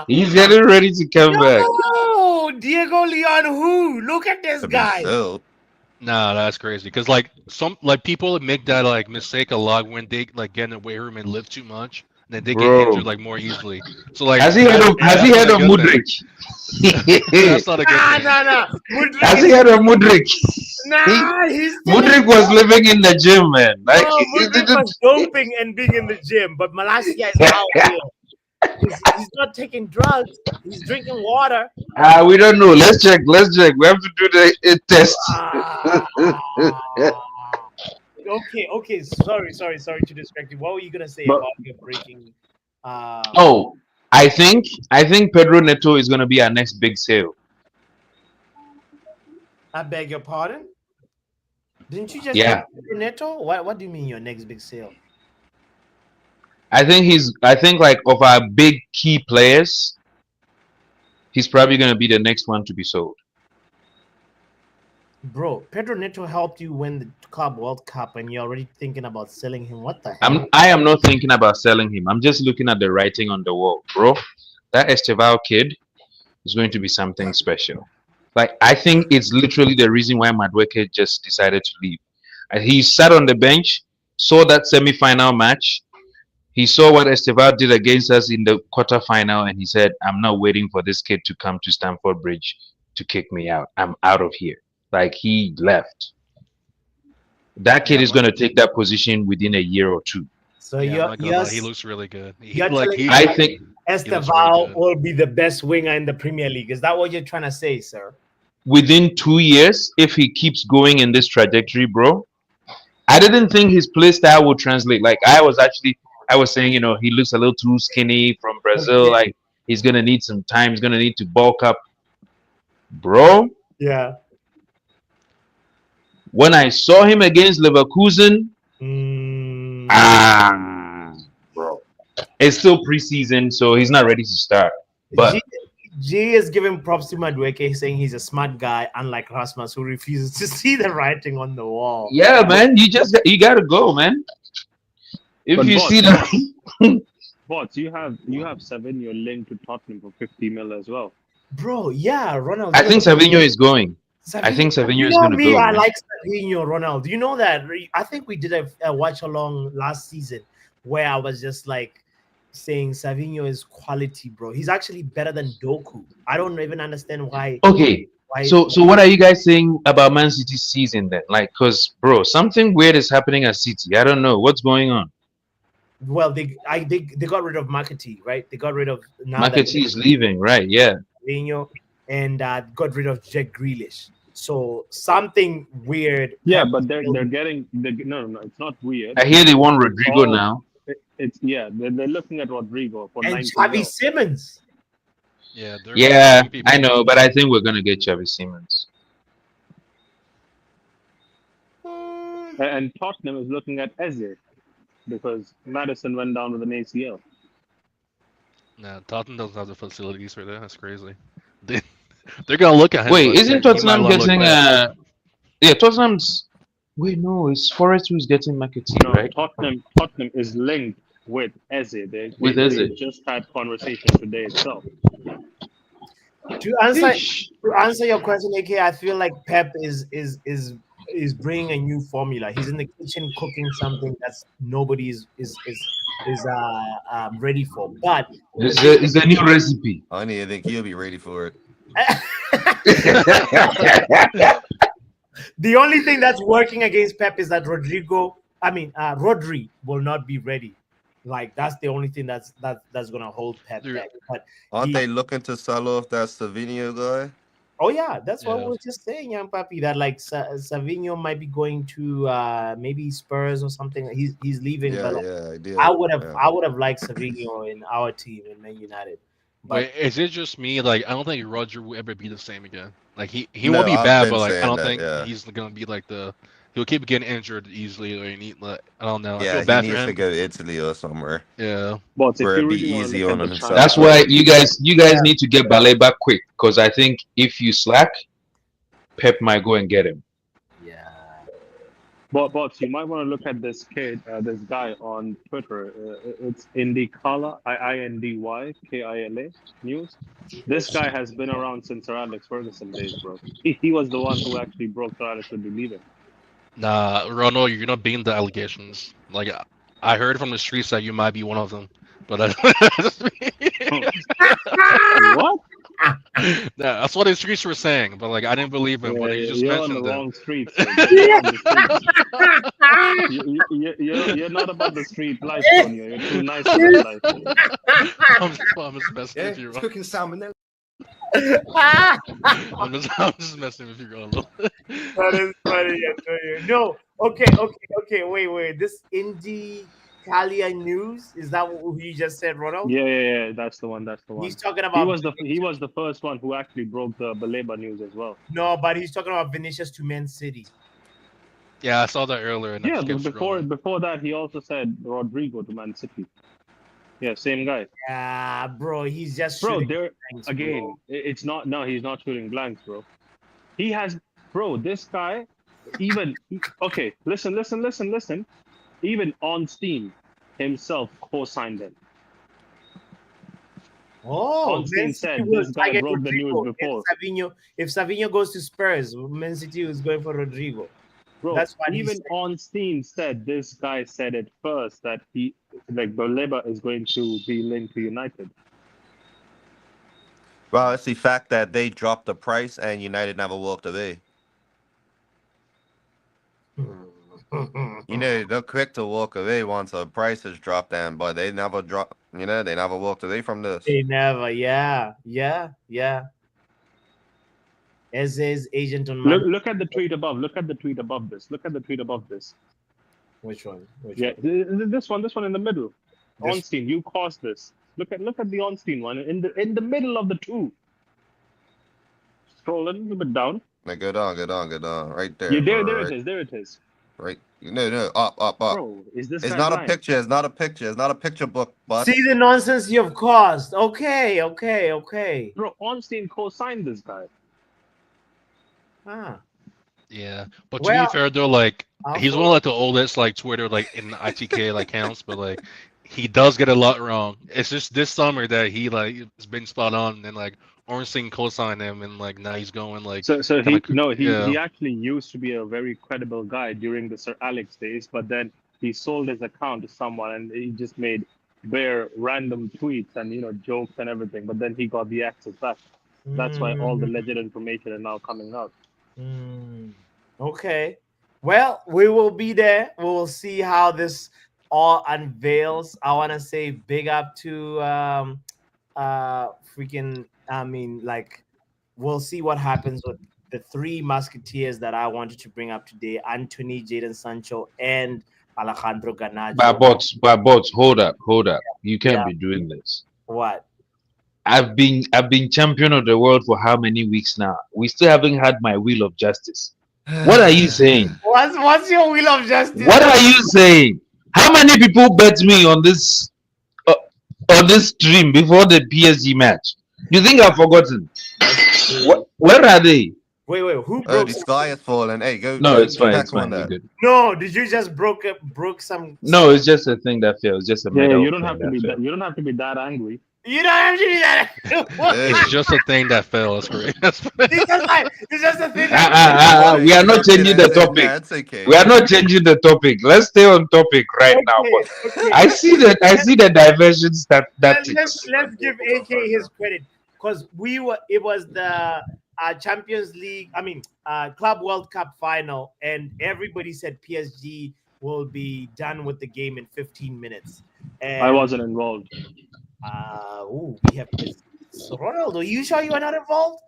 He's getting ready to come back. yo, Diego Leon, who? Look at this To be guy. still. Nah, that's crazy. Cause like some like people make that like mistake a lot when they like get in the weight room and lift too much, and then they get Bro. injured like more easily. So like Has he heard of has he that's not heard a of good thing. Mudrik? That's not a good thing. Nah. Mudrik Has is, he heard of Mudrik? nah, he's still Mudrik in. was living in the gym, man. Like No, Mudrik was doping and being in the gym, but Malasia is out here. He's not taking drugs. He's drinking water. we don't know. Let's check. Let's check. We have to do the test. Ah, okay. Sorry to distract you. What were you gonna say But about your breaking? Oh, I think Pedro Neto is gonna be our next big sale. I beg your pardon. Didn't you just Yeah. say Neto? What do you mean your next big sale? I think like of our big key players, he's probably gonna be the next one to be sold. Bro, Pedro Neto helped you win the Club World Cup, and you're already thinking about selling him. What the hell? I am not thinking about selling him. I'm just looking at the writing on the wall, bro. That Esteval kid is going to be something special. Like I think it's literally the reason why Madueke just decided to leave. And he sat on the bench, saw that semi-final match. He saw what Esteval did against us in the quarterfinal, and he said, "I'm not waiting for this kid to come to Stamford Bridge to kick me out. I'm out of here." Like he left. That kid Yeah, is going to take that position within a year or two. So yeah, I'm not gonna lie. He you're looks really good. you're Like telling me I think he looks really Esteval good. will be the best winger in the Premier League. Is that what you're trying to say, sir? within 2 years, if he keeps going in this trajectory, bro, I didn't think his play style would translate. Like I was saying, he looks a little too skinny from Brazil. Okay. Like he's gonna need some time. He's gonna need to bulk up, bro. Yeah. When I saw him against Leverkusen, bro, it's still preseason, so he's not ready to start. But G is giving props to Madueke, saying he's a smart guy, unlike Rasmus, who refuses to see the writing on the wall. yeah, man, you gotta go, man. If But you boss, see that, boss, you have Savinho linked to Tottenham for 50 mil as well. Bro, yeah, Ronald. I think Savinho is going. I think Savinho, Savinho you is know gonna me, go. I Man. like Savinho, Ronald. You know that? I think we did a watch along last season where I was just like saying Savinho is quality, bro. He's actually better than Doku. I don't even understand why. Okay, so what are you guys saying about Man City's season then? Like, cause bro, something weird is happening at City. I don't know what's going on. Well, they got rid of Makati, right? They got rid of McAtee is leaving, right? Yeah. Savinho and got rid of Jack Grealish. So something weird. Yeah, but they're getting no, it's not weird. I hear they want Rodrigo now. They're looking at Rodrigo for And 90 Xavi mil. Simmons. Yeah, Yeah, I know, but I think we're gonna get Xavi Simons. And Tottenham is looking at Eze because Madison went down with an ACL. Nah, Tottenham doesn't have the facilities for that. That's crazy. They're gonna look at him. Wait, but isn't he might Tottenham not look getting bad. yeah, Tottenham's wait, no, it's Forest who's getting McAtee, No, right? Tottenham is linked with Eze. They Eze. just had conversation today itself. To answer your question, AK, I feel like Pep is bringing a new formula. He's in the kitchen cooking something that's nobody is ready for. But It's a new recipe. I don't even think he'll be ready for it. the only thing that's working against Pep is that Rodri will not be ready. Like that's the only thing that's gonna hold Pep back. But Aren't they looking to sell off that Savinho guy? oh yeah, that's what we were just saying, young papi. That like Savinho might be going to maybe Spurs or something. He's leaving. Yeah, but yeah, I would have liked Savinho in our team in Man United. But Wait, is it just me? Like, I don't think Roger will ever be the same again. Like, he No, won't be I've bad, been but like, I saying don't that, think yeah. he's gonna be like He'll keep getting injured easily, or I don't know. I Yeah, feel he bad for needs to him. go to Italy or somewhere Yeah. But if where you it'd be really want to easy look on at the himself. That's transfer, why you guys need to get Baleba quick because I think if you slack, Pep might go and get him. Yeah. but you might want to look at this kid, this guy on Twitter. It's Indykala, INDYKILA news. This guy has been around since Sir Alex Ferguson days, bro. He was the one who actually broke Sir Alex would be leaving. Nah, Ronald, you're not being the allegations. Like I heard from the streets that you might be one of them, but What? that's what the streets were saying. But like I didn't believe him. But Yeah, you just you're on the mentioned it. wrong streets, bro. You're on the streets. You're not about the street life, Sonia. You're too nice for that life. I'm just messing Yeah, with you, it's Ronald. cooking salmonella. I'm just messing with you, Ronald. That is funny, Antonio. No, okay. Wait. This Indie Kalia news, is that what you just said, Ronald? Yeah. That's the one. That's the one. He's talking He about was the first one who actually broke the Baleba news as well. no, but he's talking about Vinicius to Man City. Yeah, I saw that earlier. And I Yeah, just kept but scrolling. before that, he also said Rodrigo to Man City. Yeah, same guy. Yeah, bro, he's just Bro, shooting there blanks, again. bro. It's not. No, he's not shooting blanks, bro. He has, bro. This guy, okay. Listen. Even on Steam, himself co-signed it. Oh, On Man Steam City said will this guy target broke the news Rodrigo. before. If Savinho goes to Spurs, Man City is going for Rodrigo. Bro, That's what he even said. on Steam said this guy said it first that he like Baleba is going to be linked to United. Well, it's the fact that they dropped the price and United never walked away. You know, they're quick to walk away once a price is dropped down, but they never drop. You know, they never walked away from this. They never, yeah. As his agent on Look at the tweet above. Look at the tweet above this. Which one? Yeah, this one in the middle. This- Onstein, you caused this. Look at the Onstein one in the middle of the two. Scroll a little bit down. Now go down. Right there. Yeah, there right, it is. Right. No, up. Bro, is this It's guy not blind? a picture. It's not a picture book, but See the nonsense you've caused. Okay. Bro, Onstein co-signed this guy. Ah. Yeah, but to Well, be fair though, like he's also- one of like the oldest like Twitter like in ITK like counts, but like he does get a lot wrong. It's just this summer that he like has been spot on, and like Ornstein co-signed him, and like now he's going like So kinda, he actually used to be a very credible guy during the Sir Alex days, but then he sold his account to someone and he just made bare random tweets and jokes and everything. But then he got the access back. That's why all the legit information is now coming out. Okay. Well, we will be there. We will see how this all unveils. I want to say big up to we'll see what happens with the three musketeers that I wanted to bring up today: Anthony, Jadon Sancho, and Alejandro Garnacho. But bots, hold up. You can't be doing this. What? I've been champion of the world for how many weeks now? We still haven't had my wheel of justice. What are you saying? What's your wheel of justice? What are you saying? How many people bet me on this stream before the PSG match? You think I've forgotten? Where are they? Wait, who oh, broke? the sky is falling. Hey, go. No, go it's fine. check It's fine. on We're that. good. No, did you just broke some? No, it's just a thing that fails. Just a Yeah, medal you don't thing have to that be fails. you don't have to be that angry. You don't have to do that. it's just a thing that fell. That's great. It's just a thing. We are not changing the topic. That's okay. We are not changing the topic. Let's stay on topic right now. Okay. I see the diversions that Let's give AK his credit, because it was the Champions League, Club World Cup final, and everybody said PSG will be done with the game in 15 minutes. And I wasn't involved. we have Ronaldo. You sure you are not involved?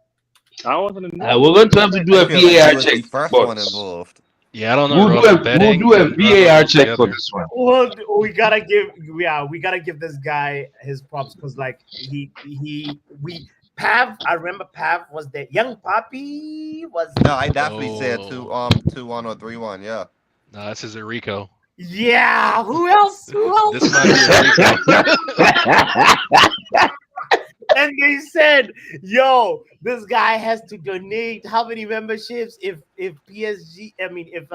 I wasn't involved. we're going to have to do a I feel like VAR he was the check. first bots. one involved. Yeah, I don't know. We'll Ronald betting, do a and VAR Ronald check for together. this one. Well, we gotta give this guy his props, because like Pav, I remember Pav was there. Young Poppy was. No, I definitely said Oh, 2-1 or 3-1. Yeah. no, this is Enrico. Yeah. Who else? Who This else? might be Enrico. And they said, "Yo, this guy has to donate how many memberships if PSG? I mean, if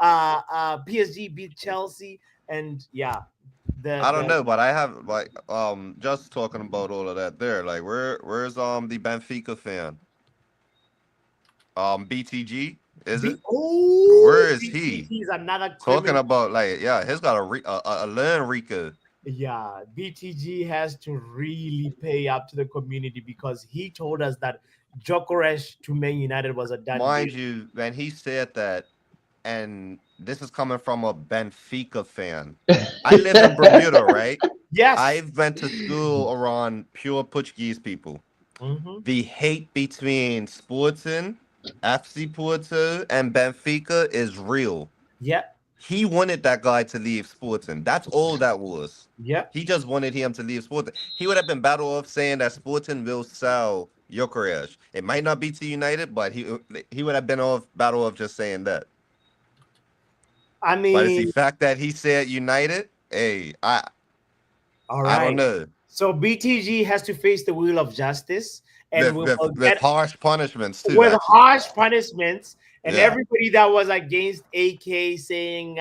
PSG beat Chelsea, and yeah, I don't the know, but I have like just talking about all of that there. Like where's the Benfica fan? BTG, is B it? oh Where is he? BTG is another Talking criminal. about like yeah, he's got a learn Rico. Yeah, BTG has to really pay up to the community because he told us that Jokeresh to Man United was a done deal. Mind you, when he said that, and this is coming from a Benfica fan. I live in Bermuda, right? I Yes. went to school around pure Portuguese people. Hmm. The hate between Sporting, FC Porto, and Benfica is real. Yeah. He wanted that guy to leave Sporting. That's all that was. Yeah. He just wanted him to leave Sporting. He would have been better off saying that Sporting will sell Gyökeres. It might not be to United, but he would have been better off just saying that. I But it's the mean, fact that he said United. Hey, all I don't right. know. So BTG has to face the wheel of justice, and With we with will with get harsh punishments too, with actually. harsh punishments. And Yeah. everybody that was against AK saying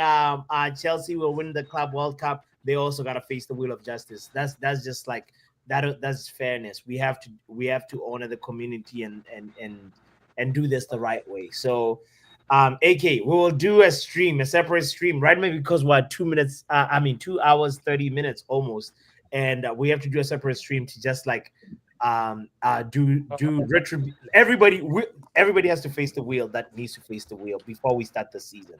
Chelsea will win the Club World Cup, they also got to face the wheel of justice. That's just like that. That's fairness. We have to honor the community and do this the right way. So, AK, we will do a stream, a separate stream, right? Maybe because we're 2 minutes. I mean, 2 hours 30 minutes almost, and we have to do a separate stream to just like do everybody has to face the wheel that needs to face the wheel before we start the season.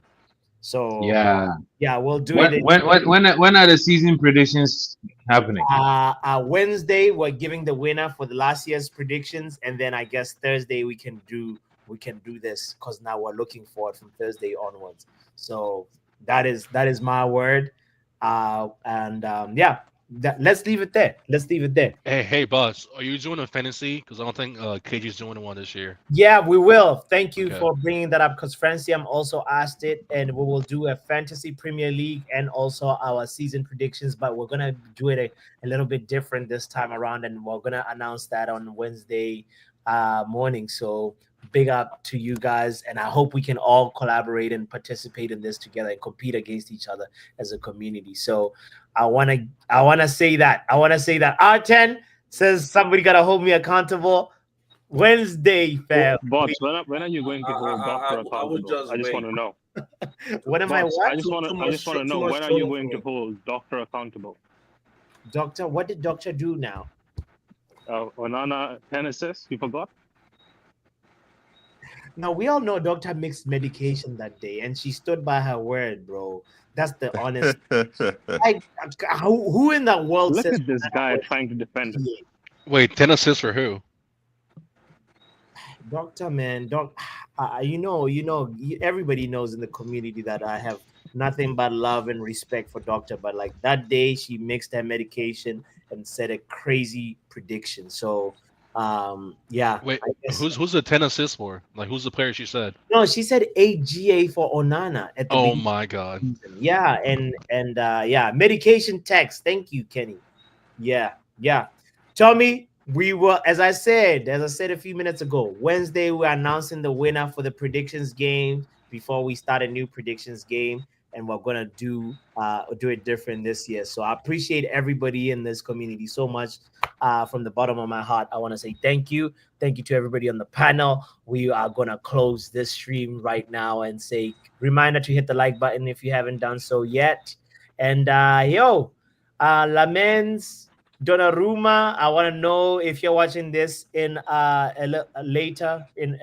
So Yeah. yeah, we'll do When it. when when when are the season predictions happening? Wednesday we're giving the winner for the last year's predictions, and then I guess Thursday we can do this because now we're looking forward from Thursday onwards. So that is my word. And yeah, let's leave it there. Let's leave it there. Hey, boss, are you doing a fantasy? Because I don't think KG's doing one this year. Yeah, we will. Thank you Okay. for bringing that up because Franciam also asked it, and we will do a fantasy Premier League and also our season predictions. But we're gonna do it a little bit different this time around, and we're gonna announce that on Wednesday morning. So big up to you guys, and I hope we can all collaborate and participate in this together and compete against each other as a community. So I wanna say that. I wanna say that. R10 says somebody gotta hold me accountable. Wednesday, fam. Bots, when are you going to hold Doctor I would accountable? just I just wait. want to know. What am I Bots, what? I just want to Too know much when are you trouble going for to me. hold Doctor accountable? Doctor, what did Doctor do now? Onana 10 assists, you forgot? Now we all know Doctor mixed medication that day, and she stood by her word, bro. That's the honest. Like, who in the world Look says at this guy trying to defend him. Wait, 10 assists for who? Doctor, man, everybody knows in the community that I have nothing but love and respect for Doctor. But like that day, she mixed her medication and said a crazy prediction. So, yeah, Wait, I guess who's the 10 assists for? Like, who's the player she said? no, she said 8 GA for Onana at the Oh beginning my God. of the season. Yeah, and yeah, medication text. Thank you, Kenny. Yeah, yeah. Tommy, we will, as I said a few minutes ago, Wednesday we're announcing the winner for the predictions game before we start a new predictions game, and we're gonna do it different this year. So I appreciate everybody in this community so much. From the bottom of my heart, I want to say thank you. Thank you to everybody on the panel. We are gonna close this stream right now and say reminder to hit the like button if you haven't done so yet. And Lamens Donnarumma, I want to know if you're watching this in later in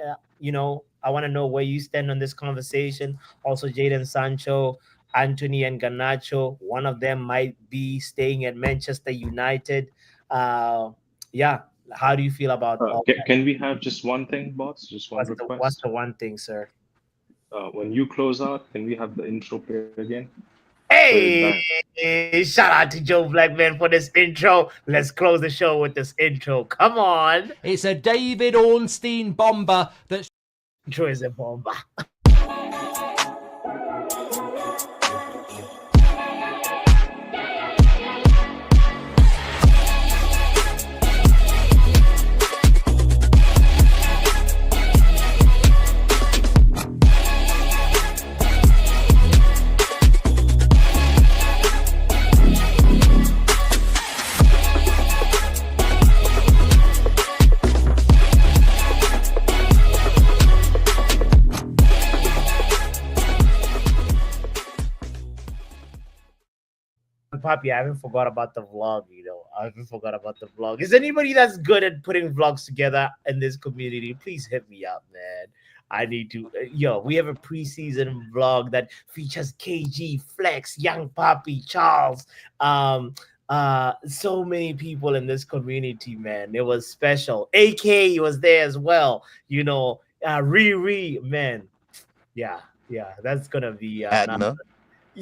I want to know where you stand on this conversation. Also, Jaden Sancho, Anthony, and Ganacho. One of them might be staying at Manchester United. Yeah, how do you feel about all that? Can we have just one thing, bots? Just one What's request. the one thing, sir? When you close out, can we have the intro play again? Hey, shout out to Joe Blackman for this intro. Let's close the show with this intro. Come on. It's a David Ornstein bomber that's Intro is a bomber. Poppy, I haven't forgot about the vlog, I haven't forgot about the vlog. Is anybody that's good at putting vlogs together in this community? Please hit me up, man. I need to. We have a preseason vlog that features KG, Flex, Young Poppy, Charles, so many people in this community, man. It was special. AK was there as well. Riri, man. Yeah, that's gonna be Adna.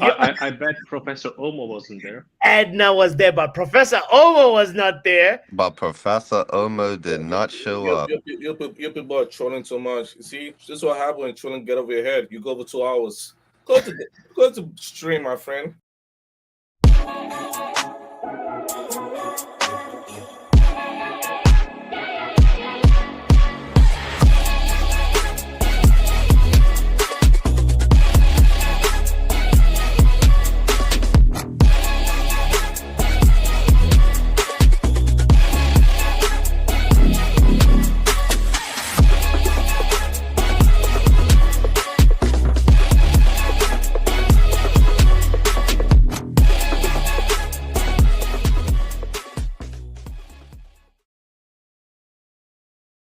I bet Professor Omo wasn't there. Edna was there, but Professor Omo was not there. But Professor Omo did not show up. You people are trolling too much. You see, this is what happens when trolling get over your head. You go over 2 hours. Go to stream, my friend.